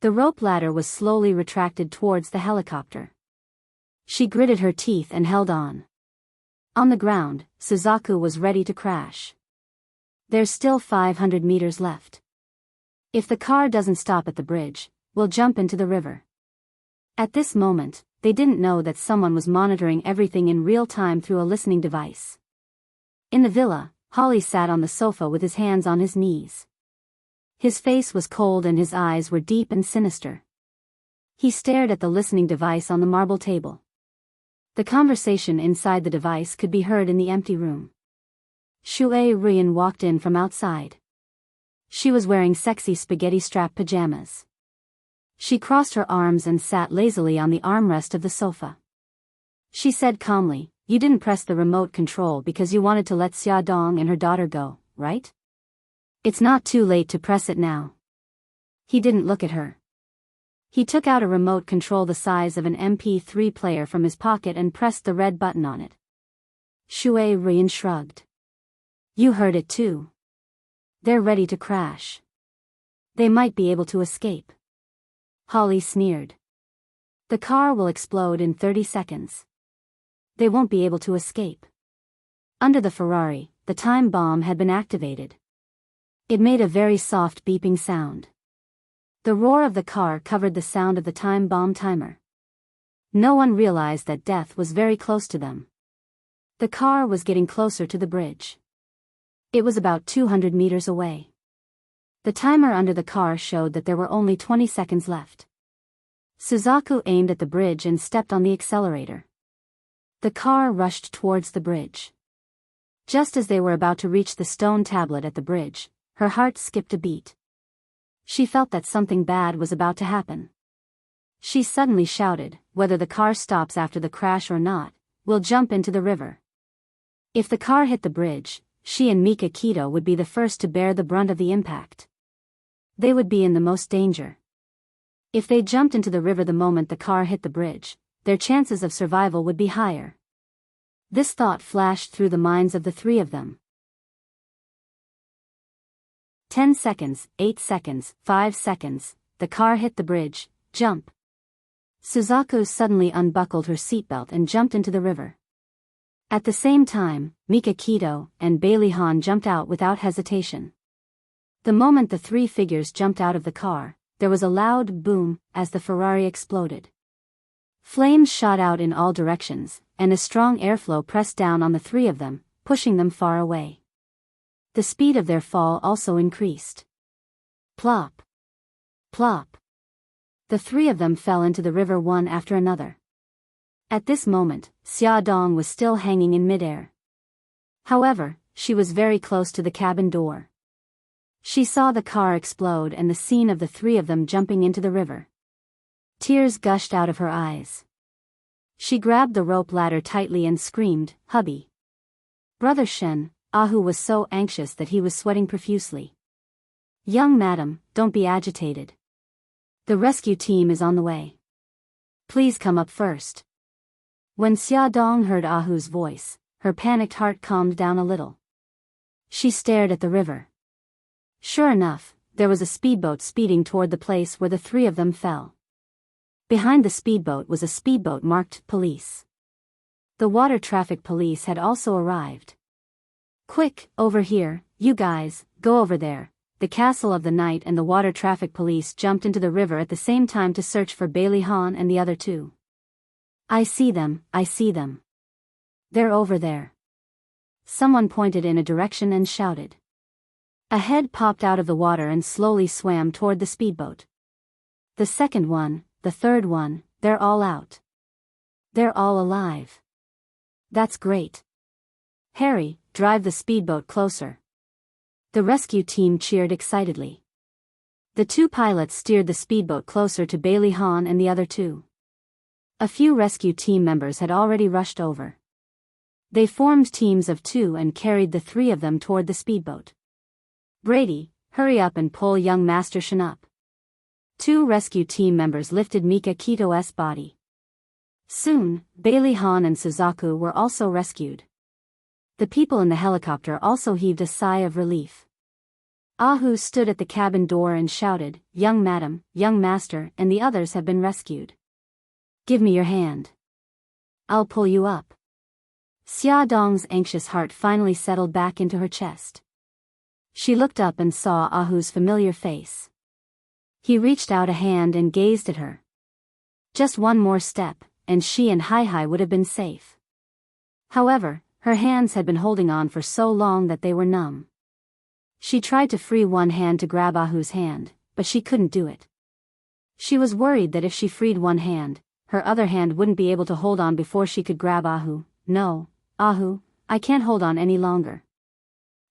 The rope ladder was slowly retracted towards the helicopter. She gritted her teeth and held on. On the ground, Suzaku was ready to crash. "There's still 500 meters left. If the car doesn't stop at the bridge, we'll jump into the river." At this moment, they didn't know that someone was monitoring everything in real time through a listening device. In the villa, Holly sat on the sofa with his hands on his knees. His face was cold and his eyes were deep and sinister. He stared at the listening device on the marble table. The conversation inside the device could be heard in the empty room. Shui Ruyan walked in from outside. She was wearing sexy spaghetti strap pajamas. She crossed her arms and sat lazily on the armrest of the sofa. She said calmly, "You didn't press the remote control because you wanted to let Xia Dong and her daughter go, right? It's not too late to press it now." He didn't look at her. He took out a remote control the size of an MP3 player from his pocket and pressed the red button on it. Shui Ruyan shrugged. "You heard it too. They're ready to crash. They might be able to escape." Holly sneered. "The car will explode in 30 seconds. They won't be able to escape." Under the Ferrari, the time bomb had been activated. It made a very soft beeping sound. The roar of the car covered the sound of the time bomb timer. No one realized that death was very close to them. The car was getting closer to the bridge. It was about 200 meters away. The timer under the car showed that there were only 20 seconds left. Suzaku aimed at the bridge and stepped on the accelerator. The car rushed towards the bridge. Just as they were about to reach the stone tablet at the bridge, her heart skipped a beat. She felt that something bad was about to happen. She suddenly shouted, "Whether the car stops after the crash or not, we'll jump into the river." If the car hit the bridge, she and Mika Keto would be the first to bear the brunt of the impact. They would be in the most danger. If they jumped into the river the moment the car hit the bridge, their chances of survival would be higher. This thought flashed through the minds of the 3 of them. 10 seconds, 8 seconds, 5 seconds, the car hit the bridge. Jump. Suzaku suddenly unbuckled her seatbelt and jumped into the river. At the same time, Mika Kito and Bailey Han jumped out without hesitation. The moment the three figures jumped out of the car, there was a loud boom as the Ferrari exploded. Flames shot out in all directions, and a strong airflow pressed down on the three of them, pushing them far away. The speed of their fall also increased. Plop. Plop. The three of them fell into the river one after another. At this moment, Xia Dong was still hanging in midair. However, she was very close to the cabin door. She saw the car explode and the scene of the three of them jumping into the river. Tears gushed out of her eyes. She grabbed the rope ladder tightly and screamed, "Hubby!" Brother Shen, Ahu was so anxious that he was sweating profusely. "Young madam, don't be agitated. The rescue team is on the way. Please come up first." When Xia Dong heard Ahu's voice, her panicked heart calmed down a little. She stared at the river. Sure enough, there was a speedboat speeding toward the place where the three of them fell. Behind the speedboat was a speedboat marked "Police." The water traffic police had also arrived. "Quick, over here, you guys, go over there." The Castle of the Night and the water traffic police jumped into the river at the same time to search for Bailey Han and the other two. I see them. They're over there." Someone pointed in a direction and shouted. A head popped out of the water and slowly swam toward the speedboat. "The second one, the third one, they're all out. They're all alive. That's great. Harry, drive the speedboat closer." The rescue team cheered excitedly. The two pilots steered the speedboat closer to Bailey Han and the other two. A few rescue team members had already rushed over. They formed teams of two and carried the three of them toward the speedboat. "Brady, hurry up and pull young Master Shen up." Two rescue team members lifted Mika Kito's body. Soon, Bailey Han and Suzaku were also rescued. The people in the helicopter also heaved a sigh of relief. Ahu stood at the cabin door and shouted, "Young madam, young master, and the others have been rescued. Give me your hand. I'll pull you up." Xia Dong's anxious heart finally settled back into her chest. She looked up and saw Ahu's familiar face. He reached out a hand and gazed at her. Just one more step, and she and Hai would have been safe. However, her hands had been holding on for so long that they were numb. She tried to free one hand to grab Ahu's hand, but she couldn't do it. She was worried that if she freed one hand, her other hand wouldn't be able to hold on before she could grab Ahu. "No, Ahu, I can't hold on any longer."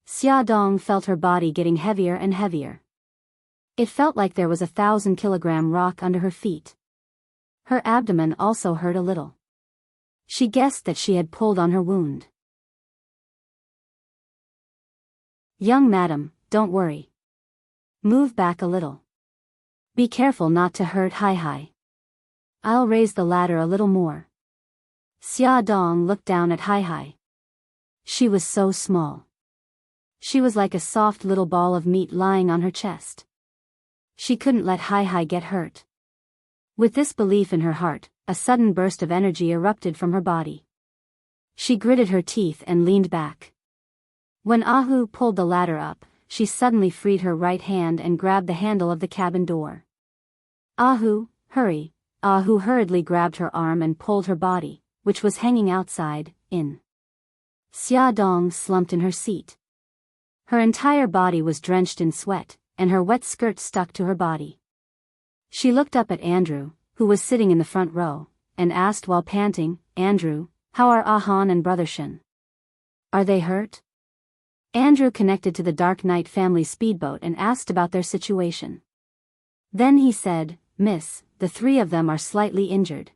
Xia Dong felt her body getting heavier and heavier. It felt like there was a 1,000-kilogram rock under her feet. Her abdomen also hurt a little. She guessed that she had pulled on her wound. "Young madam, don't worry. Move back a little. Be careful not to hurt Hai. I'll raise the ladder a little more." Xia Dong looked down at Hai. She was so small. She was like a soft little ball of meat lying on her chest. She couldn't let Hai get hurt. With this belief in her heart, a sudden burst of energy erupted from her body. She gritted her teeth and leaned back. When Ahu pulled the ladder up, she suddenly freed her right hand and grabbed the handle of the cabin door. "Ahu, hurry." Ahu hurriedly grabbed her arm and pulled her body, which was hanging outside, in. Xia Dong slumped in her seat. Her entire body was drenched in sweat, and her wet skirt stuck to her body. She looked up at Andrew, who was sitting in the front row, and asked while panting, "Andrew, how are Ahan and Brother Shen? Are they hurt?" Andrew connected to the Dark Knight family speedboat and asked about their situation. Then he said, "Miss, the three of them are slightly injured.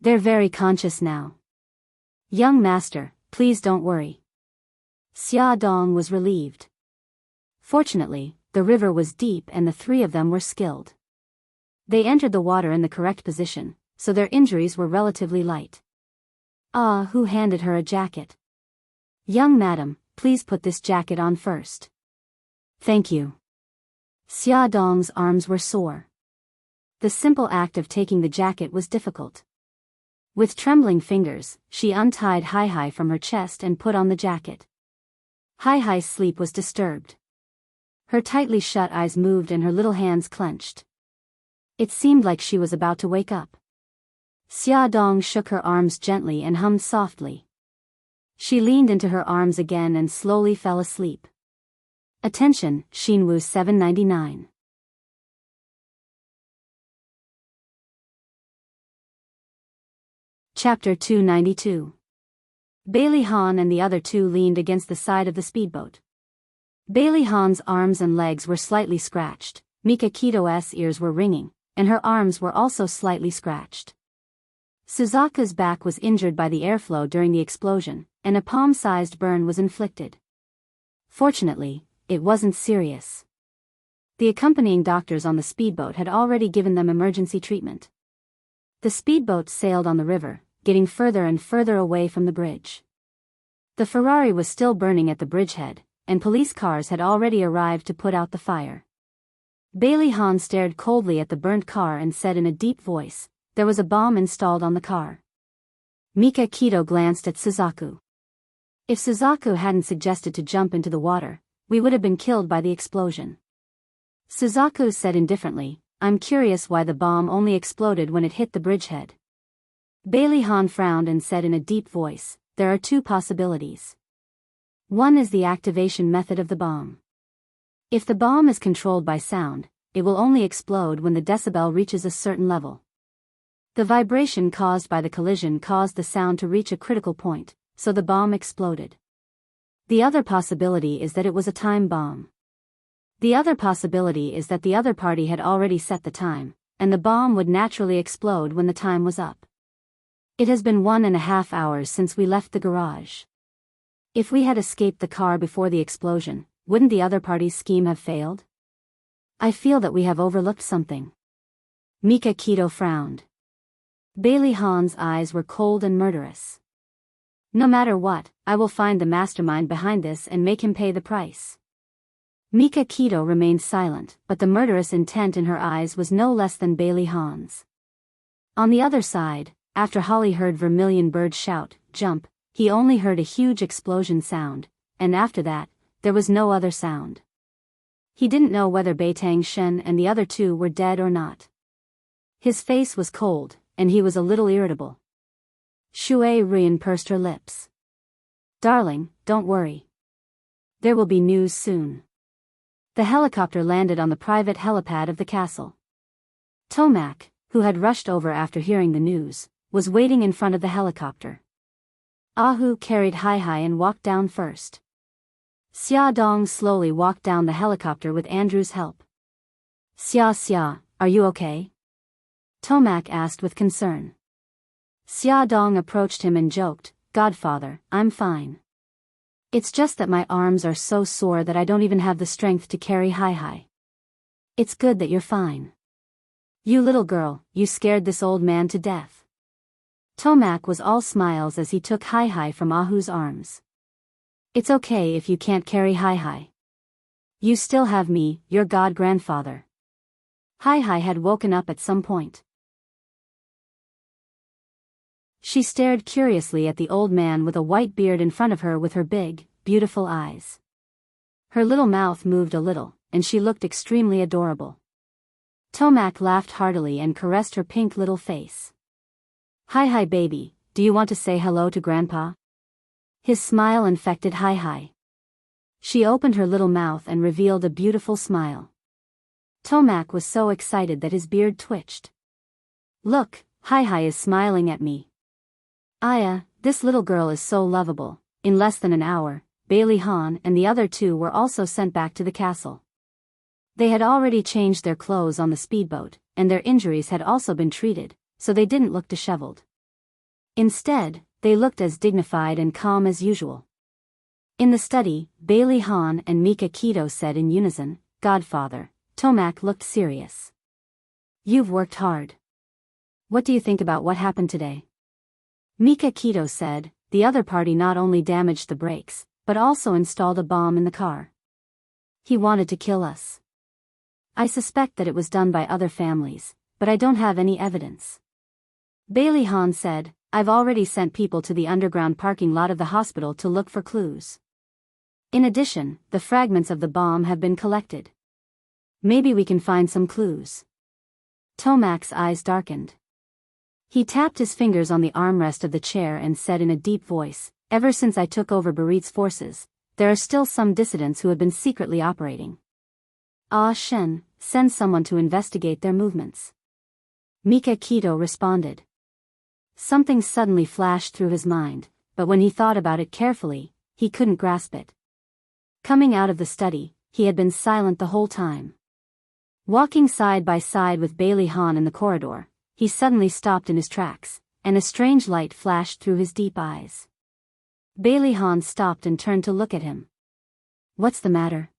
They're very conscious now. Young master, please don't worry." Xia Dong was relieved. Fortunately, the river was deep and the three of them were skilled. They entered the water in the correct position, so their injuries were relatively light. Who handed her a jacket. "Young madam, please put this jacket on first." "Thank you." Xia Dong's arms were sore. The simple act of taking the jacket was difficult. With trembling fingers, she untied Hai from her chest and put on the jacket. Hai's sleep was disturbed. Her tightly shut eyes moved and her little hands clenched. It seemed like she was about to wake up. Xia Dong shook her arms gently and hummed softly. She leaned into her arms again and slowly fell asleep. Attention, Xinwu 799. Chapter 292. Bailey Han and the other two leaned against the side of the speedboat. Bailey Han's arms and legs were slightly scratched, Mika Kito's ears were ringing, and her arms were also slightly scratched. Suzaku's back was injured by the airflow during the explosion, and a palm-sized burn was inflicted. Fortunately, it wasn't serious. The accompanying doctors on the speedboat had already given them emergency treatment. The speedboat sailed on the river, getting further and further away from the bridge. The Ferrari was still burning at the bridgehead, and police cars had already arrived to put out the fire. Bailey Han stared coldly at the burnt car and said in a deep voice, "There was a bomb installed on the car." Mika Kito glanced at Suzaku. If Suzaku hadn't suggested to jump into the water, we would have been killed by the explosion. Suzaku said indifferently, "I'm curious why the bomb only exploded when it hit the bridgehead." Bailey Han frowned and said in a deep voice, "There are two possibilities. One is the activation method of the bomb. If the bomb is controlled by sound, it will only explode when the decibel reaches a certain level. The vibration caused by the collision caused the sound to reach a critical point, so the bomb exploded. The other possibility is that it was a time bomb. The other possibility is that the other party had already set the time, and the bomb would naturally explode when the time was up. It has been 1.5 hours since we left the garage. If we had escaped the car before the explosion, wouldn't the other party's scheme have failed? I feel that we have overlooked something." Mika Kito frowned. Bailey Han's eyes were cold and murderous. "No matter what, I will find the mastermind behind this and make him pay the price." Mika Kito remained silent, but the murderous intent in her eyes was no less than Bailey Han's. On the other side, after Holly heard Vermilion Bird shout, "Jump," he only heard a huge explosion sound, and after that, there was no other sound. He didn't know whether Beitang Shen and the other two were dead or not. His face was cold, and he was a little irritable. Shui Rian pursed her lips. "Darling, don't worry. There will be news soon." The helicopter landed on the private helipad of the castle. Tomac, who had rushed over after hearing the news, was waiting in front of the helicopter. Ahu carried Hai and walked down first. Xia Dong slowly walked down the helicopter with Andrew's help. Xia, are you okay?" Tomac asked with concern. Xia Dong approached him and joked, "Godfather, I'm fine. It's just that my arms are so sore that I don't even have the strength to carry Hai. It's good that you're fine. You little girl, you scared this old man to death." Tomac was all smiles as he took Hai from Ahu's arms. "It's okay if you can't carry Hai. You still have me, your god-grandfather." Hai had woken up at some point. She stared curiously at the old man with a white beard in front of her with her big, beautiful eyes. Her little mouth moved a little, and she looked extremely adorable. Tomac laughed heartily and caressed her pink little face. Hi baby, do you want to say hello to Grandpa?" His smile infected Hai. She opened her little mouth and revealed a beautiful smile. Tomac was so excited that his beard twitched. "Look, Hai is smiling at me. Aya, this little girl is so lovable." In less than an hour, Bailey Han and the other two were also sent back to the castle. They had already changed their clothes on the speedboat, and their injuries had also been treated, so they didn't look disheveled. Instead, they looked as dignified and calm as usual. In the study, Bailey Han and Mika Kito said in unison, "Godfather." Tomac looked serious. "You've worked hard. What do you think about what happened today?" Mika Kito said, "The other party not only damaged the brakes, but also installed a bomb in the car. He wanted to kill us. I suspect that it was done by other families, but I don't have any evidence. Bailey Han said, I've already sent people to the underground parking lot of the hospital to look for clues. In addition, the fragments of the bomb have been collected. Maybe we can find some clues. Tomac's eyes darkened. He tapped his fingers on the armrest of the chair and said in a deep voice, ever since I took over Barit's forces, there are still some dissidents who have been secretly operating. Ah Shen, send someone to investigate their movements. Mika Keto responded. Something suddenly flashed through his mind, but when he thought about it carefully, he couldn't grasp it. Coming out of the study, he had been silent the whole time. Walking side by side with Bailey Han in the corridor, he suddenly stopped in his tracks, and a strange light flashed through his deep eyes. Bailey Han stopped and turned to look at him. What's the matter?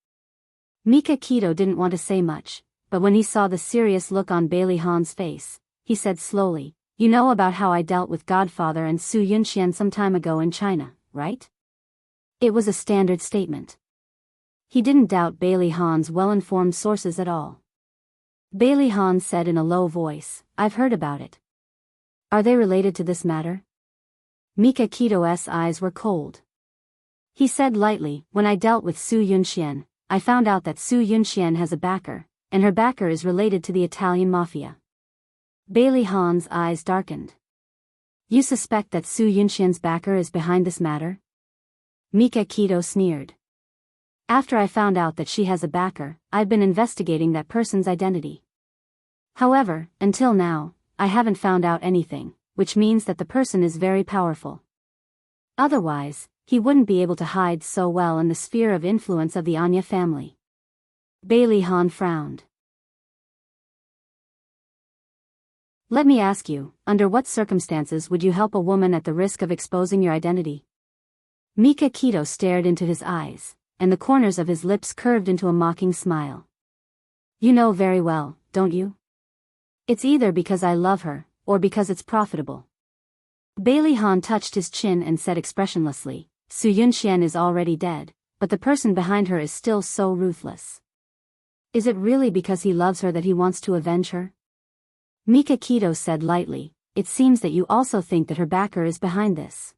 Mika Keto didn't want to say much, but when he saw the serious look on Bailey Han's face, he said slowly, you know about how I dealt with Godfather and Su Yunxian some time ago in China, right? It was a standard statement. He didn't doubt Bailey Han's well-informed sources at all. Bailey Han said in a low voice, I've heard about it. Are they related to this matter? Mika Keto's eyes were cold. He said lightly, when I dealt with Su Yunxian, I found out that Su Yunxian has a backer, and her backer is related to the Italian mafia. Bailey Han's eyes darkened. You suspect that Su Yunxian's backer is behind this matter? Mika Keto sneered. After I found out that she has a backer, I've been investigating that person's identity. However, until now, I haven't found out anything, which means that the person is very powerful. Otherwise, he wouldn't be able to hide so well in the sphere of influence of the Anya family. Bailey Han frowned. Let me ask you, under what circumstances would you help a woman at the risk of exposing your identity? Mika Keto stared into his eyes, and the corners of his lips curved into a mocking smile. You know very well, don't you? It's either because I love her, or because it's profitable. Bailey Han touched his chin and said expressionlessly, Su Yunxian is already dead, but the person behind her is still so ruthless. Is it really because he loves her that he wants to avenge her? Mika Keto said lightly, it seems that you also think that her backer is behind this.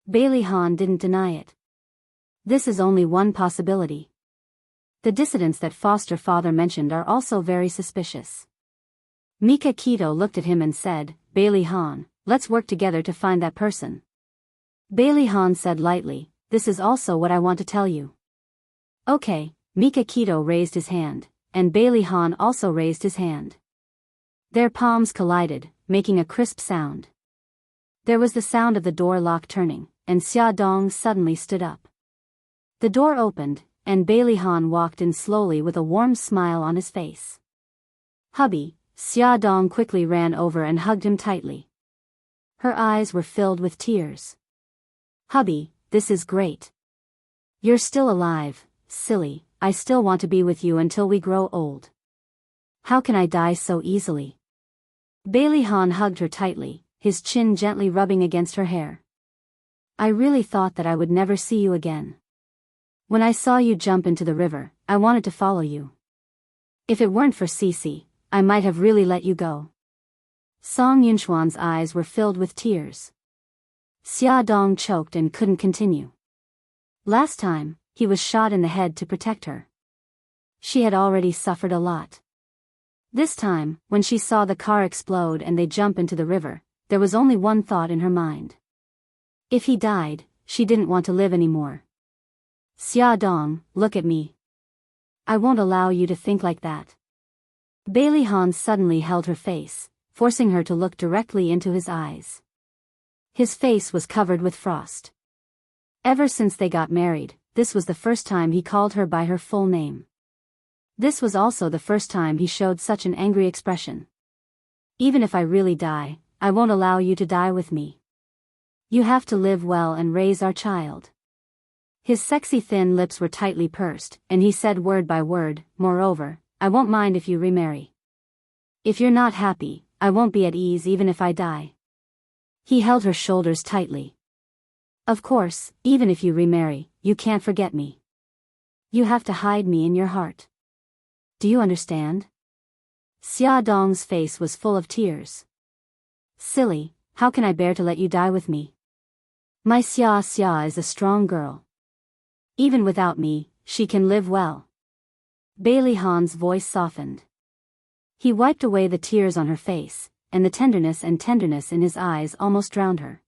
Bailey Han didn't deny it. This is only one possibility. The dissidents that Foster Father mentioned are also very suspicious. Mika Keto looked at him and said, Bailey Han, let's work together to find that person. Bailey Han said lightly, this is also what I want to tell you. Okay, Mika Keto raised his hand, and Bailey Han also raised his hand. Their palms collided, making a crisp sound. There was the sound of the door lock turning, and Xia Dong suddenly stood up. The door opened, and Bailey Han walked in slowly with a warm smile on his face. Hubby, Xia Dong quickly ran over and hugged him tightly. Her eyes were filled with tears. Hubby, this is great. You're still alive, silly, I still want to be with you until we grow old. How can I die so easily? Bailey Han hugged her tightly, his chin gently rubbing against her hair. I really thought that I would never see you again. When I saw you jump into the river, I wanted to follow you. If it weren't for Cece, I might have really let you go. Song Yunxuan's eyes were filled with tears. Xia Dong choked and couldn't continue. Last time, he was shot in the head to protect her. She had already suffered a lot. This time, when she saw the car explode and they jump into the river, there was only one thought in her mind. If he died, she didn't want to live anymore. Xia Dong, look at me. I won't allow you to think like that. Bailey Han suddenly held her face, forcing her to look directly into his eyes. His face was covered with frost. Ever since they got married, this was the first time he called her by her full name. This was also the first time he showed such an angry expression. Even if I really die, I won't allow you to die with me. You have to live well and raise our child. His sexy thin lips were tightly pursed, and he said word by word, moreover, I won't mind if you remarry. If you're not happy, I won't be at ease even if I die. He held her shoulders tightly. Of course, even if you remarry, you can't forget me. You have to hide me in your heart. Do you understand? Xia Dong's face was full of tears. Silly, how can I bear to let you die with me? My Xia Xia is a strong girl. Even without me, she can live well. Bailey Han's voice softened. He wiped away the tears on her face, and the tenderness in his eyes almost drowned her.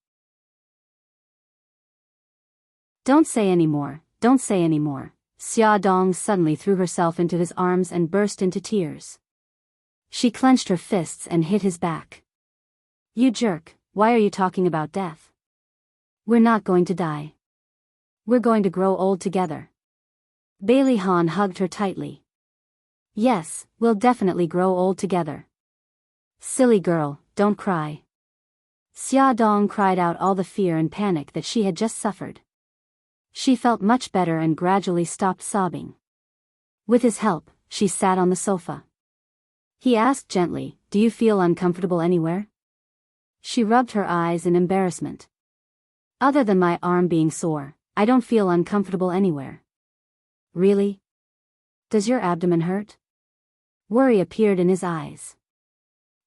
Don't say any more, don't say any more. Xia Dong suddenly threw herself into his arms and burst into tears. She clenched her fists and hit his back. You jerk, why are you talking about death? We're not going to die. We're going to grow old together. Bailey Han hugged her tightly. Yes, we'll definitely grow old together. Silly girl, don't cry. Xia Dong cried out all the fear and panic that she had just suffered. She felt much better and gradually stopped sobbing. With his help, she sat on the sofa. He asked gently, do you feel uncomfortable anywhere? She rubbed her eyes in embarrassment. Other than my arm being sore, I don't feel uncomfortable anywhere. Really? Does your abdomen hurt? Worry appeared in his eyes.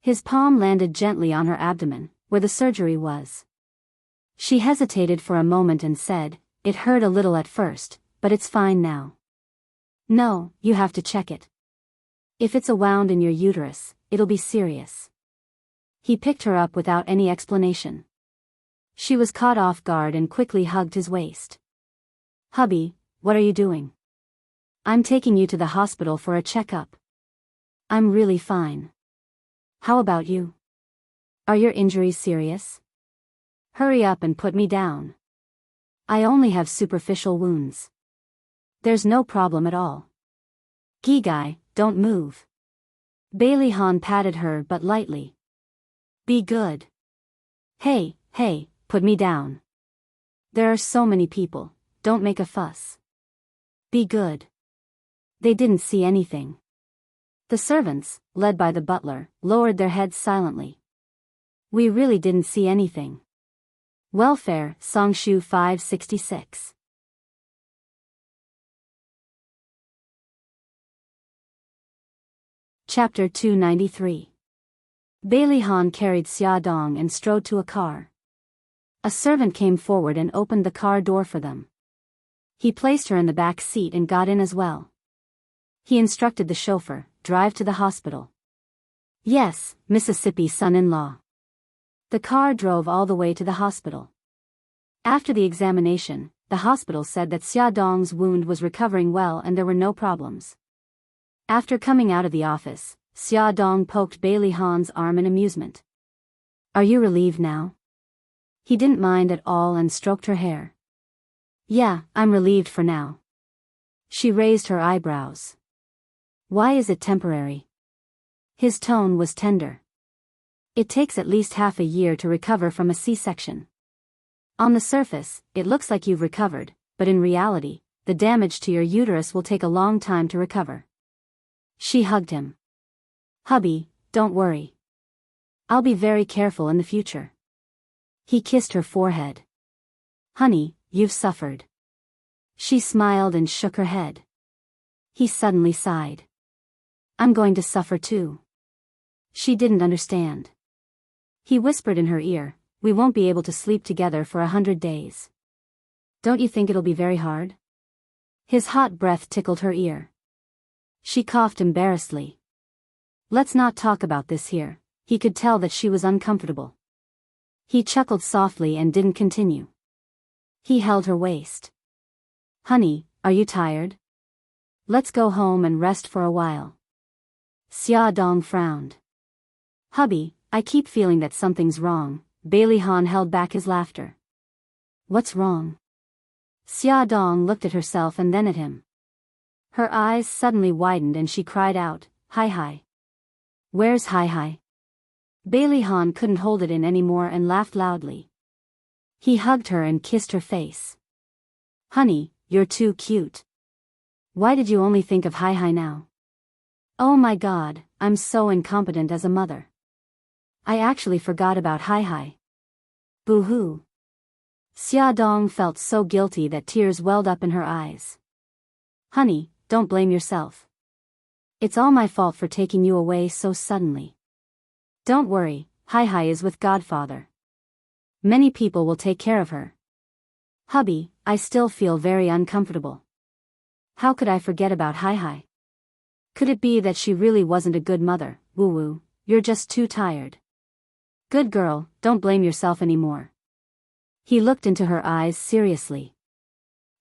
His palm landed gently on her abdomen, where the surgery was. She hesitated for a moment and said, it hurt a little at first, but it's fine now. No, you have to check it. If it's a wound in your uterus, it'll be serious. He picked her up without any explanation. She was caught off guard and quickly hugged his waist. Hubby, what are you doing? I'm taking you to the hospital for a checkup. I'm really fine. How about you? Are your injuries serious? Hurry up and put me down. I only have superficial wounds. There's no problem at all. Gigai, don't move. Bailey Han patted her but lightly. Be good. Hey, put me down. There are so many people, don't make a fuss. Be good. They didn't see anything. The servants, led by the butler, lowered their heads silently. We really didn't see anything. Welfare, Songshu 566. Chapter 293. Bailey Han carried Xia Dong and strode to a car. A servant came forward and opened the car door for them. He placed her in the back seat and got in as well. He instructed the chauffeur, drive to the hospital. Yes, Mississippi son-in-law. The car drove all the way to the hospital. After the examination, the hospital said that Xia Dong's wound was recovering well and there were no problems. After coming out of the office, Xia Dong poked Bailey Han's arm in amusement. Are you relieved now? He didn't mind at all and stroked her hair. Yeah, I'm relieved for now. She raised her eyebrows. Why is it temporary? His tone was tender. It takes at least half a year to recover from a C-section. On the surface, it looks like you've recovered, but in reality, the damage to your uterus will take a long time to recover. She hugged him. Hubby, don't worry. I'll be very careful in the future. He kissed her forehead. Honey, you've suffered. She smiled and shook her head. He suddenly sighed. I'm going to suffer too. She didn't understand. He whispered in her ear, we won't be able to sleep together for 100 days. Don't you think it'll be very hard? His hot breath tickled her ear. She coughed embarrassedly. Let's not talk about this here. He could tell that she was uncomfortable. He chuckled softly and didn't continue. He held her waist. Honey, are you tired? Let's go home and rest for a while. Xia Dong frowned. Hubby, I keep feeling that something's wrong. Bailey Han held back his laughter. What's wrong? Xia Dong looked at herself and then at him. Her eyes suddenly widened and she cried out, Hi. Where's Hi? Bailey Han couldn't hold it in anymore and laughed loudly. He hugged her and kissed her face. Honey, you're too cute. Why did you only think of Hi now? Oh my God, I'm so incompetent as a mother. I actually forgot about Hi. Boo-hoo. Xia Dong felt so guilty that tears welled up in her eyes. Honey, don't blame yourself. It's all my fault for taking you away so suddenly. Don't worry, Hi is with Godfather. Many people will take care of her. Hubby, I still feel very uncomfortable. How could I forget about Hi? Could it be that she really wasn't a good mother? Woo-woo, you're just too tired. Good girl, don't blame yourself anymore. He looked into her eyes seriously.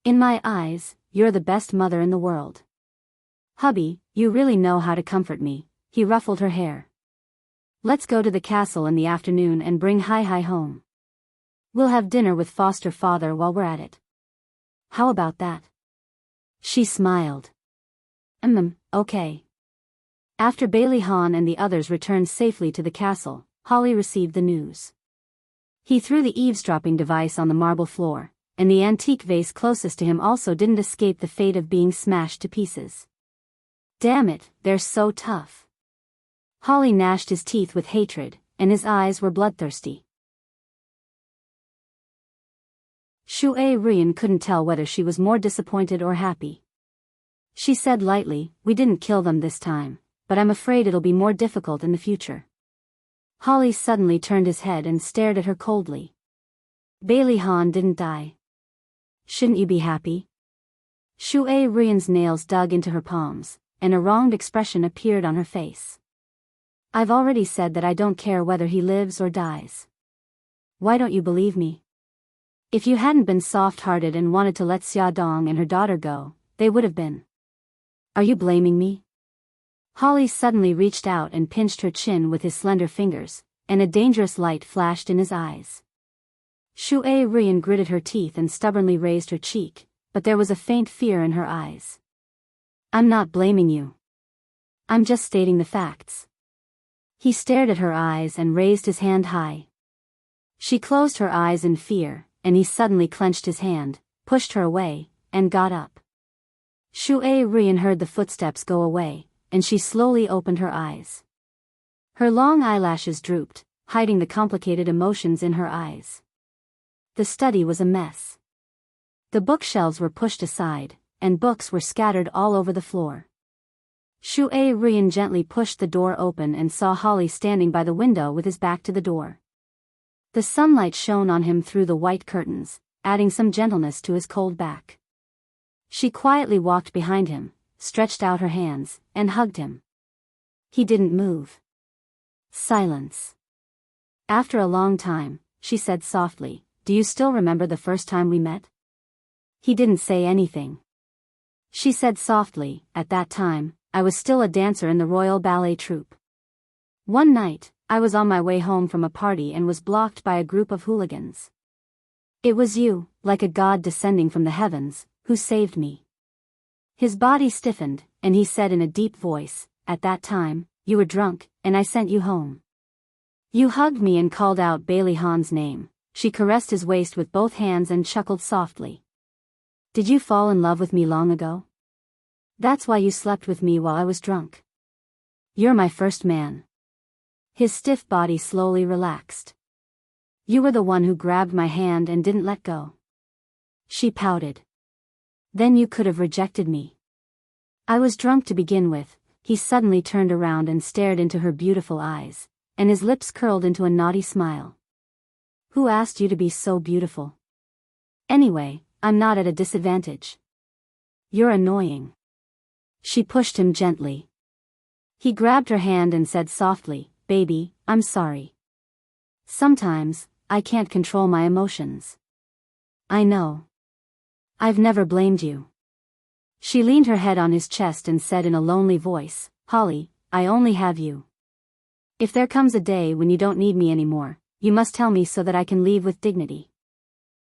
In my eyes, you're the best mother in the world. Hubby, you really know how to comfort me. He ruffled her hair. Let's go to the castle in the afternoon and bring Hi home. We'll have dinner with foster father while we're at it. How about that? She smiled. Okay. After Bailey Han and the others returned safely to the castle, Holly received the news. He threw the eavesdropping device on the marble floor, and the antique vase closest to him also didn't escape the fate of being smashed to pieces. Damn it, they're so tough. Holly gnashed his teeth with hatred, and his eyes were bloodthirsty. Shu Ruyan couldn't tell whether she was more disappointed or happy. She said lightly, "We didn't kill them this time, but I'm afraid it'll be more difficult in the future." Holly suddenly turned his head and stared at her coldly. Bailey Han didn't die. Shouldn't you be happy? Shu Ruyan's nails dug into her palms, and a wronged expression appeared on her face. I've already said that I don't care whether he lives or dies. Why don't you believe me? If you hadn't been soft-hearted and wanted to let Xia Dong and her daughter go, they would have been. Are you blaming me? Holly suddenly reached out and pinched her chin with his slender fingers, and a dangerous light flashed in his eyes. Shu Ruyan gritted her teeth and stubbornly raised her cheek, but there was a faint fear in her eyes. I'm not blaming you. I'm just stating the facts. He stared at her eyes and raised his hand high. She closed her eyes in fear, and he suddenly clenched his hand, pushed her away, and got up. Shu Ruyan heard the footsteps go away, and she slowly opened her eyes. Her long eyelashes drooped, hiding the complicated emotions in her eyes. The study was a mess. The bookshelves were pushed aside, and books were scattered all over the floor. Shu Ruyan gently pushed the door open and saw Holly standing by the window with his back to the door. The sunlight shone on him through the white curtains, adding some gentleness to his cold back. She quietly walked behind him, stretched out her hands, and hugged him. He didn't move. Silence. After a long time, she said softly, "Do you still remember the first time we met?" He didn't say anything. She said softly, "At that time, I was still a dancer in the Royal Ballet Troupe. One night, I was on my way home from a party and was blocked by a group of hooligans. It was you, like a god descending from the heavens, who saved me." His body stiffened, and he said in a deep voice, "At that time, you were drunk, and I sent you home. You hugged me and called out Bailey Han's name." She caressed his waist with both hands and chuckled softly. "Did you fall in love with me long ago? That's why you slept with me while I was drunk. You're my first man." His stiff body slowly relaxed. "You were the one who grabbed my hand and didn't let go." She pouted. "Then you could have rejected me. I was drunk to begin with." He suddenly turned around and stared into her beautiful eyes, and his lips curled into a naughty smile. "Who asked you to be so beautiful? Anyway, I'm not at a disadvantage. You're annoying." She pushed him gently. He grabbed her hand and said softly, "Baby, I'm sorry. Sometimes, I can't control my emotions." "I know. I've never blamed you." She leaned her head on his chest and said in a lonely voice, "Holly, I only have you. If there comes a day when you don't need me anymore, you must tell me so that I can leave with dignity."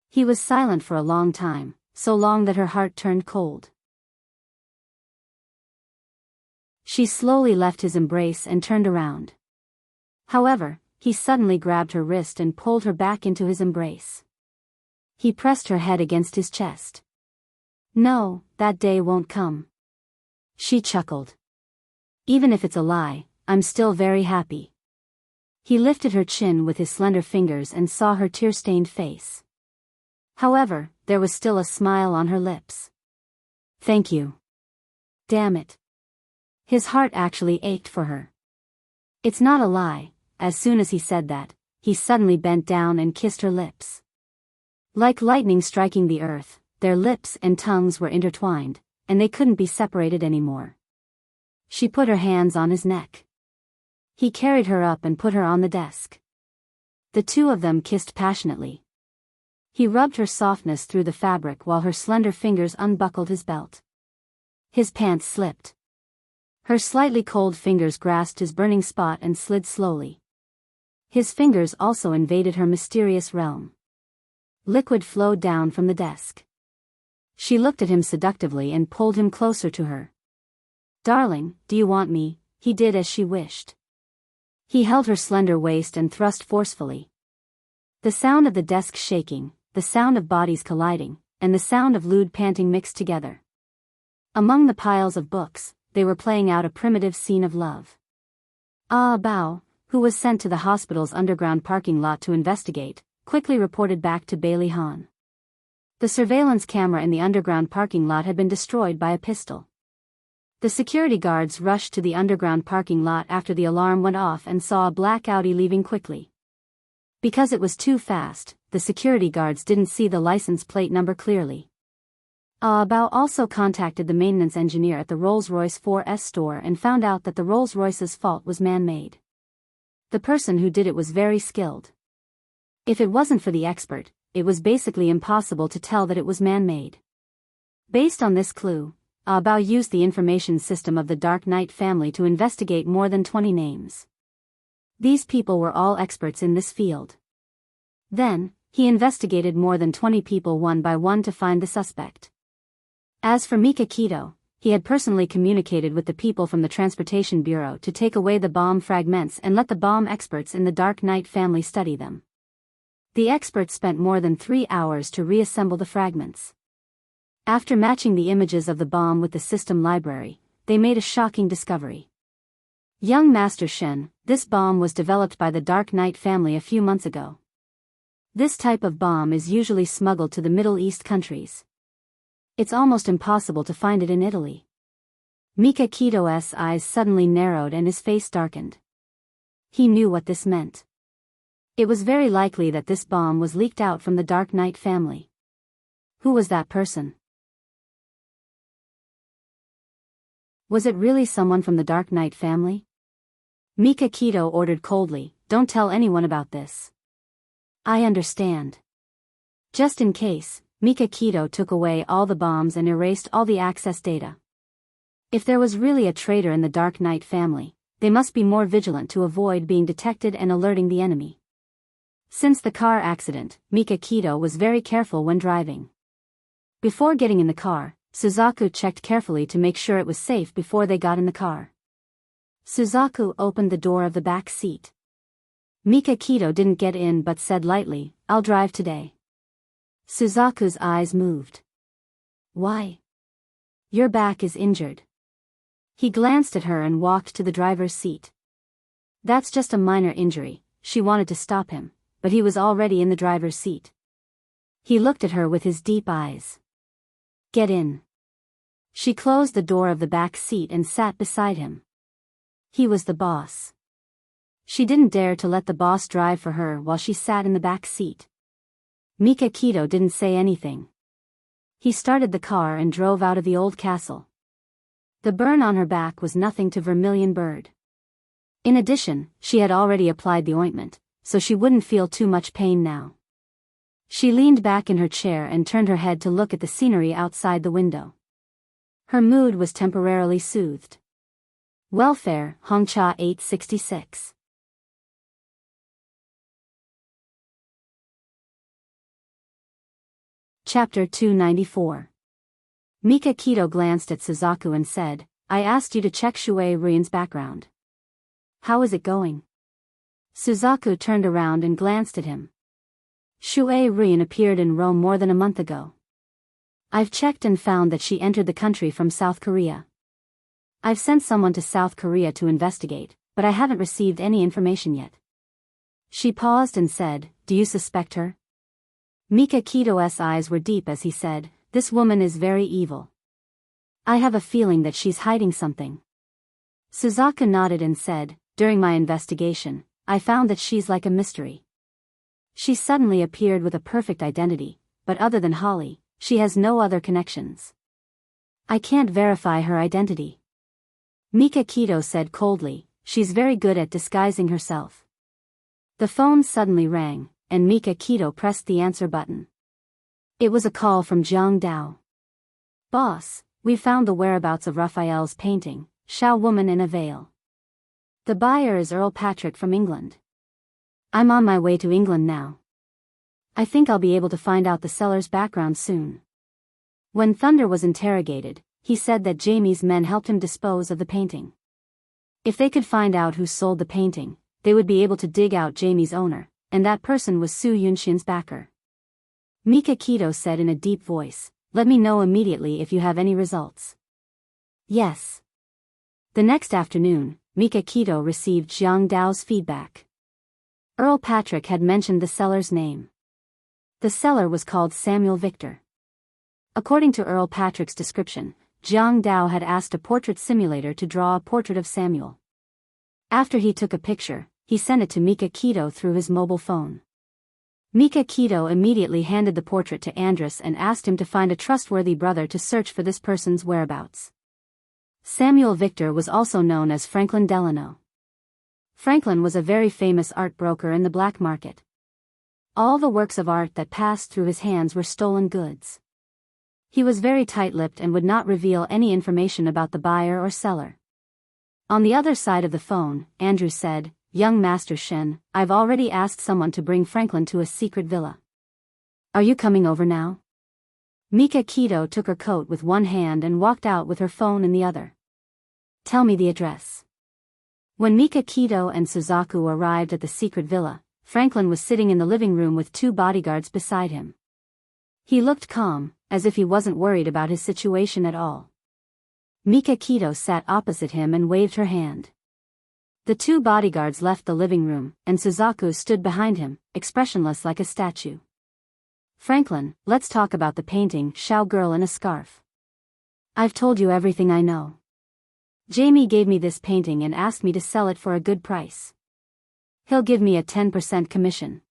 He was silent for a long time, so long that her heart turned cold. She slowly left his embrace and turned around. However, he suddenly grabbed her wrist and pulled her back into his embrace. He pressed her head against his chest. "No, that day won't come." She chuckled. "Even if it's a lie, I'm still very happy." He lifted her chin with his slender fingers and saw her tear-stained face. However, there was still a smile on her lips. "Thank you." "Damn it." His heart actually ached for her. It's not a lie. As soon as he said that, he suddenly bent down and kissed her lips. Like lightning striking the earth, their lips and tongues were intertwined, and they couldn't be separated anymore. She put her hands on his neck. He carried her up and put her on the desk. The two of them kissed passionately. He rubbed her softness through the fabric while her slender fingers unbuckled his belt. His pants slipped. Her slightly cold fingers grasped his burning spot and slid slowly. His fingers also invaded her mysterious realm. Liquid flowed down from the desk. She looked at him seductively and pulled him closer to her. "Darling, do you want me?" He did as she wished. He held her slender waist and thrust forcefully. The sound of the desk shaking, the sound of bodies colliding, and the sound of lewd panting mixed together. Among the piles of books, they were playing out a primitive scene of love. Ah Bao, who was sent to the hospital's underground parking lot to investigate, quickly reported back to Bailey Han. The surveillance camera in the underground parking lot had been destroyed by a pistol. The security guards rushed to the underground parking lot after the alarm went off and saw a black Audi leaving quickly. Because it was too fast, the security guards didn't see the license plate number clearly. Bao also contacted the maintenance engineer at the Rolls-Royce 4S store and found out that the Rolls-Royce's fault was man-made. The person who did it was very skilled. If it wasn't for the expert, it was basically impossible to tell that it was man-made. Based on this clue, Bao used the information system of the Dark Knight family to investigate more than 20 names. These people were all experts in this field. Then, he investigated more than 20 people one by one to find the suspect. As for Mika Keto, he had personally communicated with the people from the Transportation Bureau to take away the bomb fragments and let the bomb experts in the Dark Knight family study them. The experts spent more than 3 hours to reassemble the fragments. After matching the images of the bomb with the system library, they made a shocking discovery. Young Master Shen, this bomb was developed by the Dark Knight family a few months ago. This type of bomb is usually smuggled to the Middle East countries. It's almost impossible to find it in Italy. Mika Keto's eyes suddenly narrowed and his face darkened. He knew what this meant. It was very likely that this bomb was leaked out from the Dark Knight family. Who was that person? Was it really someone from the Dark Knight family? Mika Keto ordered coldly, "Don't tell anyone about this." "I understand." Just in case, Mika Keto took away all the bombs and erased all the access data. If there was really a traitor in the Dark Knight family, they must be more vigilant to avoid being detected and alerting the enemy. Since the car accident, Mika Keto was very careful when driving. Before getting in the car, Suzaku checked carefully to make sure it was safe before they got in the car. Suzaku opened the door of the back seat. Mika Keto didn't get in but said lightly, "I'll drive today." Suzaku's eyes moved. "Why? Your back is injured." He glanced at her and walked to the driver's seat. "That's just a minor injury." She wanted to stop him, but he was already in the driver's seat. He looked at her with his deep eyes. "Get in." She closed the door of the back seat and sat beside him. He was the boss. She didn't dare to let the boss drive for her while she sat in the back seat. Mika Keto didn't say anything. He started the car and drove out of the old castle. The burn on her back was nothing to Vermilion Bird. In addition, she had already applied the ointment, so she wouldn't feel too much pain now. She leaned back in her chair and turned her head to look at the scenery outside the window. Her mood was temporarily soothed. Welfare, Hongcha 866. Chapter 294. Mika Keto glanced at Suzaku and said, "I asked you to check Shui Ruin's background. How is it going?" Suzaku turned around and glanced at him. Shui Ruin appeared in Rome more than a month ago. I've checked and found that she entered the country from South Korea. I've sent someone to South Korea to investigate, but I haven't received any information yet. She paused and said, "Do you suspect her?" Mika Keto's eyes were deep as he said, "This woman is very evil. I have a feeling that she's hiding something." Suzaku nodded and said, during my investigation, I found that she's like a mystery. She suddenly appeared with a perfect identity, but other than Holly, she has no other connections. I can't verify her identity. Mika Kito said coldly, she's very good at disguising herself. The phone suddenly rang, and Mika Kito pressed the answer button. It was a call from Jiang Dao. Boss, we found the whereabouts of Raphael's painting, Shao Woman in a Veil. The buyer is Earl Patrick from England. I'm on my way to England now. I think I'll be able to find out the seller's background soon. When Thunder was interrogated, he said that Jamie's men helped him dispose of the painting. If they could find out who sold the painting, they would be able to dig out Jamie's owner, and that person was Su Yunxin's backer. Mika Kito said in a deep voice, let me know immediately if you have any results. Yes. The next afternoon, Mika Kito received Jiang Dao's feedback. Earl Patrick had mentioned the seller's name. The seller was called Samuel Victor. According to Earl Patrick's description, Jiang Dao had asked a portrait simulator to draw a portrait of Samuel. After he took a picture, he sent it to Mika Kito through his mobile phone. Mika Kito immediately handed the portrait to Andrus and asked him to find a trustworthy brother to search for this person's whereabouts. Samuel Victor was also known as Franklin Delano. Franklin was a very famous art broker in the black market. All the works of art that passed through his hands were stolen goods. He was very tight-lipped and would not reveal any information about the buyer or seller. On the other side of the phone, Andrew said, Young Master Shen, I've already asked someone to bring Franklin to a secret villa. Are you coming over now? Mika Kito took her coat with one hand and walked out with her phone in the other. Tell me the address. When Mika Kito and Suzaku arrived at the secret villa, Franklin was sitting in the living room with 2 bodyguards beside him. He looked calm, as if he wasn't worried about his situation at all. Mika Kito sat opposite him and waved her hand. The 2 bodyguards left the living room, and Suzaku stood behind him, expressionless like a statue. Franklin, let's talk about the painting Shao Girl in a Scarf. I've told you everything I know. Jamie gave me this painting and asked me to sell it for a good price. He'll give me a 10% commission.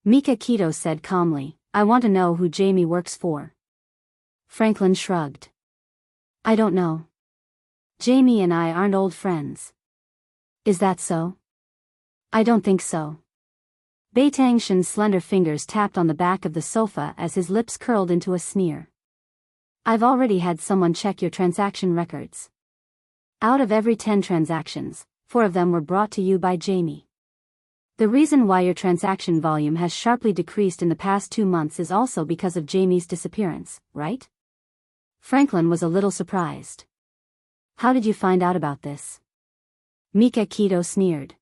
Mika Kito said calmly, I want to know who Jamie works for. Franklin shrugged. I don't know. Jamie and I aren't old friends. Is that so? I don't think so. Beitangshan's slender fingers tapped on the back of the sofa as his lips curled into a sneer. I've already had someone check your transaction records. Out of every 10 transactions, 4 of them were brought to you by Jamie. The reason why your transaction volume has sharply decreased in the past 2 months is also because of Jamie's disappearance, right? Franklin was a little surprised. How did you find out about this? Mika Kito sneered.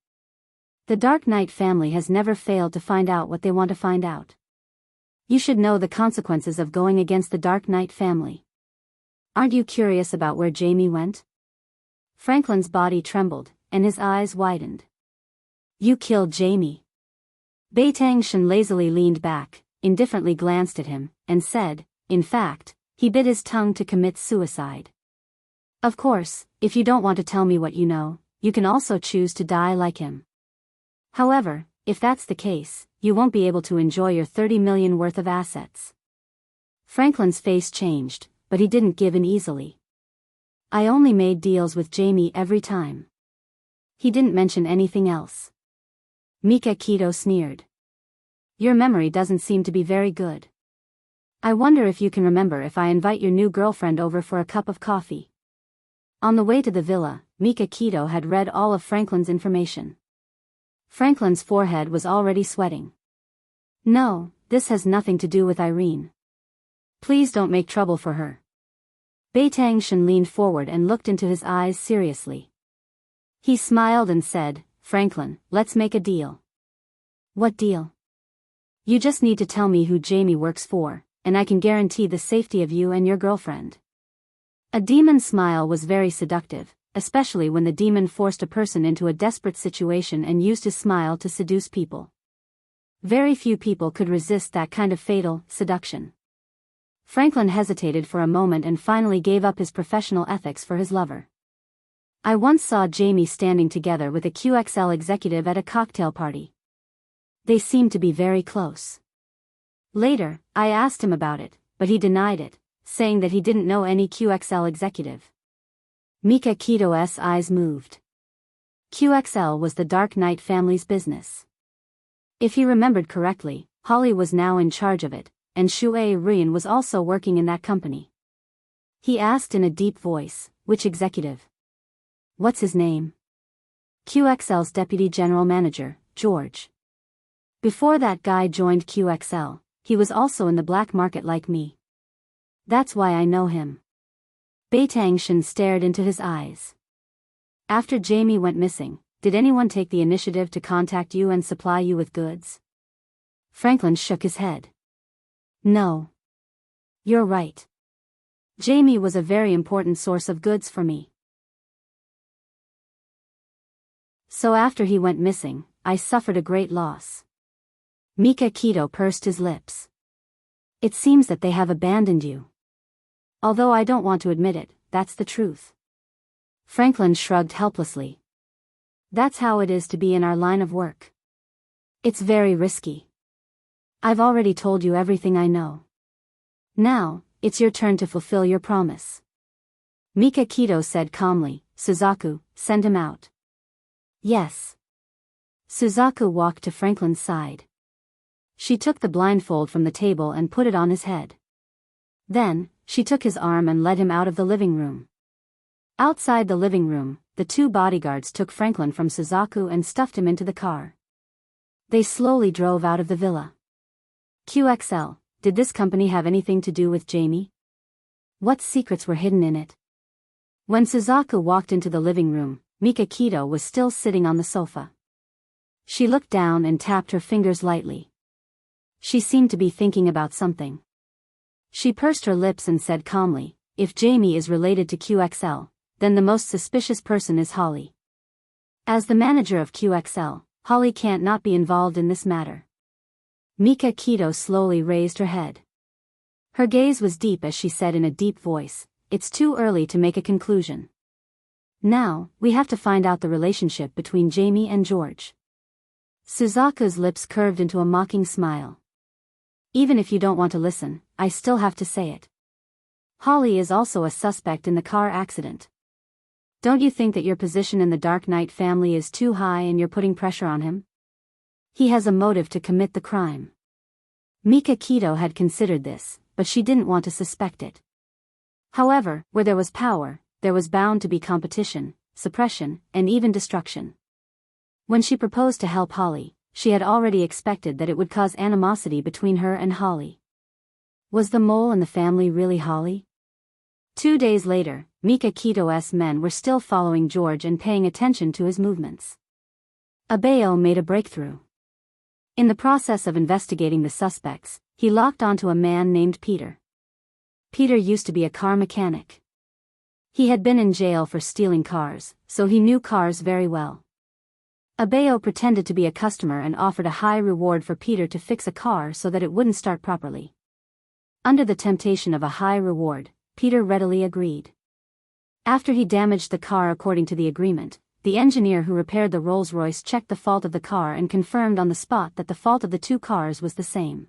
The Dark Knight family has never failed to find out what they want to find out. You should know the consequences of going against the Dark Knight family. Aren't you curious about where Jamie went? Franklin's body trembled, and his eyes widened. You killed Jamie. Beitangshan lazily leaned back, indifferently glanced at him, and said, in fact, he bit his tongue to commit suicide. Of course, if you don't want to tell me what you know, you can also choose to die like him. However, if that's the case, you won't be able to enjoy your 30 million worth of assets. Franklin's face changed, but he didn't give in easily. I only made deals with Jamie every time. He didn't mention anything else. Mika Kito sneered. Your memory doesn't seem to be very good. I wonder if you can remember if I invite your new girlfriend over for a cup of coffee. On the way to the villa, Mika Kito had read all of Franklin's information. Franklin's forehead was already sweating. No, this has nothing to do with Irene. Please don't make trouble for her. Beitangshan leaned forward and looked into his eyes seriously. He smiled and said, Franklin, let's make a deal. What deal? You just need to tell me who Jamie works for, and I can guarantee the safety of you and your girlfriend. A demon's smile was very seductive, especially when the demon forced a person into a desperate situation and used his smile to seduce people. Very few people could resist that kind of fatal seduction. Franklin hesitated for a moment and finally gave up his professional ethics for his lover. I once saw Jamie standing together with a QXL executive at a cocktail party. They seemed to be very close. Later, I asked him about it, but he denied it, saying that he didn't know any QXL executive. Mika Kito's eyes moved. QXL was the Dark Knight family's business. If he remembered correctly, Holly was now in charge of it, and Shuei Ryan was also working in that company. He asked in a deep voice, "Which executive?" "What's his name?" "QXL's deputy general manager, George. Before that guy joined QXL, he was also in the black market like me. That's why I know him." Beitangshan stared into his eyes. "After Jamie went missing, did anyone take the initiative to contact you and supply you with goods?" Franklin shook his head. "No. You're right. Jamie was a very important source of goods for me. So after he went missing, I suffered a great loss." Mika Kito pursed his lips. "It seems that they have abandoned you. Although I don't want to admit it, that's the truth." Franklin shrugged helplessly. "That's how it is to be in our line of work. It's very risky. I've already told you everything I know. Now, it's your turn to fulfill your promise." Mika Kito said calmly, "Suzaku, send him out." "Yes." Suzaku walked to Franklin's side. She took the blindfold from the table and put it on his head. Then, she took his arm and led him out of the living room. Outside the living room, the two bodyguards took Franklin from Suzaku and stuffed him into the car. They slowly drove out of the villa. QXL, did this company have anything to do with Jamie? What secrets were hidden in it? When Suzaku walked into the living room, Mika Kito was still sitting on the sofa. She looked down and tapped her fingers lightly. She seemed to be thinking about something. She pursed her lips and said calmly, "If Jamie is related to QXL, then the most suspicious person is Holly. As the manager of QXL, Holly can't not be involved in this matter." Mika Kito slowly raised her head. Her gaze was deep as she said in a deep voice, "It's too early to make a conclusion. Now, we have to find out the relationship between Jamie and George." Suzaku's lips curved into a mocking smile. "Even if you don't want to listen, I still have to say it. Holly is also a suspect in the car accident. Don't you think that your position in the Dark Knight family is too high and you're putting pressure on him? He has a motive to commit the crime." Mika Kito had considered this, but she didn't want to suspect it. However, where there was power, there was bound to be competition, suppression, and even destruction. When she proposed to help Holly, she had already expected that it would cause animosity between her and Holly. Was the mole in the family really Holly? 2 days later, Mika Kito's men were still following George and paying attention to his movements. Abeo made a breakthrough. In the process of investigating the suspects, he locked onto a man named Peter. Peter used to be a car mechanic. He had been in jail for stealing cars, so he knew cars very well. Abeo pretended to be a customer and offered a high reward for Peter to fix a car so that it wouldn't start properly. Under the temptation of a high reward, Peter readily agreed. After he damaged the car according to the agreement, the engineer who repaired the Rolls-Royce checked the fault of the car and confirmed on the spot that the fault of the two cars was the same.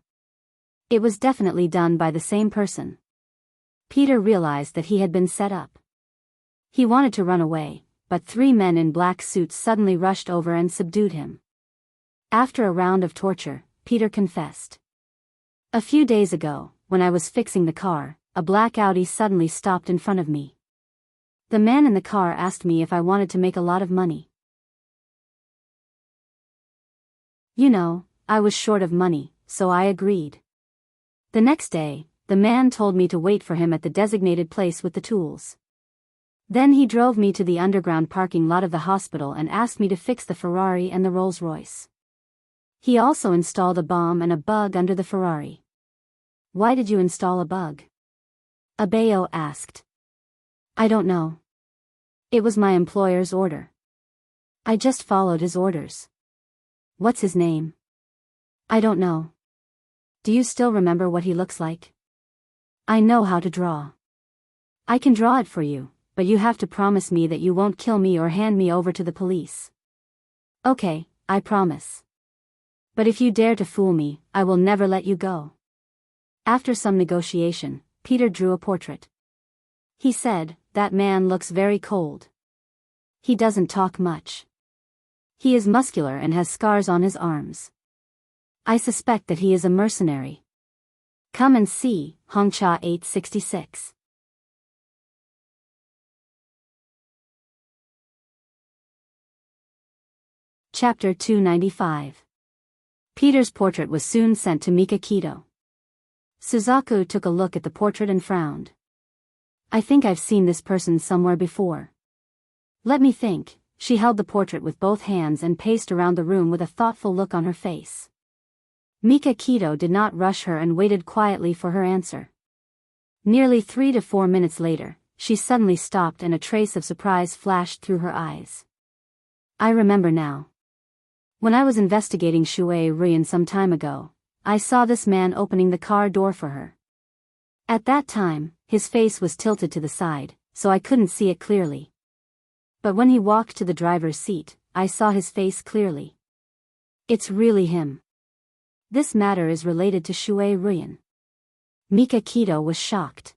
It was definitely done by the same person. Peter realized that he had been set up. He wanted to run away, but 3 men in black suits suddenly rushed over and subdued him. After a round of torture, Peter confessed. "A few days ago, when I was fixing the car, a black Audi suddenly stopped in front of me. The man in the car asked me if I wanted to make a lot of money. You know, I was short of money, so I agreed. The next day, the man told me to wait for him at the designated place with the tools. Then he drove me to the underground parking lot of the hospital and asked me to fix the Ferrari and the Rolls-Royce. He also installed a bomb and a bug under the Ferrari." "Why did you install a bug?" Abeo asked. "I don't know. It was my employer's order. I just followed his orders." "What's his name?" "I don't know. Do you still remember what he looks like?" I know how to draw. I can draw it for you, but you have to promise me that you won't kill me or hand me over to the police. Okay, I promise. But if you dare to fool me, I will never let you go. After some negotiation, Peter drew a portrait. He said, "That man looks very cold. He doesn't talk much. He is muscular and has scars on his arms. I suspect that he is a mercenary. Come and see." Hongcha 866. Chapter 295. Peter's portrait was soon sent to Mikakito. Suzaku took a look at the portrait and frowned. "I think I've seen this person somewhere before. Let me think." She held the portrait with both hands and paced around the room with a thoughtful look on her face. Mikakito did not rush her and waited quietly for her answer. Nearly 3 to 4 minutes later, she suddenly stopped and a trace of surprise flashed through her eyes. "I remember now. When I was investigating Shui Ruyan some time ago, I saw this man opening the car door for her. At that time, his face was tilted to the side, so I couldn't see it clearly. But when he walked to the driver's seat, I saw his face clearly. It's really him. This matter is related to Shui Ruyan." Mikakito was shocked.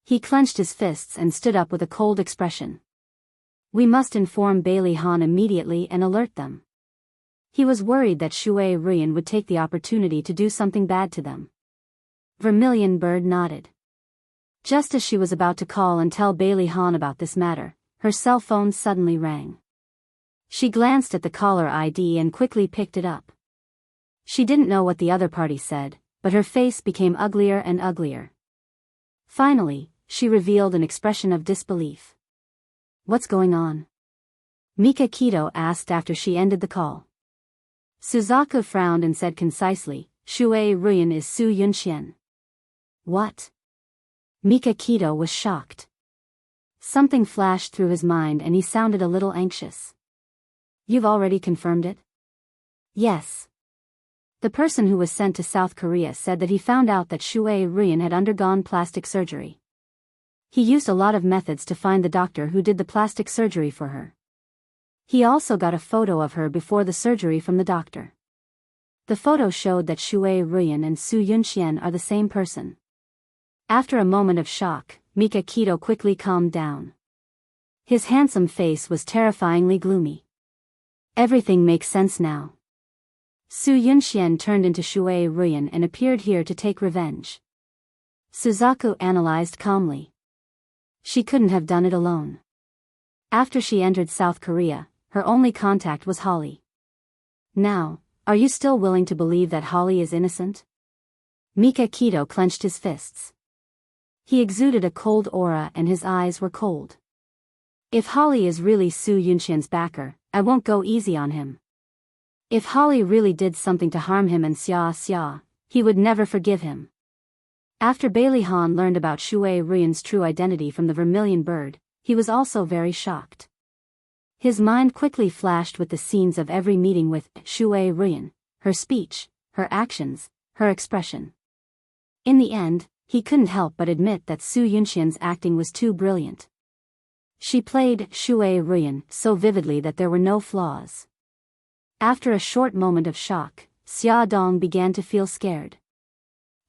He clenched his fists and stood up with a cold expression. "We must inform Bailey Han immediately and alert them." He was worried that Shui Ruyan would take the opportunity to do something bad to them. Vermilion Bird nodded. Just as she was about to call and tell Bailey Han about this matter, her cell phone suddenly rang. She glanced at the caller ID and quickly picked it up. She didn't know what the other party said, but her face became uglier and uglier. Finally, she revealed an expression of disbelief. "What's going on?" Mikakito asked after she ended the call. Suzaku frowned and said concisely, "Shui Ruyan is Su Yunxian." "What?" Mikakito was shocked. Something flashed through his mind and he sounded a little anxious. "You've already confirmed it?" "Yes. The person who was sent to South Korea said that he found out that Shui Ruyan had undergone plastic surgery. He used a lot of methods to find the doctor who did the plastic surgery for her. He also got a photo of her before the surgery from the doctor. The photo showed that Shui Ruyan and Su Yunxian are the same person." After a moment of shock, Mikakito quickly calmed down. His handsome face was terrifyingly gloomy. "Everything makes sense now. Su Yunxian turned into Shui Ruyan and appeared here to take revenge." Suzaku analyzed calmly. She couldn't have done it alone. After she entered South Korea, her only contact was Holly. Now, are you still willing to believe that Holly is innocent? Mikakito clenched his fists. He exuded a cold aura and his eyes were cold. "If Holly is really Su Yunxian's backer, I won't go easy on him. If Holly really did something to harm him and Xia, he would never forgive him." After Bailey Han learned about Shui Ruyan's true identity from the Vermilion Bird, he was also very shocked. His mind quickly flashed with the scenes of every meeting with Shui Ruyan, her speech, her actions, her expression. In the end, he couldn't help but admit that Su Yunxian's acting was too brilliant. She played Shui Ruyan so vividly that there were no flaws. After a short moment of shock, Xia Dong began to feel scared.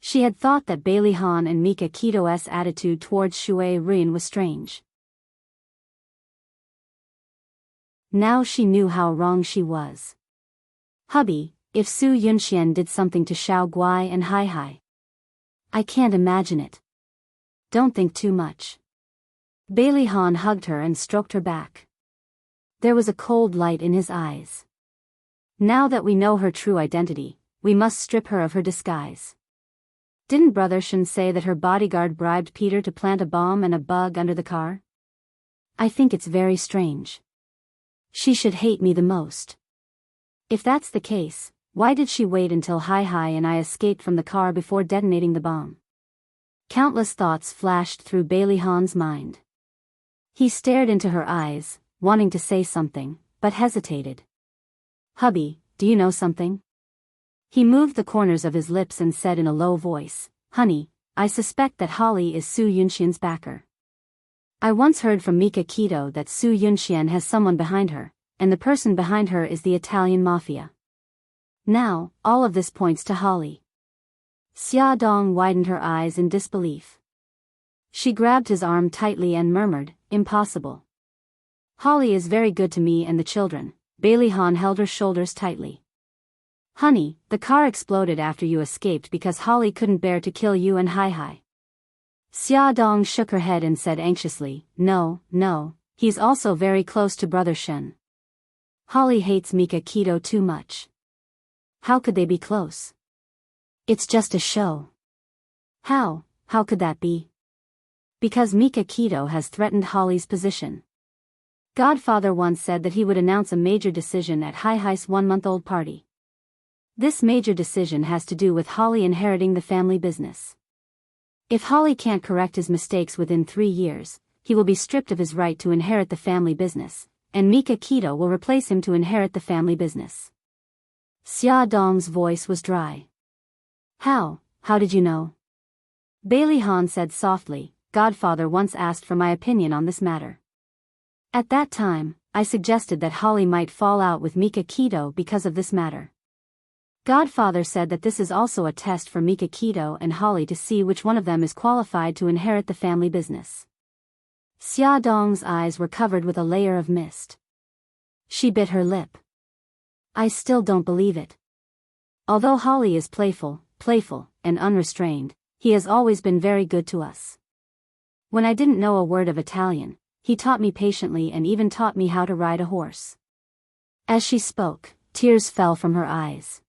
She had thought that Bailey Han and Mikakito's attitude towards Shui Ruyan was strange. Now she knew how wrong she was. "Hubby, if Su Yunxian did something to Xiao Guai and Hai Hai. I can't imagine it. Don't think too much." Bailey Han hugged her and stroked her back. There was a cold light in his eyes. "Now that we know her true identity, we must strip her of her disguise. Didn't Brother Shen say that her bodyguard bribed Peter to plant a bomb and a bug under the car? I think it's very strange. She should hate me the most. If that's the case, why did she wait until Hai Hai and I escaped from the car before detonating the bomb?" Countless thoughts flashed through Bailey Han's mind. He stared into her eyes, wanting to say something, but hesitated. "Hubby, do you know something?" He moved the corners of his lips and said in a low voice, "Honey, I suspect that Holly is Su Yunxian's backer. I once heard from Mika Keto that Su Yunxian has someone behind her, and the person behind her is the Italian mafia. Now, all of this points to Holly. Xia Dong widened her eyes in disbelief. She grabbed his arm tightly and murmured, "Impossible. Holly is very good to me and the children." Bailey Han held her shoulders tightly. "Honey, the car exploded after you escaped because Holly couldn't bear to kill you and Hai Hai." Xia Dong shook her head and said anxiously, No, he's also very close to Brother Shen. Holly hates Mika Keto too much. How could they be close? It's just a show. How could that be? Because Mika Keto has threatened Holly's position. Godfather once said that he would announce a major decision at Hai Hai's 1-month-old party. This major decision has to do with Holly inheriting the family business. If Holly can't correct his mistakes within 3 years, he will be stripped of his right to inherit the family business, and Mika Keto will replace him to inherit the family business. Xia Dong's voice was dry. How did you know? Bailey Han said softly, Godfather once asked for my opinion on this matter. At that time, I suggested that Holly might fall out with Mika Keto because of this matter. Godfather said that this is also a test for Mika Keto and Holly to see which one of them is qualified to inherit the family business. Xia Dong's eyes were covered with a layer of mist. She bit her lip. I still don't believe it. Although Holly is playful, and unrestrained, he has always been very good to us. When I didn't know a word of Italian, he taught me patiently and even taught me how to ride a horse. As she spoke, tears fell from her eyes.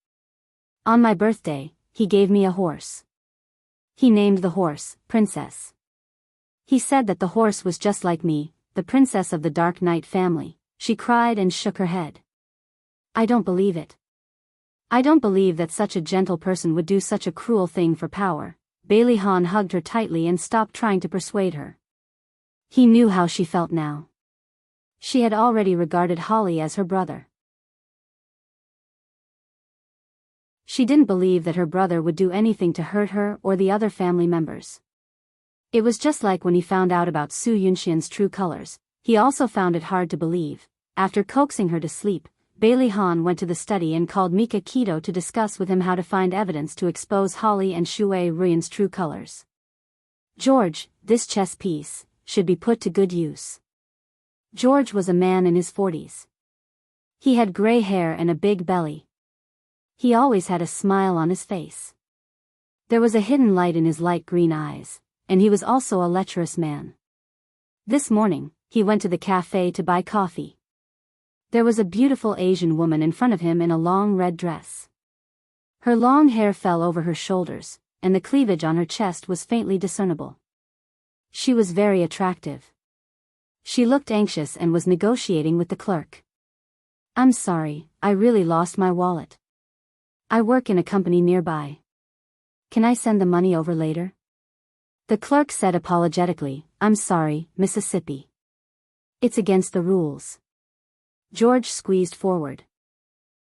On my birthday, he gave me a horse. He named the horse, Princess. He said that the horse was just like me, the princess of the Dark Knight family. She cried and shook her head. I don't believe it. I don't believe that such a gentle person would do such a cruel thing for power. Bailey Han hugged her tightly and stopped trying to persuade her. He knew how she felt now. She had already regarded Holly as her brother. She didn't believe that her brother would do anything to hurt her or the other family members. It was just like when he found out about Su Yunxian's true colors. He also found it hard to believe. After coaxing her to sleep, Bailey Han went to the study and called Mika Keto to discuss with him how to find evidence to expose Holly and Shui Ruian's true colors. George, this chess piece should be put to good use. George was a man in his 40s. He had gray hair and a big belly. He always had a smile on his face. There was a hidden light in his light green eyes, and he was also a lecherous man. This morning, he went to the cafe to buy coffee. There was a beautiful Asian woman in front of him in a long red dress. Her long hair fell over her shoulders, and the cleavage on her chest was faintly discernible. She was very attractive. She looked anxious and was negotiating with the clerk. I'm sorry, I really lost my wallet. I work in a company nearby. Can I send the money over later? The clerk said apologetically, I'm sorry, Mississippi. It's against the rules. George squeezed forward.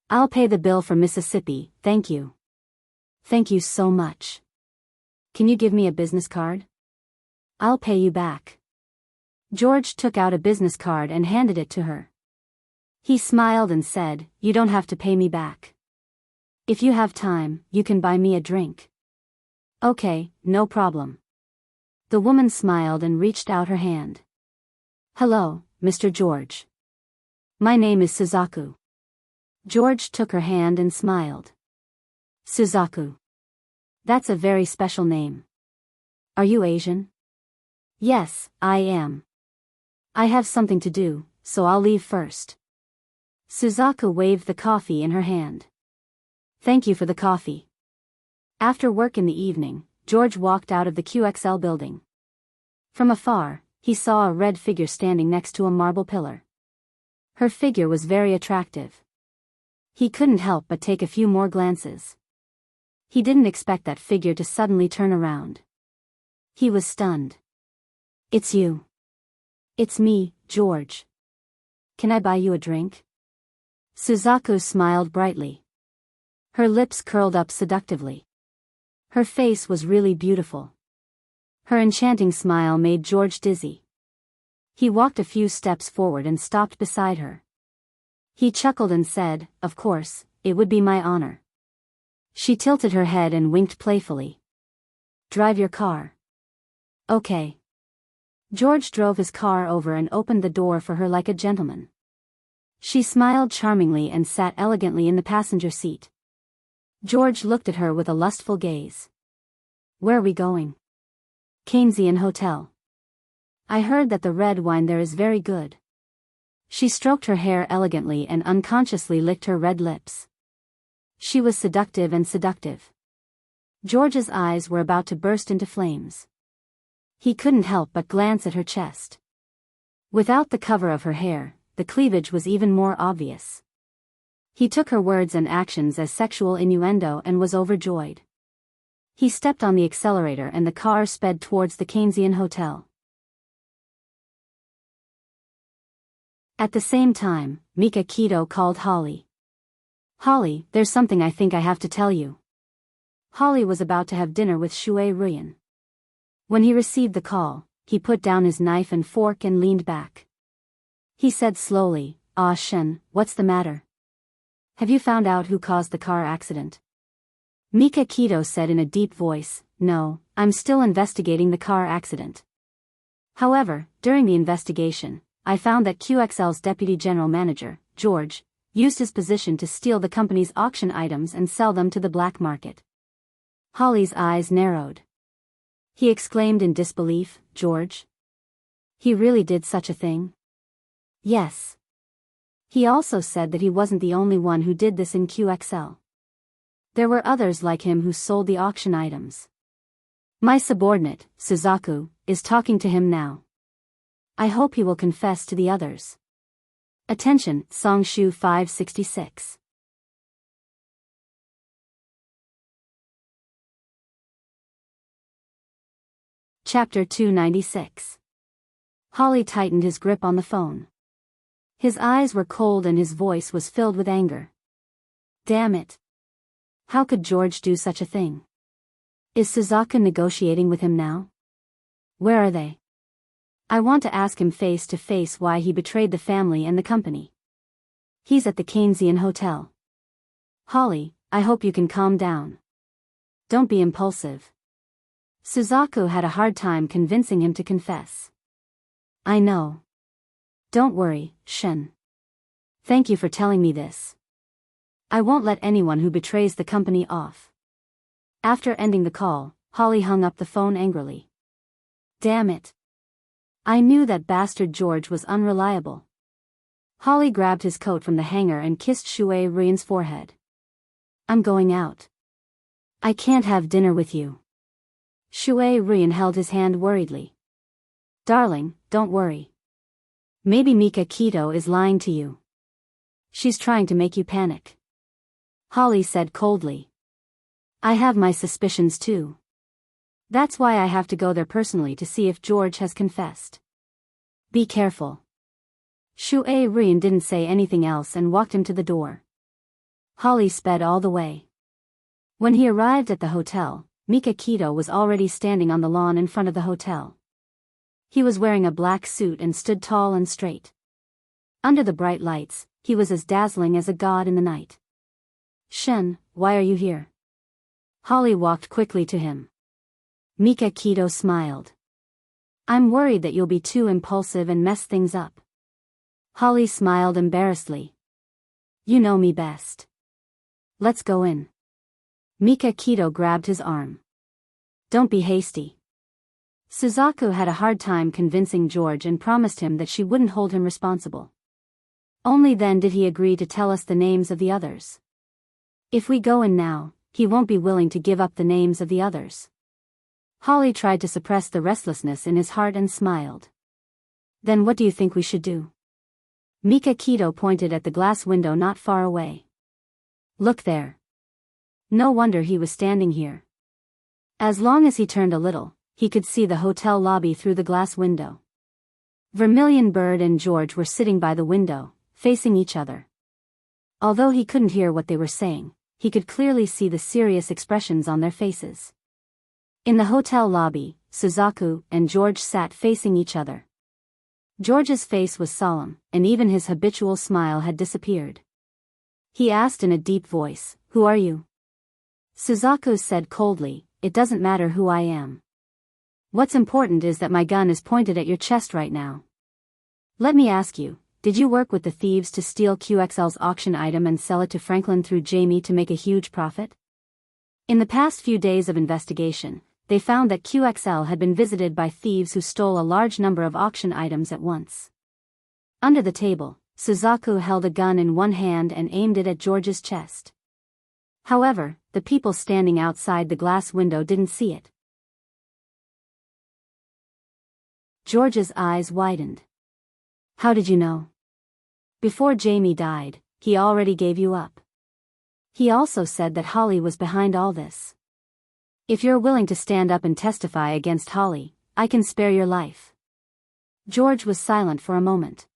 I'll pay the bill for Mississippi, thank you. Thank you so much. Can you give me a business card? I'll pay you back. George took out a business card and handed it to her. He smiled and said, You don't have to pay me back. If you have time, you can buy me a drink. Okay, no problem. The woman smiled and reached out her hand. Hello, Mr. George. My name is Suzaku. George took her hand and smiled. Suzaku. That's a very special name. Are you Asian? Yes, I am. I have something to do, so I'll leave first. Suzaku waved the coffee in her hand. Thank you for the coffee. After work in the evening, George walked out of the QXL building. From afar, he saw a red figure standing next to a marble pillar. Her figure was very attractive. He couldn't help but take a few more glances. He didn't expect that figure to suddenly turn around. He was stunned. It's you. It's me, George. Can I buy you a drink? Suzaku smiled brightly. Her lips curled up seductively. Her face was really beautiful. Her enchanting smile made George dizzy. He walked a few steps forward and stopped beside her. He chuckled and said, "Of course, it would be my honor." She tilted her head and winked playfully. "Drive your car." "Okay." George drove his car over and opened the door for her like a gentleman. She smiled charmingly and sat elegantly in the passenger seat. George looked at her with a lustful gaze. "Where are we going?" "Keynesian Hotel. I heard that the red wine there is very good." She stroked her hair elegantly and unconsciously licked her red lips. She was seductive and seductive. George's eyes were about to burst into flames. He couldn't help but glance at her chest. Without the cover of her hair, the cleavage was even more obvious. He took her words and actions as sexual innuendo and was overjoyed. He stepped on the accelerator and the car sped towards the Keynesian Hotel. At the same time, Mika Keto called Holly. "Holly, there's something I think I have to tell you." Holly was about to have dinner with Shui Ruyan. When he received the call, he put down his knife and fork and leaned back. He said slowly, "Ah Shen, what's the matter? Have you found out who caused the car accident?" Mika Keto said in a deep voice, "No, I'm still investigating the car accident. However, during the investigation, I found that QXL's deputy general manager, George, used his position to steal the company's auction items and sell them to the black market." Holly's eyes narrowed. He exclaimed in disbelief, "George? He really did such a thing?" "Yes." He also said that he wasn't the only one who did this in QXL. There were others like him who sold the auction items. "My subordinate, Suzaku, is talking to him now. I hope he will confess to the others." Attention, Songshu 566. Chapter 296. Holly tightened his grip on the phone. His eyes were cold and his voice was filled with anger. Damn it. How could George do such a thing? Is Suzaku negotiating with him now? Where are they? I want to ask him face to face why he betrayed the family and the company. He's at the Keynesian Hotel. Holly, I hope you can calm down. Don't be impulsive. Suzaku had a hard time convincing him to confess. I know. Don't worry, Shen. Thank you for telling me this. I won't let anyone who betrays the company off. After ending the call, Holly hung up the phone angrily. Damn it. I knew that bastard George was unreliable. Holly grabbed his coat from the hanger and kissed Shui Ruyan's forehead. I'm going out. I can't have dinner with you. Shui Ruyan held his hand worriedly. Darling, don't worry. Maybe Mika Keto is lying to you. She's trying to make you panic. Holly said coldly. I have my suspicions too. That's why I have to go there personally to see if George has confessed. Be careful. Shui Ruyan didn't say anything else and walked him to the door. Holly sped all the way. When he arrived at the hotel, Mika Keto was already standing on the lawn in front of the hotel. He was wearing a black suit and stood tall and straight. Under the bright lights, he was as dazzling as a god in the night. Shen, why are you here? Holly walked quickly to him. Mika Keto smiled. I'm worried that you'll be too impulsive and mess things up. Holly smiled embarrassedly. You know me best. Let's go in. Mika Keto grabbed his arm. Don't be hasty. Suzaku had a hard time convincing George and promised him that she wouldn't hold him responsible. Only then did he agree to tell us the names of the others. If we go in now, he won't be willing to give up the names of the others. Holly tried to suppress the restlessness in his heart and smiled. Then what do you think we should do? Mika Keto pointed at the glass window not far away. Look there. No wonder he was standing here. As long as he turned a little, he could see the hotel lobby through the glass window. Vermilion Bird and George were sitting by the window, facing each other. Although he couldn't hear what they were saying, he could clearly see the serious expressions on their faces. In the hotel lobby, Suzaku and George sat facing each other. George's face was solemn, and even his habitual smile had disappeared. He asked in a deep voice, "Who are you?" Suzaku said coldly, "It doesn't matter who I am. What's important is that my gun is pointed at your chest right now. Let me ask you, did you work with the thieves to steal QXL's auction item and sell it to Franklin through Jamie to make a huge profit?" In the past few days of investigation, they found that QXL had been visited by thieves who stole a large number of auction items at once. Under the table, Suzaku held a gun in one hand and aimed it at George's chest. However, the people standing outside the glass window didn't see it. George's eyes widened. "How did you know? Before Jamie died, he already gave you up. He also said that Holly was behind all this. If you're willing to stand up and testify against Holly, I can spare your life." George was silent for a moment.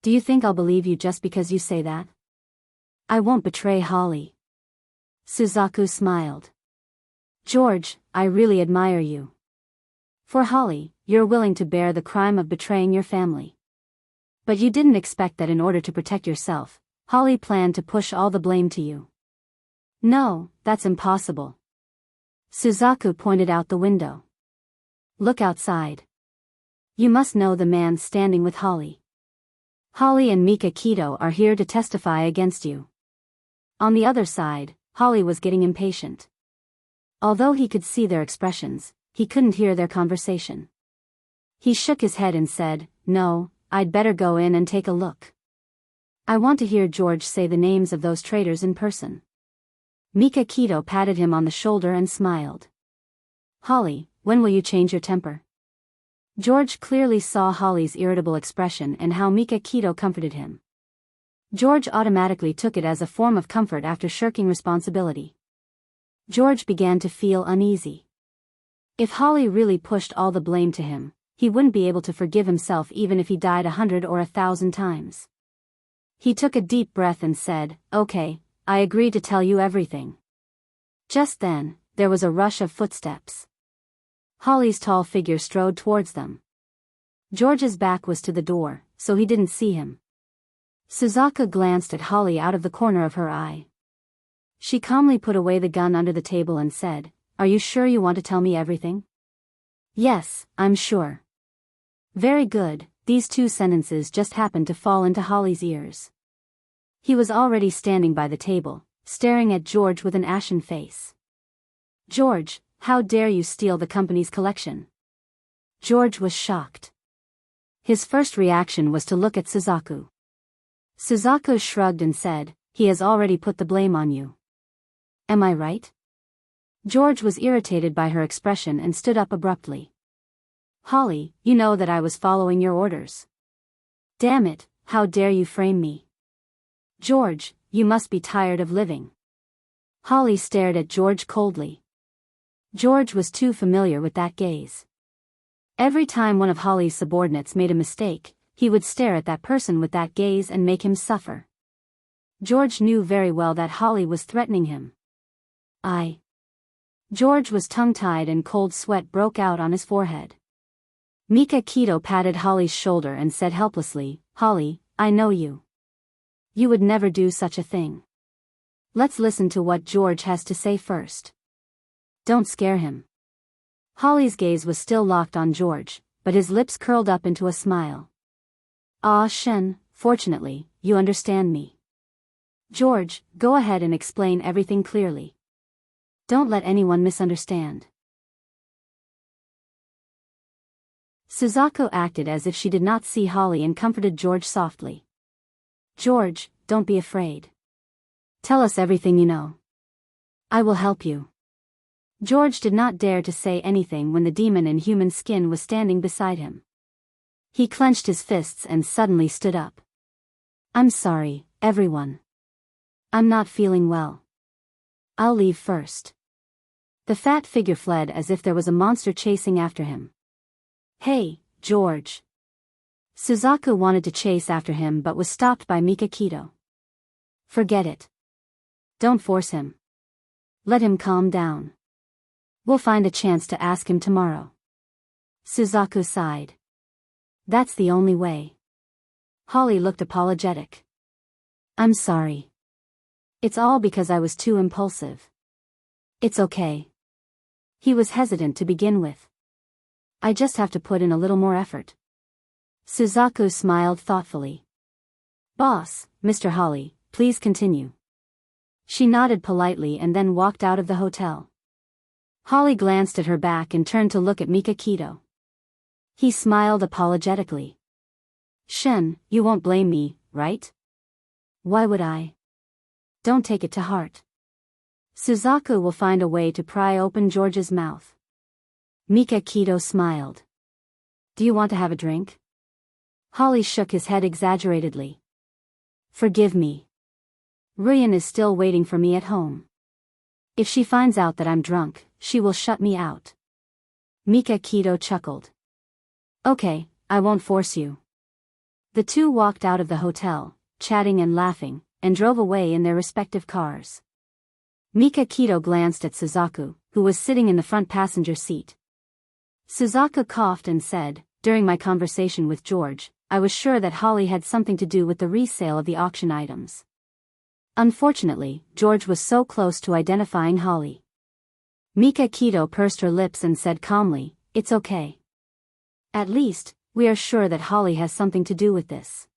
"Do you think I'll believe you just because you say that?" "I won't betray Holly." Suzaku smiled. "George, I really admire you. For Holly, you're willing to bear the crime of betraying your family. But you didn't expect that in order to protect yourself, Holly planned to push all the blame to you." "No, that's impossible." Suzaku pointed out the window. "Look outside. You must know the man standing with Holly. Holly and Mika Kito are here to testify against you." On the other side, Holly was getting impatient. Although he could see their expressions, he couldn't hear their conversation. He shook his head and said, "No, I'd better go in and take a look. I want to hear George say the names of those traitors in person." Mika Kito patted him on the shoulder and smiled. "Holly, when will you change your temper?" George clearly saw Holly's irritable expression and how Mika Kito comforted him. George automatically took it as a form of comfort after shirking responsibility. George began to feel uneasy. If Holly really pushed all the blame to him, he wouldn't be able to forgive himself even if he died 100 or 1,000 times. He took a deep breath and said, "Okay, I agree to tell you everything." Just then, there was a rush of footsteps. Holly's tall figure strode towards them. George's back was to the door, so he didn't see him. Suzaku glanced at Holly out of the corner of her eye. She calmly put away the gun under the table and said, "Are you sure you want to tell me everything?" "Yes, I'm sure." "Very good." These two sentences just happened to fall into Holly's ears. He was already standing by the table, staring at George with an ashen face. "George, how dare you steal the company's collection?" George was shocked. His first reaction was to look at Suzaku. Suzaku shrugged and said, "He has already put the blame on you. Am I right?" George was irritated by her expression and stood up abruptly. "Holly, you know that I was following your orders. Damn it, how dare you frame me?" "George, you must be tired of living." Holly stared at George coldly. George was too familiar with that gaze. Every time one of Holly's subordinates made a mistake, he would stare at that person with that gaze and make him suffer. George knew very well that Holly was threatening him. George was tongue-tied and cold sweat broke out on his forehead. Mika Kito patted Holly's shoulder and said helplessly, "Holly, I know you. You would never do such a thing. Let's listen to what George has to say first. Don't scare him." Holly's gaze was still locked on George, but his lips curled up into a smile. "Ah Shen, fortunately, you understand me. George, go ahead and explain everything clearly. Don't let anyone misunderstand." Suzaku acted as if she did not see Holly and comforted George softly. "George, don't be afraid. Tell us everything you know. I will help you." George did not dare to say anything when the demon in human skin was standing beside him. He clenched his fists and suddenly stood up. "I'm sorry, everyone. I'm not feeling well. I'll leave first." The fat figure fled as if there was a monster chasing after him. "Hey, George." Suzaku wanted to chase after him but was stopped by Mika Kito. "Forget it. Don't force him. Let him calm down. We'll find a chance to ask him tomorrow." Suzaku sighed. That's the only way. Holly looked apologetic. I'm sorry. It's all because I was too impulsive. It's okay. He was hesitant to begin with. I just have to put in a little more effort. Suzaku smiled thoughtfully. Boss, Mr. Holly, please continue. She nodded politely and then walked out of the hotel. Holly glanced at her back and turned to look at Mikakito. He smiled apologetically. Shen, you won't blame me, right? Why would I? Don't take it to heart. Suzaku will find a way to pry open George's mouth. Mikakito smiled. Do you want to have a drink? Holly shook his head exaggeratedly. Forgive me. Ryan is still waiting for me at home. If she finds out that I'm drunk, she will shut me out. Mikakito chuckled. Okay, I won't force you. The two walked out of the hotel, chatting and laughing, and drove away in their respective cars. Mikakito glanced at Suzaku, who was sitting in the front passenger seat. Suzaku coughed and said, during my conversation with George, I was sure that Holly had something to do with the resale of the auction items. Unfortunately, George was so close to identifying Holly. Mikakito pursed her lips and said calmly, It's okay. At least, we are sure that Holly has something to do with this.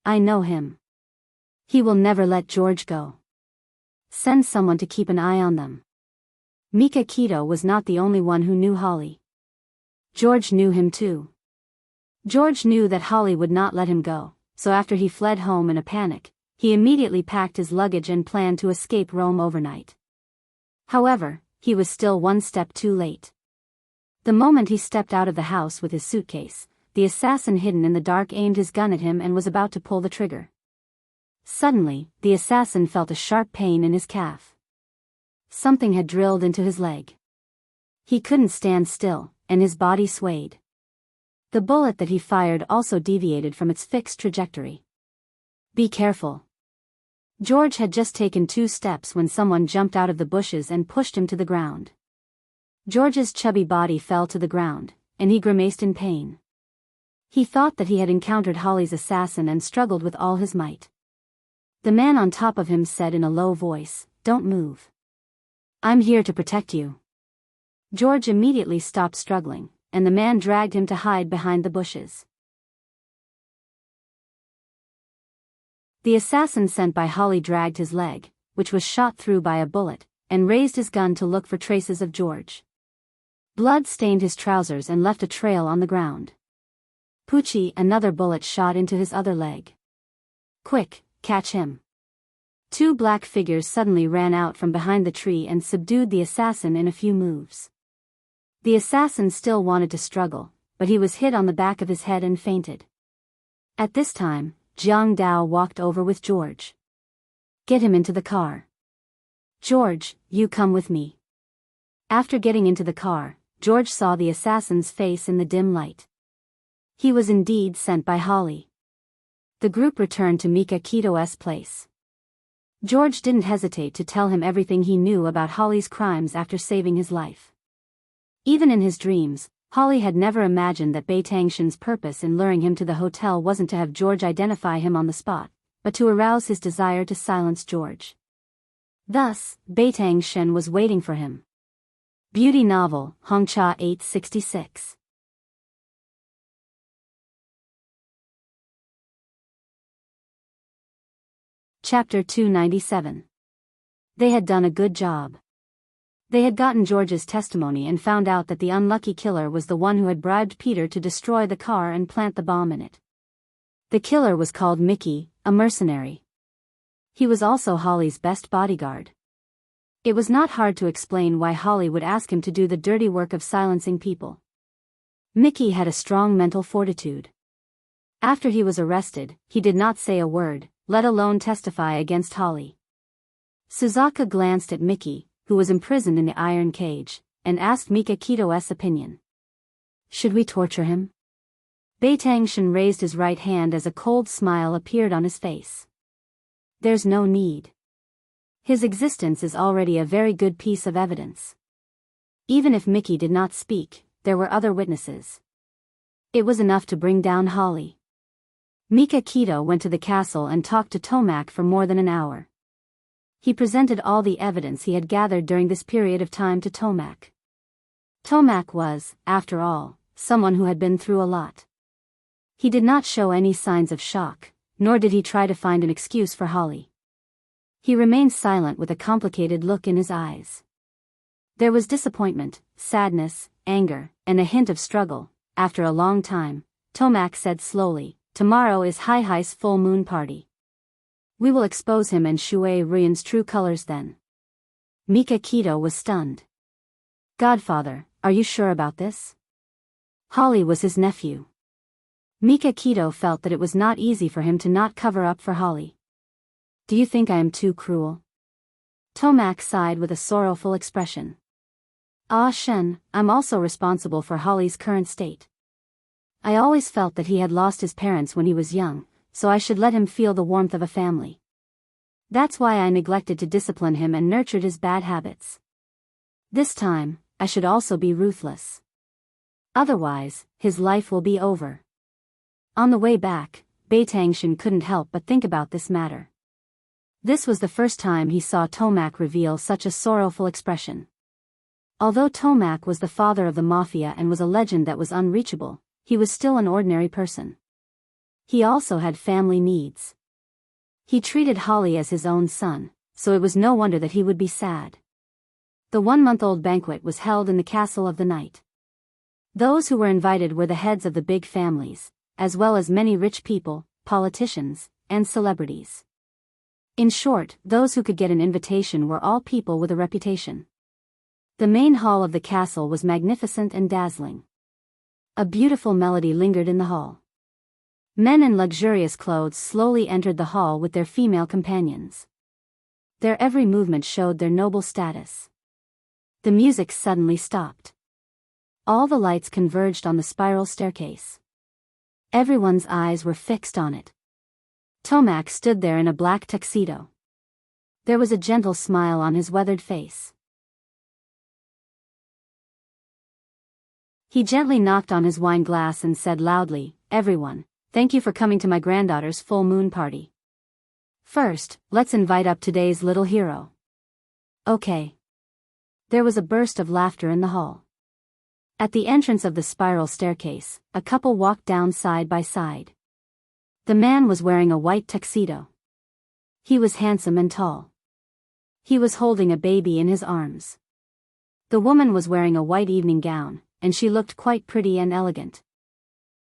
I know him. He will never let George go. Send someone to keep an eye on them. Mikakito was not the only one who knew Holly. George knew him too. George knew that Holly would not let him go, so after he fled home in a panic, he immediately packed his luggage and planned to escape Rome overnight. However, he was still one step too late. The moment he stepped out of the house with his suitcase, the assassin hidden in the dark aimed his gun at him and was about to pull the trigger. Suddenly, the assassin felt a sharp pain in his calf. Something had drilled into his leg. He couldn't stand still, and his body swayed. The bullet that he fired also deviated from its fixed trajectory. Be careful. George had just taken 2 steps when someone jumped out of the bushes and pushed him to the ground. George's chubby body fell to the ground, and he grimaced in pain. He thought that he had encountered Holly's assassin and struggled with all his might. The man on top of him said in a low voice, Don't move. I'm here to protect you. George immediately stopped struggling, and the man dragged him to hide behind the bushes. The assassin sent by Holly dragged his leg, which was shot through by a bullet, and raised his gun to look for traces of George. Blood stained his trousers and left a trail on the ground. Pucci, another bullet shot into his other leg. Quick, catch him. 2 black figures suddenly ran out from behind the tree and subdued the assassin in a few moves. The assassin still wanted to struggle, but he was hit on the back of his head and fainted. At this time, Jiang Dao walked over with George. Get him into the car. George, you come with me. After getting into the car, George saw the assassin's face in the dim light. He was indeed sent by Holly. The group returned to Mikakito's place. George didn't hesitate to tell him everything he knew about Holly's crimes after saving his life. Even in his dreams, Holly had never imagined that Beitangshen's purpose in luring him to the hotel wasn't to have George identify him on the spot, but to arouse his desire to silence George. Thus, Beitangshen was waiting for him. Beauty novel, Hongcha 866. Chapter 297. They had done a good job. They had gotten George's testimony and found out that the unlucky killer was the one who had bribed Peter to destroy the car and plant the bomb in it. The killer was called Mickey, a mercenary. He was also Holly's best bodyguard. It was not hard to explain why Holly would ask him to do the dirty work of silencing people. Mickey had a strong mental fortitude. After he was arrested, he did not say a word, let alone testify against Holly. Suzaku glanced at Mickey, who was imprisoned in the iron cage, and asked Mikakito's opinion. Should we torture him? Beitangshen raised his right hand as a cold smile appeared on his face. There's no need. His existence is already a very good piece of evidence. Even if Mickey did not speak, there were other witnesses. It was enough to bring down Holly. Mika Keto went to the castle and talked to Tomac for more than an hour. He presented all the evidence he had gathered during this period of time to Tomac. Tomac was, after all, someone who had been through a lot. He did not show any signs of shock, nor did he try to find an excuse for Holly. He remained silent with a complicated look in his eyes. There was disappointment, sadness, anger, and a hint of struggle. After a long time, Tomac said slowly, "Tomorrow is Hai-Hai's full moon party. We will expose him and Shui Ruyan's true colors then." Mika Keto was stunned. "Godfather, are you sure about this?" Holly was his nephew. Mika Keto felt that it was not easy for him to not cover up for Holly. "Do you think I am too cruel?" Tomac sighed with a sorrowful expression. "Ah Shen, I'm also responsible for Holly's current state. I always felt that he had lost his parents when he was young, so I should let him feel the warmth of a family. That's why I neglected to discipline him and nurtured his bad habits. This time, I should also be ruthless. Otherwise, his life will be over." On the way back, Beitangshan couldn't help but think about this matter. This was the first time he saw Tomac reveal such a sorrowful expression. Although Tomac was the father of the mafia and was a legend that was unreachable, he was still an ordinary person. He also had family needs. He treated Holly as his own son, so it was no wonder that he would be sad. The 1-month-old banquet was held in the castle of the night. Those who were invited were the heads of the big families, as well as many rich people, politicians, and celebrities. In short, those who could get an invitation were all people with a reputation. The main hall of the castle was magnificent and dazzling. A beautiful melody lingered in the hall. Men in luxurious clothes slowly entered the hall with their female companions. Their every movement showed their noble status. The music suddenly stopped. All the lights converged on the spiral staircase. Everyone's eyes were fixed on it. Tomac stood there in a black tuxedo. There was a gentle smile on his weathered face. He gently knocked on his wine glass and said loudly, "Everyone, thank you for coming to my granddaughter's full moon party. First, let's invite up today's little hero." "Okay." There was a burst of laughter in the hall. At the entrance of the spiral staircase, a couple walked down side by side. The man was wearing a white tuxedo. He was handsome and tall. He was holding a baby in his arms. The woman was wearing a white evening gown, and she looked quite pretty and elegant.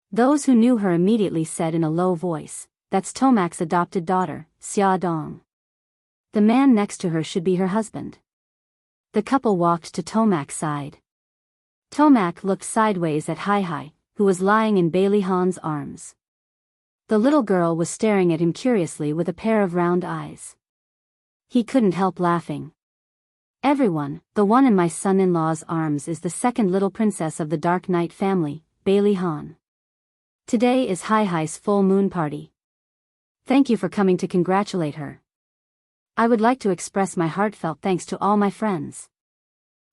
Those who knew her immediately said in a low voice, "That's Tomac's adopted daughter, Xia Dong. The man next to her should be her husband." The couple walked to Tomac's side. Tomac looked sideways at Hai-Hai, who was lying in Bailey Han's arms. The little girl was staring at him curiously with a pair of round eyes. He couldn't help laughing. "Everyone, the one in my son-in-law's arms is the second little princess of the Dark Knight family, Bailey Han. Today is Hai-Hai's full moon party. Thank you for coming to congratulate her. I would like to express my heartfelt thanks to all my friends."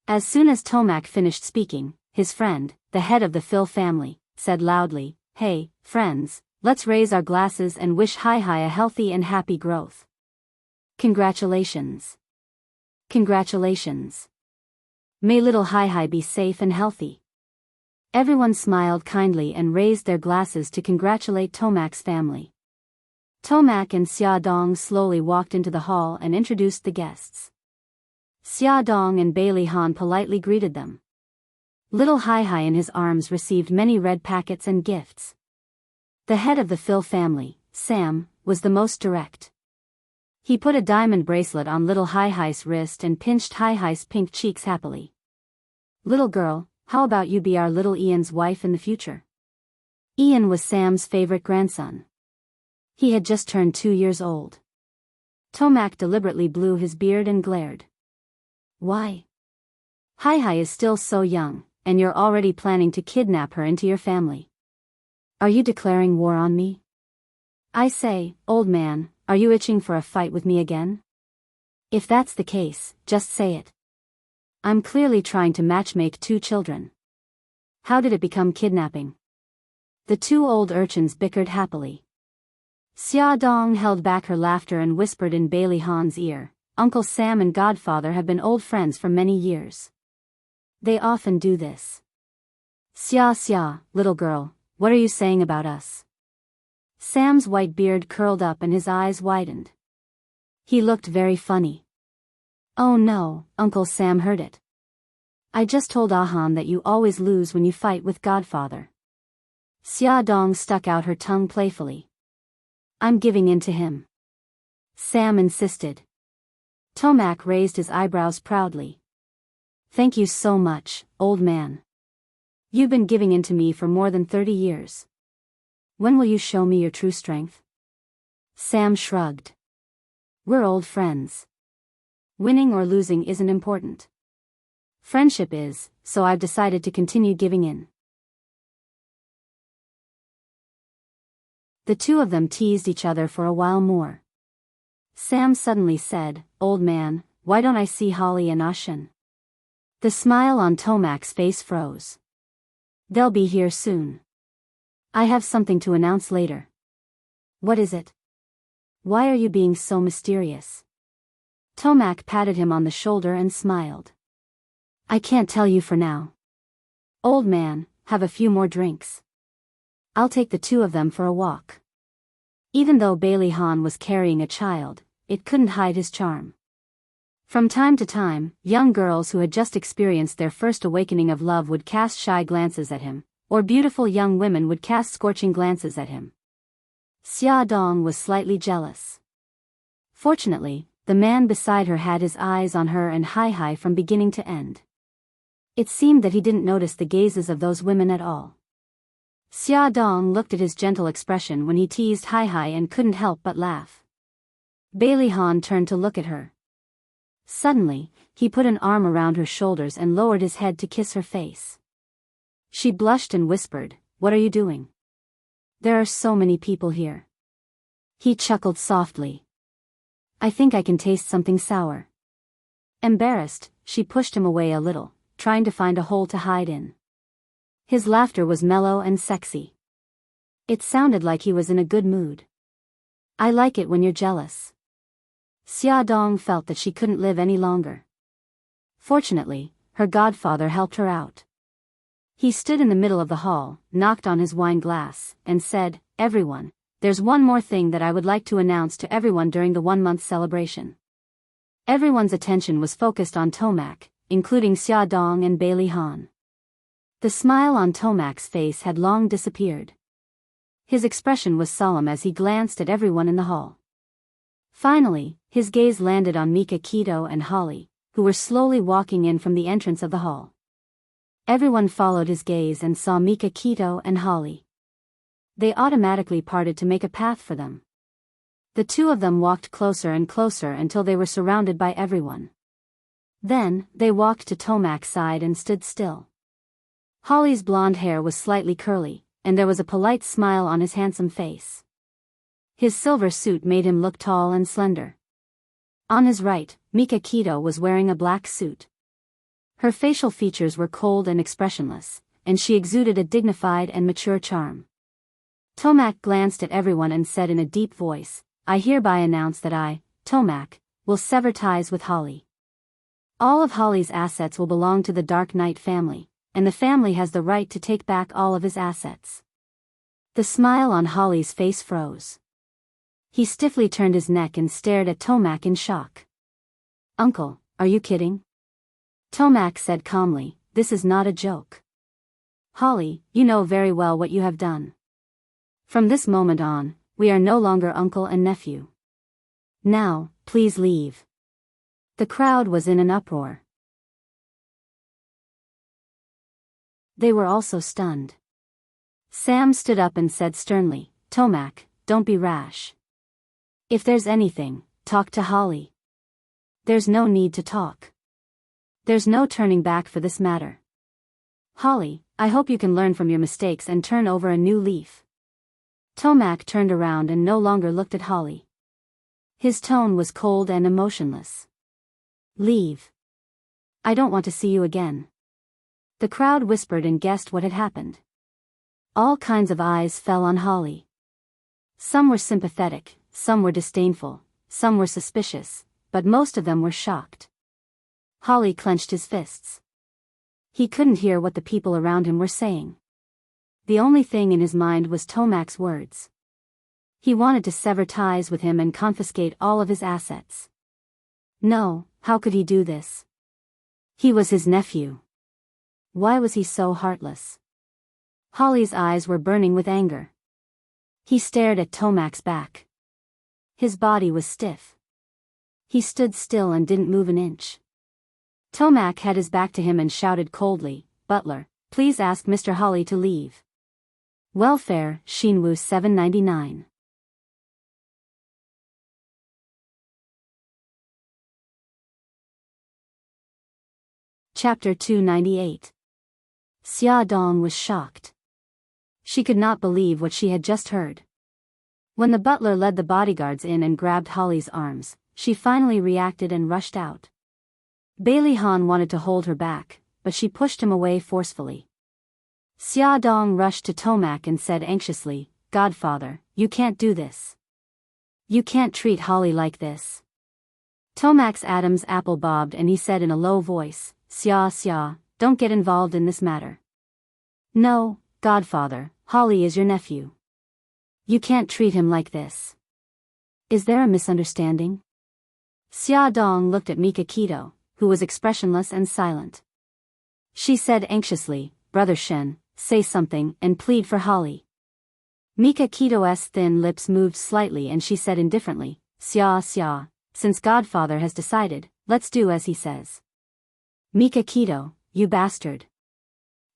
As soon as Tomac finished speaking, his friend, the head of the Phil family, said loudly, "Hey, friends, let's raise our glasses and wish Hai-Hai a healthy and happy growth. Congratulations. Congratulations. May little Hai-Hai be safe and healthy." Everyone smiled kindly and raised their glasses to congratulate Tomac's family. Tomac and Xia Dong slowly walked into the hall and introduced the guests. Xia Dong and Bailey Han politely greeted them. Little Hai-Hai in his arms received many red packets and gifts. The head of the Phil family, Sam, was the most direct. He put a diamond bracelet on little Hai-Hai's wrist and pinched Hai-Hai's pink cheeks happily. "Little girl, how about you be our little Ian's wife in the future?" Ian was Sam's favorite grandson. He had just turned 2 years old. Tomac deliberately blew his beard and glared. "Why? Hai-Hai is still so young, and you're already planning to kidnap her into your family. Are you declaring war on me? I say, old man, are you itching for a fight with me again? If that's the case, just say it. I'm clearly trying to matchmake 2 children." How did it become kidnapping? The two old urchins bickered happily. Xia Dong held back her laughter and whispered in Bailey Han's ear, Uncle Sam and Godfather have been old friends for many years. They often do this. Xia, little girl, what are you saying about us? Sam's white beard curled up and his eyes widened. He looked very funny. Oh no, Uncle Sam heard it. I just told Ahan that you always lose when you fight with Godfather. Xia Dong stuck out her tongue playfully. I'm giving in to him. Sam insisted. Tomac raised his eyebrows proudly. Thank you so much, old man. You've been giving in to me for more than 30 years. When will you show me your true strength? Sam shrugged. We're old friends. Winning or losing isn't important. Friendship is, so I've decided to continue giving in. The two of them teased each other for a while more. Sam suddenly said, Old man, why don't I see Holly and Ashen? The smile on Tomac's face froze. They'll be here soon. I have something to announce later. What is it? Why are you being so mysterious? Tomac patted him on the shoulder and smiled. I can't tell you for now. Old man, have a few more drinks. I'll take the two of them for a walk. Even though Bailey Han was carrying a child, it couldn't hide his charm. From time to time, young girls who had just experienced their first awakening of love would cast shy glances at him, or beautiful young women would cast scorching glances at him. Xia Dong was slightly jealous. Fortunately, the man beside her had his eyes on her and Hai from beginning to end. It seemed that he didn't notice the gazes of those women at all. Xia Dong looked at his gentle expression when he teased Hai and couldn't help but laugh. Bailey Han turned to look at her. Suddenly, he put an arm around her shoulders and lowered his head to kiss her face. She blushed and whispered, What are you doing? There are so many people here. He chuckled softly. I think I can taste something sour. Embarrassed, she pushed him away a little, trying to find a hole to hide in. His laughter was mellow and sexy. It sounded like he was in a good mood. I like it when you're jealous. Xia Dong felt that she couldn't live any longer. Fortunately, her godfather helped her out. He stood in the middle of the hall, knocked on his wine glass, and said, Everyone, there's one more thing that I would like to announce to everyone during the 1-month celebration. Everyone's attention was focused on Tomac, including Xia Dong and Bailey Han. The smile on Tomac's face had long disappeared. His expression was solemn as he glanced at everyone in the hall. Finally, his gaze landed on Mika Keto and Holly, who were slowly walking in from the entrance of the hall. Everyone followed his gaze and saw Mika Keto and Holly. They automatically parted to make a path for them. The two of them walked closer and closer until they were surrounded by everyone. Then, they walked to Tomac's side and stood still. Holly's blonde hair was slightly curly, and there was a polite smile on his handsome face. His silver suit made him look tall and slender. On his right, Mika Keto was wearing a black suit. Her facial features were cold and expressionless, and she exuded a dignified and mature charm. Tomac glanced at everyone and said in a deep voice, I hereby announce that I, Tomac, will sever ties with Holly. All of Holly's assets will belong to the Dark Knight family, and the family has the right to take back all of his assets. The smile on Holly's face froze. He stiffly turned his neck and stared at Tomac in shock. Uncle, are you kidding? Tomac said calmly, This is not a joke. Holly, you know very well what you have done. From this moment on, we are no longer uncle and nephew. Now, please leave. The crowd was in an uproar. They were also stunned. Sam stood up and said sternly, Tomac, don't be rash. If there's anything, talk to Holly. There's no need to talk. There's no turning back for this matter. Holly, I hope you can learn from your mistakes and turn over a new leaf. Tomac turned around and no longer looked at Holly. His tone was cold and emotionless. Leave. I don't want to see you again. The crowd whispered and guessed what had happened. All kinds of eyes fell on Holly. Some were sympathetic, some were disdainful, some were suspicious, but most of them were shocked. Holly clenched his fists. He couldn't hear what the people around him were saying. The only thing in his mind was Tomac's words. He wanted to sever ties with him and confiscate all of his assets. No, how could he do this? He was his nephew. Why was he so heartless? Holly's eyes were burning with anger. He stared at Tomac's back. His body was stiff. He stood still and didn't move an inch. Tomac had his back to him and shouted coldly, "Butler, please ask Mr. Holly to leave." Welfare, Shinwu 799. Chapter 298. Xia Dong was shocked. She could not believe what she had just heard. When the butler led the bodyguards in and grabbed Holly's arms, she finally reacted and rushed out. Bailey Han wanted to hold her back, but she pushed him away forcefully. Xia Dong rushed to Tomac and said anxiously, "Godfather, you can't do this. You can't treat Holly like this." Tomac's Adam's apple bobbed and he said in a low voice, Xia, don't get involved in this matter." "No, Godfather, Holly is your nephew. You can't treat him like this. Is there a misunderstanding?" Xia Dong looked at Mika Keto, who was expressionless and silent. She said anxiously, "Brother Shen, say something and plead for Holly." Mika Keto's thin lips moved slightly and she said indifferently, Xia, since Godfather has decided, let's do as he says." "Mika Keto, you bastard.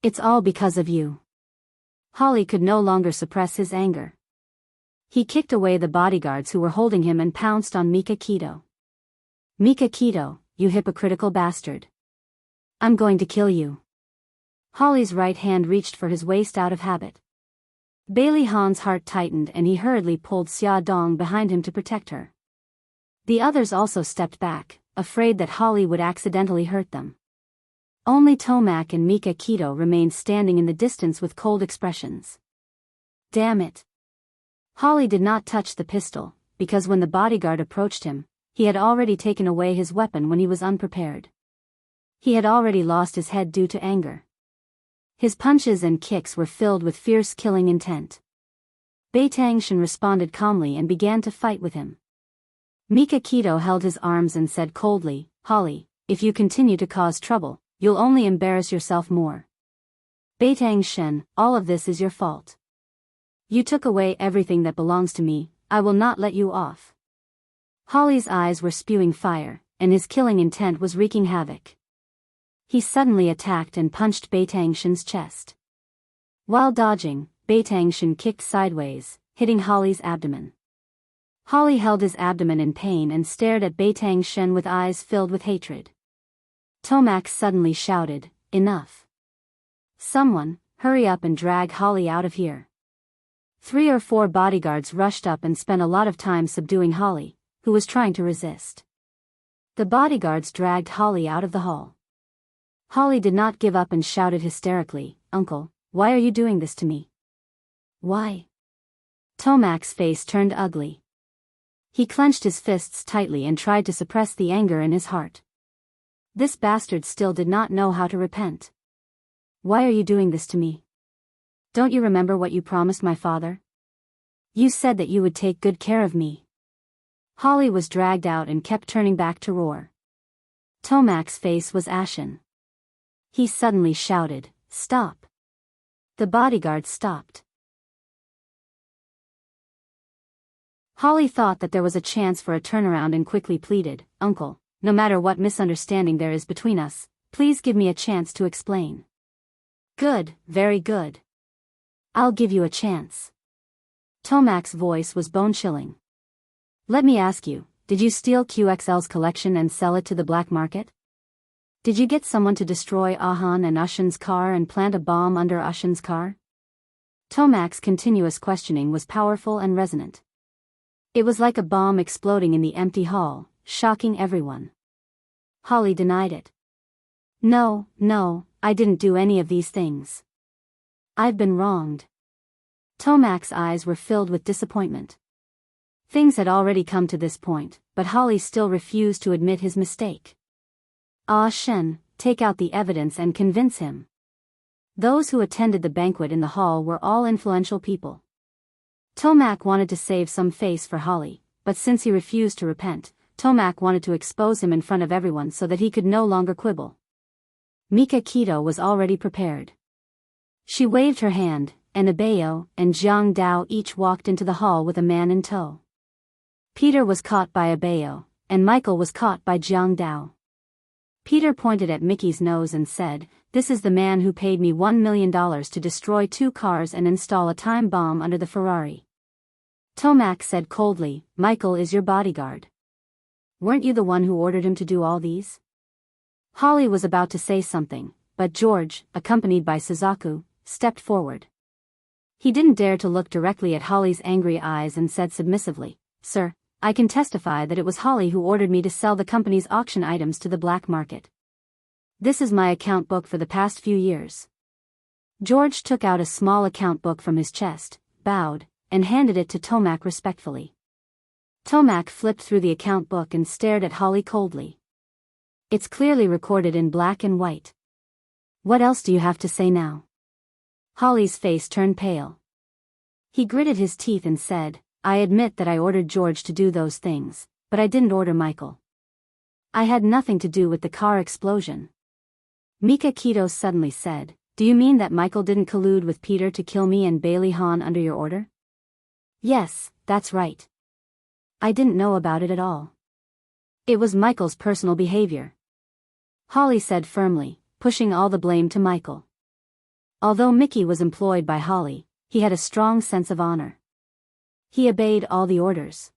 It's all because of you." Holly could no longer suppress his anger. He kicked away the bodyguards who were holding him and pounced on Mika Keto. "Mika Keto, you hypocritical bastard. I'm going to kill you." Holly's right hand reached for his waist out of habit. Bailey Han's heart tightened and he hurriedly pulled Xia Dong behind him to protect her. The others also stepped back, afraid that Holly would accidentally hurt them. Only Tomac and Mika Keto remained standing in the distance with cold expressions. Damn it. Holly did not touch the pistol, because when the bodyguard approached him, he had already taken away his weapon when he was unprepared. He had already lost his head due to anger. His punches and kicks were filled with fierce killing intent. Beitangshan responded calmly and began to fight with him. Mika Keto held his arms and said coldly, "Holly, if you continue to cause trouble, you'll only embarrass yourself more. Beitangshan, all of this is your fault. You took away everything that belongs to me, I will not let you off." Holly's eyes were spewing fire, and his killing intent was wreaking havoc. He suddenly attacked and punched Beitangshan's chest. While dodging, Beitangshan kicked sideways, hitting Holly's abdomen. Holly held his abdomen in pain and stared at Beitangshan with eyes filled with hatred. Tomac suddenly shouted, "Enough. Someone, hurry up and drag Holly out of here." 3 or 4 bodyguards rushed up and spent a lot of time subduing Holly, who was trying to resist. The bodyguards dragged Holly out of the hall. Holly did not give up and shouted hysterically, "Uncle, why are you doing this to me? Why?" Tomac's face turned ugly. He clenched his fists tightly and tried to suppress the anger in his heart. This bastard still did not know how to repent. "Why are you doing this to me? Don't you remember what you promised my father? You said that you would take good care of me." Holly was dragged out and kept turning back to roar. Tomac's face was ashen. He suddenly shouted, "Stop." The bodyguard stopped. Holly thought that there was a chance for a turnaround and quickly pleaded, "Uncle, no matter what misunderstanding there is between us, please give me a chance to explain." "Good, very good. I'll give you a chance." Tomac's voice was bone-chilling. "Let me ask you, did you steal QXL's collection and sell it to the black market? Did you get someone to destroy Ahan and Ushan's car and plant a bomb under Ushan's car?" Tomac's continuous questioning was powerful and resonant. It was like a bomb exploding in the empty hall, shocking everyone. Holly denied it. No, I didn't do any of these things. I've been wronged. Tomac's eyes were filled with disappointment. Things had already come to this point, but Holly still refused to admit his mistake. Ah Shen, take out the evidence and convince him. Those who attended the banquet in the hall were all influential people. Tomac wanted to save some face for Holly, but since he refused to repent, Tomac wanted to expose him in front of everyone so that he could no longer quibble. Mika Keto was already prepared. She waved her hand, and Abayo and Jiang Dao each walked into the hall with a man in tow. Peter was caught by Abayo, and Michael was caught by Jiang Dao. Peter pointed at Mickey's nose and said, "This is the man who paid me $1 million to destroy 2 cars and install a time bomb under the Ferrari." Tomac said coldly, "Michael is your bodyguard. Weren't you the one who ordered him to do all these?" Holly was about to say something, but George, accompanied by Suzaku, stepped forward. He didn't dare to look directly at Holly's angry eyes and said submissively, "Sir, I can testify that it was Holly who ordered me to sell the company's auction items to the black market. This is my account book for the past few years." George took out a small account book from his chest, bowed, and handed it to Tomac respectfully. Tomac flipped through the account book and stared at Holly coldly. "It's clearly recorded in black and white. What else do you have to say now?" Holly's face turned pale. He gritted his teeth and said, "I admit that I ordered George to do those things, but I didn't order Michael. I had nothing to do with the car explosion." Mika Keto suddenly said, "Do you mean that Michael didn't collude with Peter to kill me and Bailey Han under your order?" "Yes, that's right. I didn't know about it at all. It was Michael's personal behavior," Holly said firmly, pushing all the blame to Michael. Although Mickey was employed by Holly, he had a strong sense of honor. He obeyed all the orders.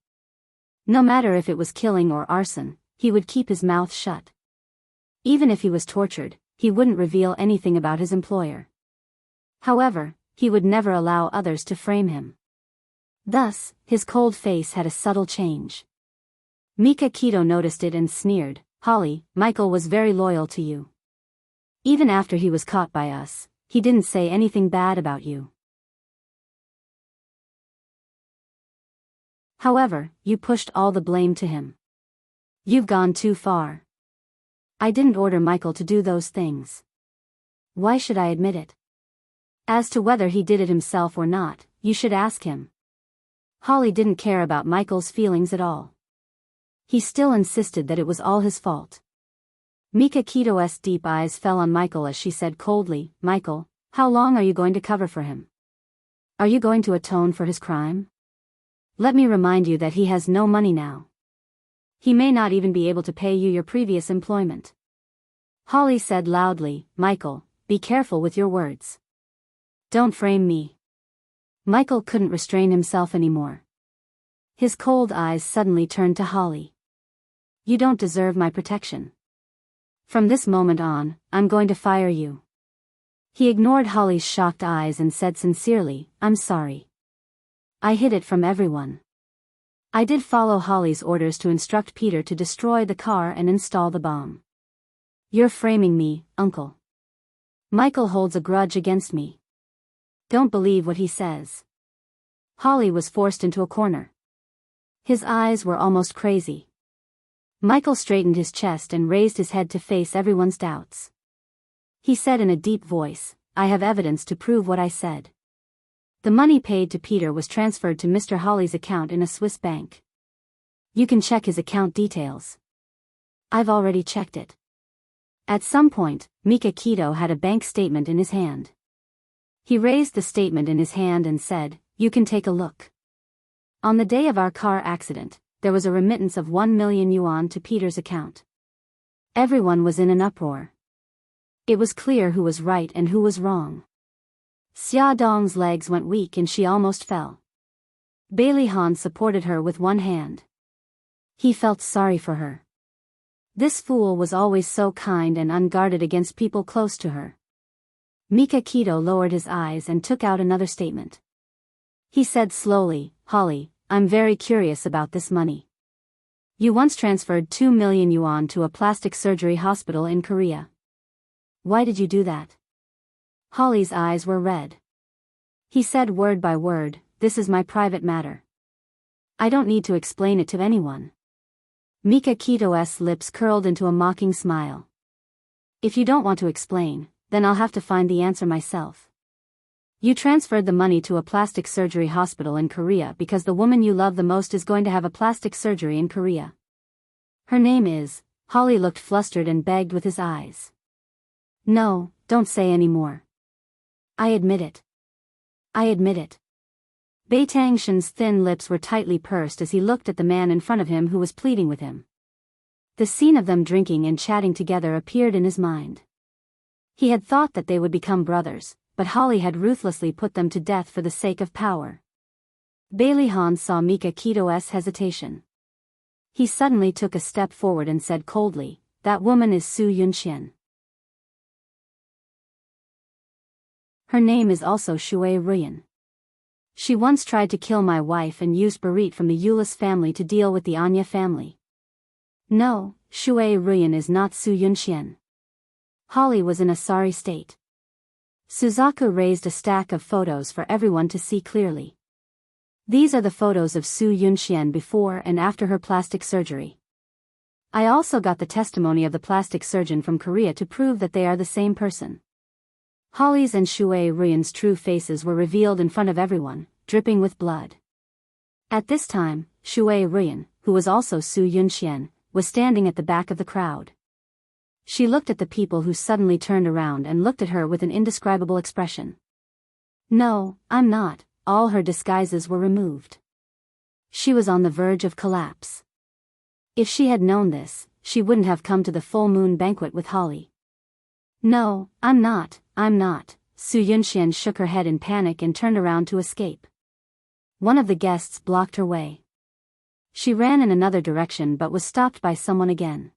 No matter if it was killing or arson, he would keep his mouth shut. Even if he was tortured, he wouldn't reveal anything about his employer. However, he would never allow others to frame him. Thus, his cold face had a subtle change. Mika Keto noticed it and sneered, "Holly, Michael was very loyal to you. Even after he was caught by us, he didn't say anything bad about you. However, you pushed all the blame to him. You've gone too far. I didn't order Michael to do those things. Why should I admit it? As to whether he did it himself or not, you should ask him." Holly didn't care about Michael's feelings at all. He still insisted that it was all his fault. Mika Keto's deep eyes fell on Michael as she said coldly, "Michael, how long are you going to cover for him? Are you going to atone for his crime? Let me remind you that he has no money now. He may not even be able to pay you your previous employment." Holly said loudly, "Michael, be careful with your words. Don't frame me." Michael couldn't restrain himself anymore. His cold eyes suddenly turned to Holly. "You don't deserve my protection. From this moment on, I'm going to fire you." He ignored Holly's shocked eyes and said sincerely, "I'm sorry. I hid it from everyone. I did follow Holly's orders to instruct Peter to destroy the car and install the bomb. You're framing me, Uncle. Michael holds a grudge against me. Don't believe what he says." Holly was forced into a corner. His eyes were almost crazy. Michael straightened his chest and raised his head to face everyone's doubts. He said in a deep voice, "I have evidence to prove what I said. The money paid to Peter was transferred to Mr. Holly's account in a Swiss bank. You can check his account details. I've already checked it." At some point, Mika Keto had a bank statement in his hand. He raised the statement in his hand and said, "You can take a look. On the day of our car accident, there was a remittance of 1 million yuan to Peter's account." Everyone was in an uproar. It was clear who was right and who was wrong. Xia Dong's legs went weak and she almost fell. Bailey Han supported her with one hand. He felt sorry for her. This fool was always so kind and unguarded against people close to her. Mika Keto lowered his eyes and took out another statement. He said slowly, "Holly, I'm very curious about this money. You once transferred 2 million yuan to a plastic surgery hospital in Korea. Why did you do that? Holly's eyes were red. He said word by word, this is my private matter. I don't need to explain it to anyone. Mika Kito's lips curled into a mocking smile. If you don't want to explain, then I'll have to find the answer myself. You transferred the money to a plastic surgery hospital in Korea because the woman you love the most is going to have a plastic surgery in Korea. Her name is. Holly looked flustered and begged with his eyes. No, don't say any more. I admit it. I admit it. Bae-tang Shin's thin lips were tightly pursed as he looked at the man in front of him who was pleading with him. The scene of them drinking and chatting together appeared in his mind. He had thought that they would become brothers, but Holly had ruthlessly put them to death for the sake of power. Bailey Han saw Mika Kito's hesitation. He suddenly took a step forward and said coldly, that woman is Su Yunxian. Her name is also Shui Ruyan. She once tried to kill my wife and used Barit from the Eulis family to deal with the Anya family. No, Shui Ruyan is not Su Yunxian. Holly was in a sorry state. Suzaku raised a stack of photos for everyone to see clearly. These are the photos of Su Yunxian before and after her plastic surgery. I also got the testimony of the plastic surgeon from Korea to prove that they are the same person. Holly's and Shui Ruyan's true faces were revealed in front of everyone, dripping with blood. At this time, Shui Ruyan, who was also Su Yunxian, was standing at the back of the crowd. She looked at the people who suddenly turned around and looked at her with an indescribable expression. No, I'm not. All her disguises were removed. She was on the verge of collapse. If she had known this, she wouldn't have come to the full moon banquet with Holly. No, I'm not. Su Yunxian shook her head in panic and turned around to escape. One of the guests blocked her way. She ran in another direction but was stopped by someone again.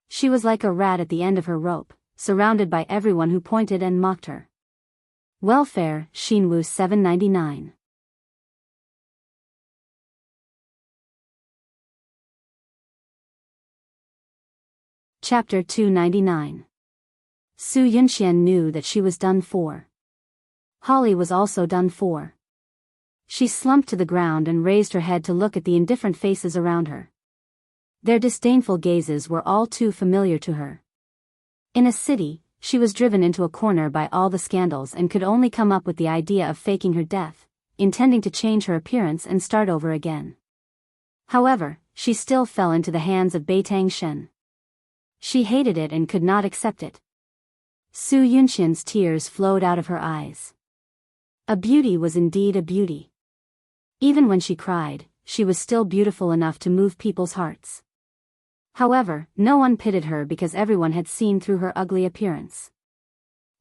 She was like a rat at the end of her rope, surrounded by everyone who pointed and mocked her. Welfare, Shinwoo 799. Chapter 299. Su Yunxian knew that she was done for. Holly was also done for. She slumped to the ground and raised her head to look at the indifferent faces around her. Their disdainful gazes were all too familiar to her. In a city, she was driven into a corner by all the scandals and could only come up with the idea of faking her death, intending to change her appearance and start over again. However, she still fell into the hands of Bae-tang Shin. She hated it and could not accept it. Su Yunxian's tears flowed out of her eyes. A beauty was indeed a beauty. Even when she cried, she was still beautiful enough to move people's hearts. However, no one pitied her because everyone had seen through her ugly appearance.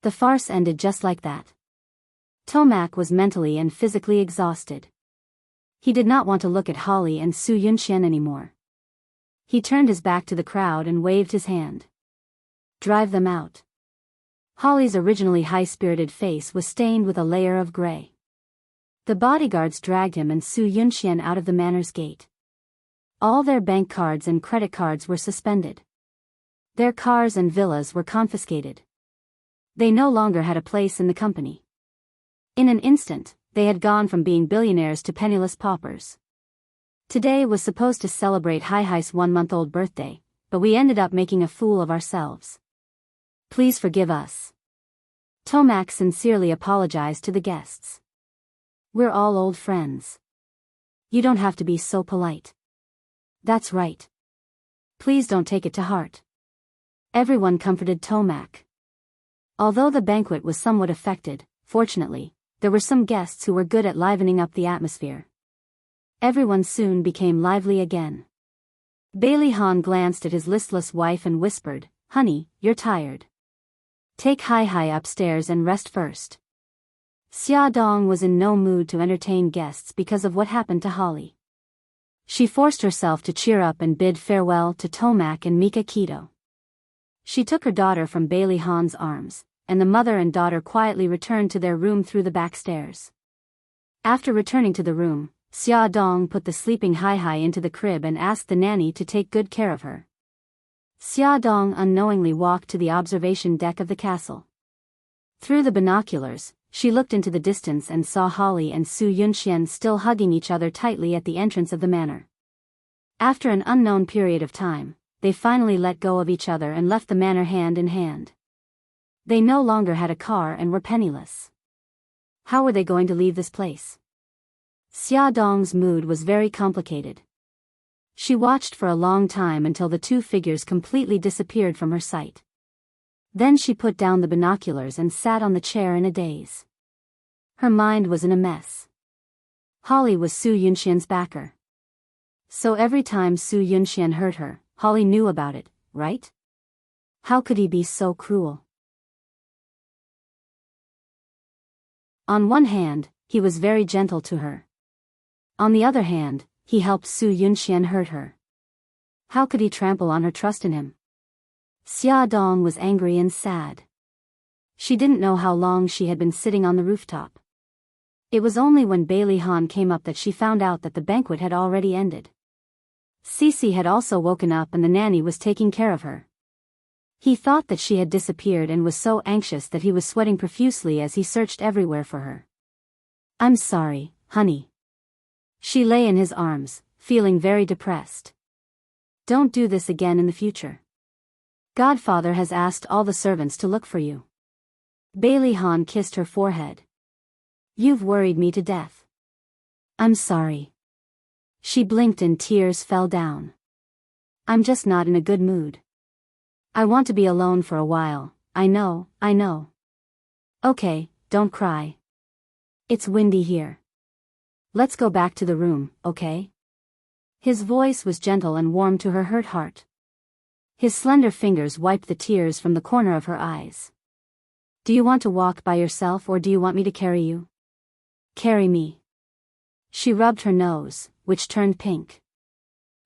The farce ended just like that. Tomac was mentally and physically exhausted. He did not want to look at Holly and Su Yunxian anymore. He turned his back to the crowd and waved his hand. Drive them out. Holly's originally high-spirited face was stained with a layer of gray. The bodyguards dragged him and Su Yunxian out of the manor's gate. All their bank cards and credit cards were suspended. Their cars and villas were confiscated. They no longer had a place in the company. In an instant, they had gone from being billionaires to penniless paupers. Today was supposed to celebrate Hai-Hai's 1-month-old birthday, but we ended up making a fool of ourselves. Please forgive us. Tomac sincerely apologized to the guests. We're all old friends. You don't have to be so polite. That's right. Please don't take it to heart. Everyone comforted Tomac. Although the banquet was somewhat affected, fortunately, there were some guests who were good at livening up the atmosphere. Everyone soon became lively again. Bailey Han glanced at his listless wife and whispered, "Honey, you're tired. Take Hai-Hai upstairs and rest first." Xia Dong was in no mood to entertain guests because of what happened to Holly. She forced herself to cheer up and bid farewell to Tomac and Mika Kito. She took her daughter from Bailey Han's arms, and the mother and daughter quietly returned to their room through the back stairs. After returning to the room, Xia Dong put the sleeping Hai-Hai into the crib and asked the nanny to take good care of her. Xia Dong unknowingly walked to the observation deck of the castle. Through the binoculars, she looked into the distance and saw Holly and Su Yunxian still hugging each other tightly at the entrance of the manor. After an unknown period of time, they finally let go of each other and left the manor hand in hand. They no longer had a car and were penniless. How were they going to leave this place? Xia Dong's mood was very complicated. She watched for a long time until the two figures completely disappeared from her sight. Then she put down the binoculars and sat on the chair in a daze. Her mind was in a mess. Holly was Su Yunxian's backer. So every time Su Yunxian hurt her, Holly knew about it, right? How could he be so cruel? On one hand, he was very gentle to her. On the other hand, he helped Su Yunxian hurt her. How could he trample on her trust in him? Xia Dong was angry and sad. She didn't know how long she had been sitting on the rooftop. It was only when Bailey Han came up that she found out that the banquet had already ended. Cece had also woken up and the nanny was taking care of her. He thought that she had disappeared and was so anxious that he was sweating profusely as he searched everywhere for her. "I'm sorry, honey." She lay in his arms, feeling very depressed. "Don't do this again in the future. Godfather has asked all the servants to look for you." Bailey Han kissed her forehead. "You've worried me to death." "I'm sorry." She blinked and tears fell down. "I'm just not in a good mood. I want to be alone for a while, I know. Okay, don't cry. It's windy here. Let's go back to the room, okay?" His voice was gentle and warm to her hurt heart. His slender fingers wiped the tears from the corner of her eyes. "Do you want to walk by yourself or do you want me to carry you?" "Carry me." She rubbed her nose, which turned pink.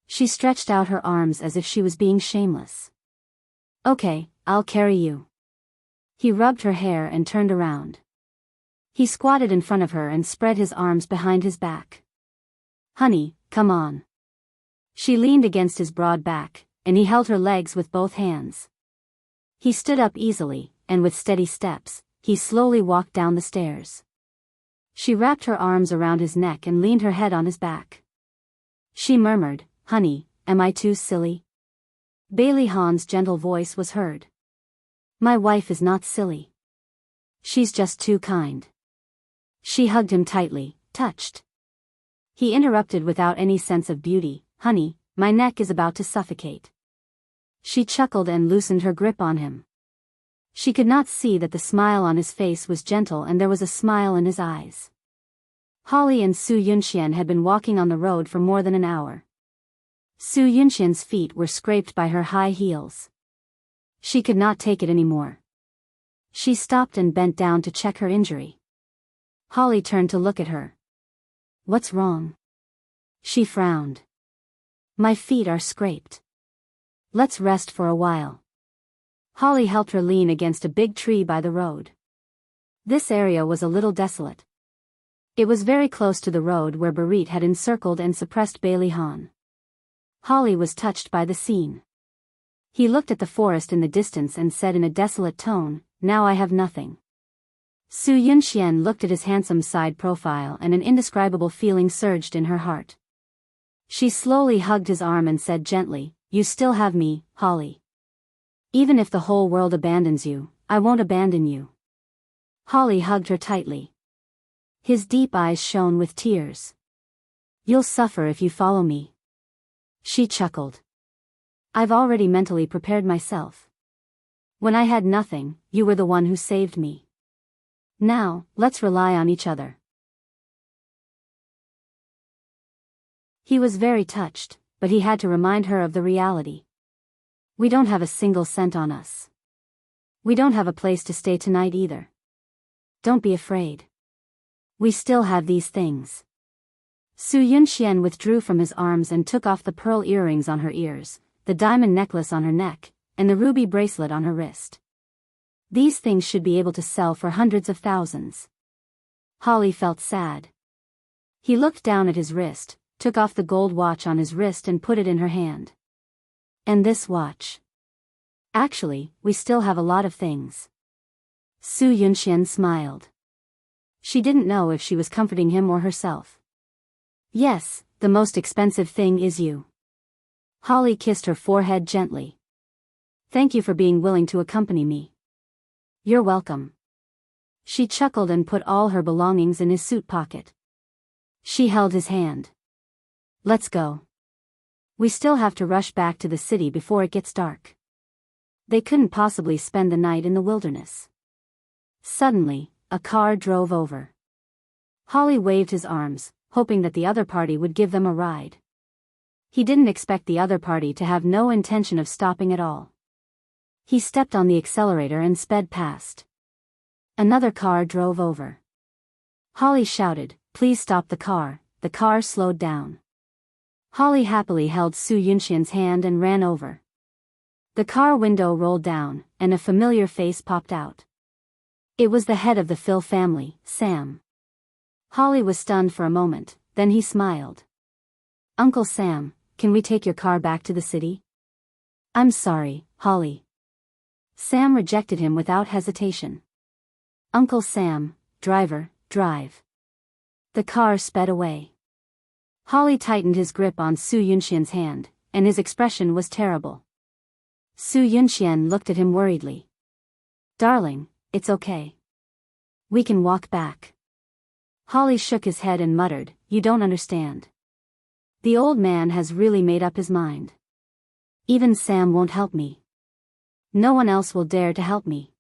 She stretched out her arms as if she was being shameless. "Okay, I'll carry you." He rubbed her hair and turned around. He squatted in front of her and spread his arms behind his back. "Honey, come on." She leaned against his broad back, and he held her legs with both hands. He stood up easily, and with steady steps, he slowly walked down the stairs. She wrapped her arms around his neck and leaned her head on his back. She murmured, "Honey, am I too silly?" Bailey Han's gentle voice was heard. "My wife is not silly. She's just too kind." She hugged him tightly, touched. He interrupted without any sense of beauty, "Honey, my neck is about to suffocate." She chuckled and loosened her grip on him. She could not see that the smile on his face was gentle and there was a smile in his eyes. Holly and Su Yunxian had been walking on the road for more than an hour. Su Yunxian's feet were scraped by her high heels. She could not take it anymore. She stopped and bent down to check her injury. Holly turned to look at her. "What's wrong?" She frowned. "My feet are scraped. Let's rest for a while." Holly helped her lean against a big tree by the road. This area was a little desolate. It was very close to the road where Barit had encircled and suppressed Bailey Han. Holly was touched by the scene. He looked at the forest in the distance and said in a desolate tone, "Now I have nothing." Su Yunxian looked at his handsome side profile and an indescribable feeling surged in her heart. She slowly hugged his arm and said gently, "You still have me, Holly. Even if the whole world abandons you, I won't abandon you." Holly hugged her tightly. His deep eyes shone with tears. "You'll suffer if you follow me." She chuckled. "I've already mentally prepared myself. When I had nothing, you were the one who saved me. Now, let's rely on each other." He was very touched, but he had to remind her of the reality. "We don't have a single cent on us. We don't have a place to stay tonight either. Don't be afraid. We still have these things." Su Yunxian withdrew from his arms and took off the pearl earrings on her ears, the diamond necklace on her neck, and the ruby bracelet on her wrist. These things should be able to sell for hundreds of thousands. Holly felt sad. He looked down at his wrist, took off the gold watch on his wrist and put it in her hand. "And this watch?" Actually, we still have a lot of things. Su Yunxian smiled. She didn't know if she was comforting him or herself. Yes, the most expensive thing is you. Holly kissed her forehead gently. Thank you for being willing to accompany me. You're welcome. She chuckled and put all her belongings in his suit pocket. She held his hand. Let's go. We still have to rush back to the city before it gets dark. They couldn't possibly spend the night in the wilderness. Suddenly, a car drove over. Holly waved his arms, hoping that the other party would give them a ride. He didn't expect the other party to have no intention of stopping at all. He stepped on the accelerator and sped past. Another car drove over. Holly shouted, "Please stop the car." The car slowed down. Holly happily held Su Yunxian's hand and ran over. The car window rolled down, and a familiar face popped out. It was the head of the Phil family, Sam. Holly was stunned for a moment, then he smiled. "Uncle Sam, can we take your car back to the city?" "I'm sorry, Holly." Sam rejected him without hesitation. "Uncle Sam, driver, drive." The car sped away. Holly tightened his grip on Su Yunxian's hand, and his expression was terrible. Su Yunxian looked at him worriedly. "Darling, it's okay. We can walk back." Holly shook his head and muttered, "You don't understand. The old man has really made up his mind. Even Sam won't help me. No one else will dare to help me."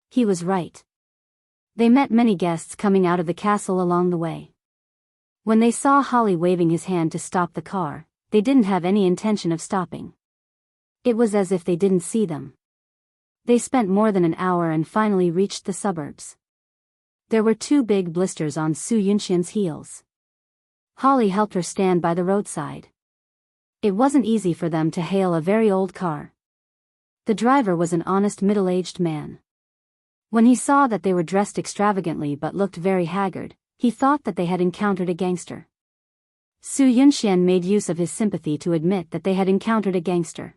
He was right. They met many guests coming out of the castle along the way. When they saw Holly waving his hand to stop the car, they didn't have any intention of stopping. It was as if they didn't see them. They spent more than an hour and finally reached the suburbs. There were 2 big blisters on Su Yunxian's heels. Holly helped her stand by the roadside. It wasn't easy for them to hail a very old car. The driver was an honest middle-aged man. When he saw that they were dressed extravagantly but looked very haggard, he thought that they had encountered a gangster. Su Yunxian made use of his sympathy to admit that they had encountered a gangster.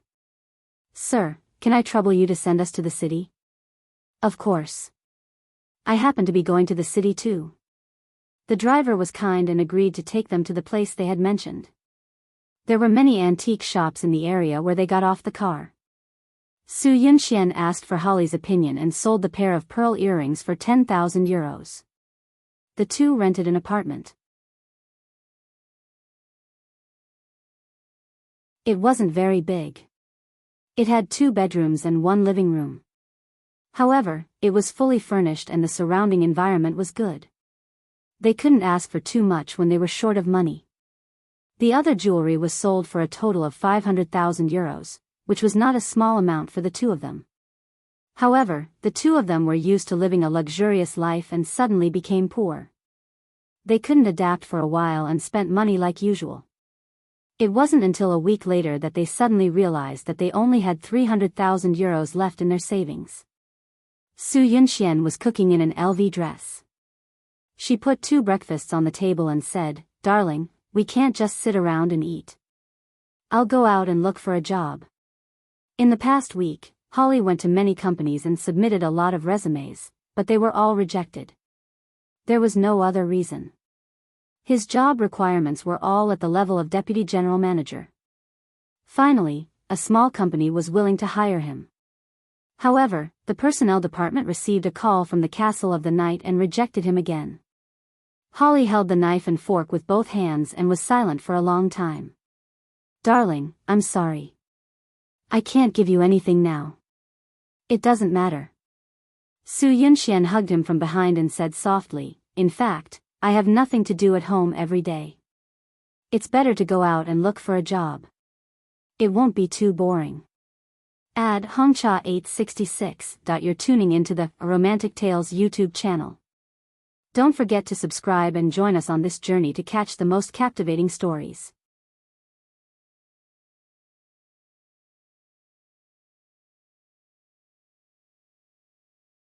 "Sir, can I trouble you to send us to the city?" "Of course. I happen to be going to the city too." The driver was kind and agreed to take them to the place they had mentioned. There were many antique shops in the area where they got off the car. Su Yunxian asked for Holly's opinion and sold the pair of pearl earrings for 10,000 euros. The two rented an apartment. It wasn't very big. It had 2 bedrooms and 1 living room. However, it was fully furnished and the surrounding environment was good. They couldn't ask for too much when they were short of money. The other jewelry was sold for a total of 500,000 euros, which was not a small amount for the 2 of them. However, the 2 of them were used to living a luxurious life and suddenly became poor. They couldn't adapt for a while and spent money like usual. It wasn't until a week later that they suddenly realized that they only had 300,000 euros left in their savings. Su Yunxian was cooking in an LV dress. She put 2 breakfasts on the table and said, "Darling, we can't just sit around and eat. I'll go out and look for a job." In the past week, Holly went to many companies and submitted a lot of resumes, but they were all rejected. There was no other reason. His job requirements were all at the level of deputy general manager. Finally, a small company was willing to hire him. However, the personnel department received a call from the castle of the night and rejected him again. Holly held the knife and fork with both hands and was silent for a long time. "Darling, I'm sorry. I can't give you anything now." "It doesn't matter." Su Yunxian hugged him from behind and said softly, "In fact, I have nothing to do at home every day. It's better to go out and look for a job. It won't be too boring." Add Hongcha 866. You're tuning into the Romantic Tales YouTube channel. Don't forget to subscribe and join us on this journey to catch the most captivating stories.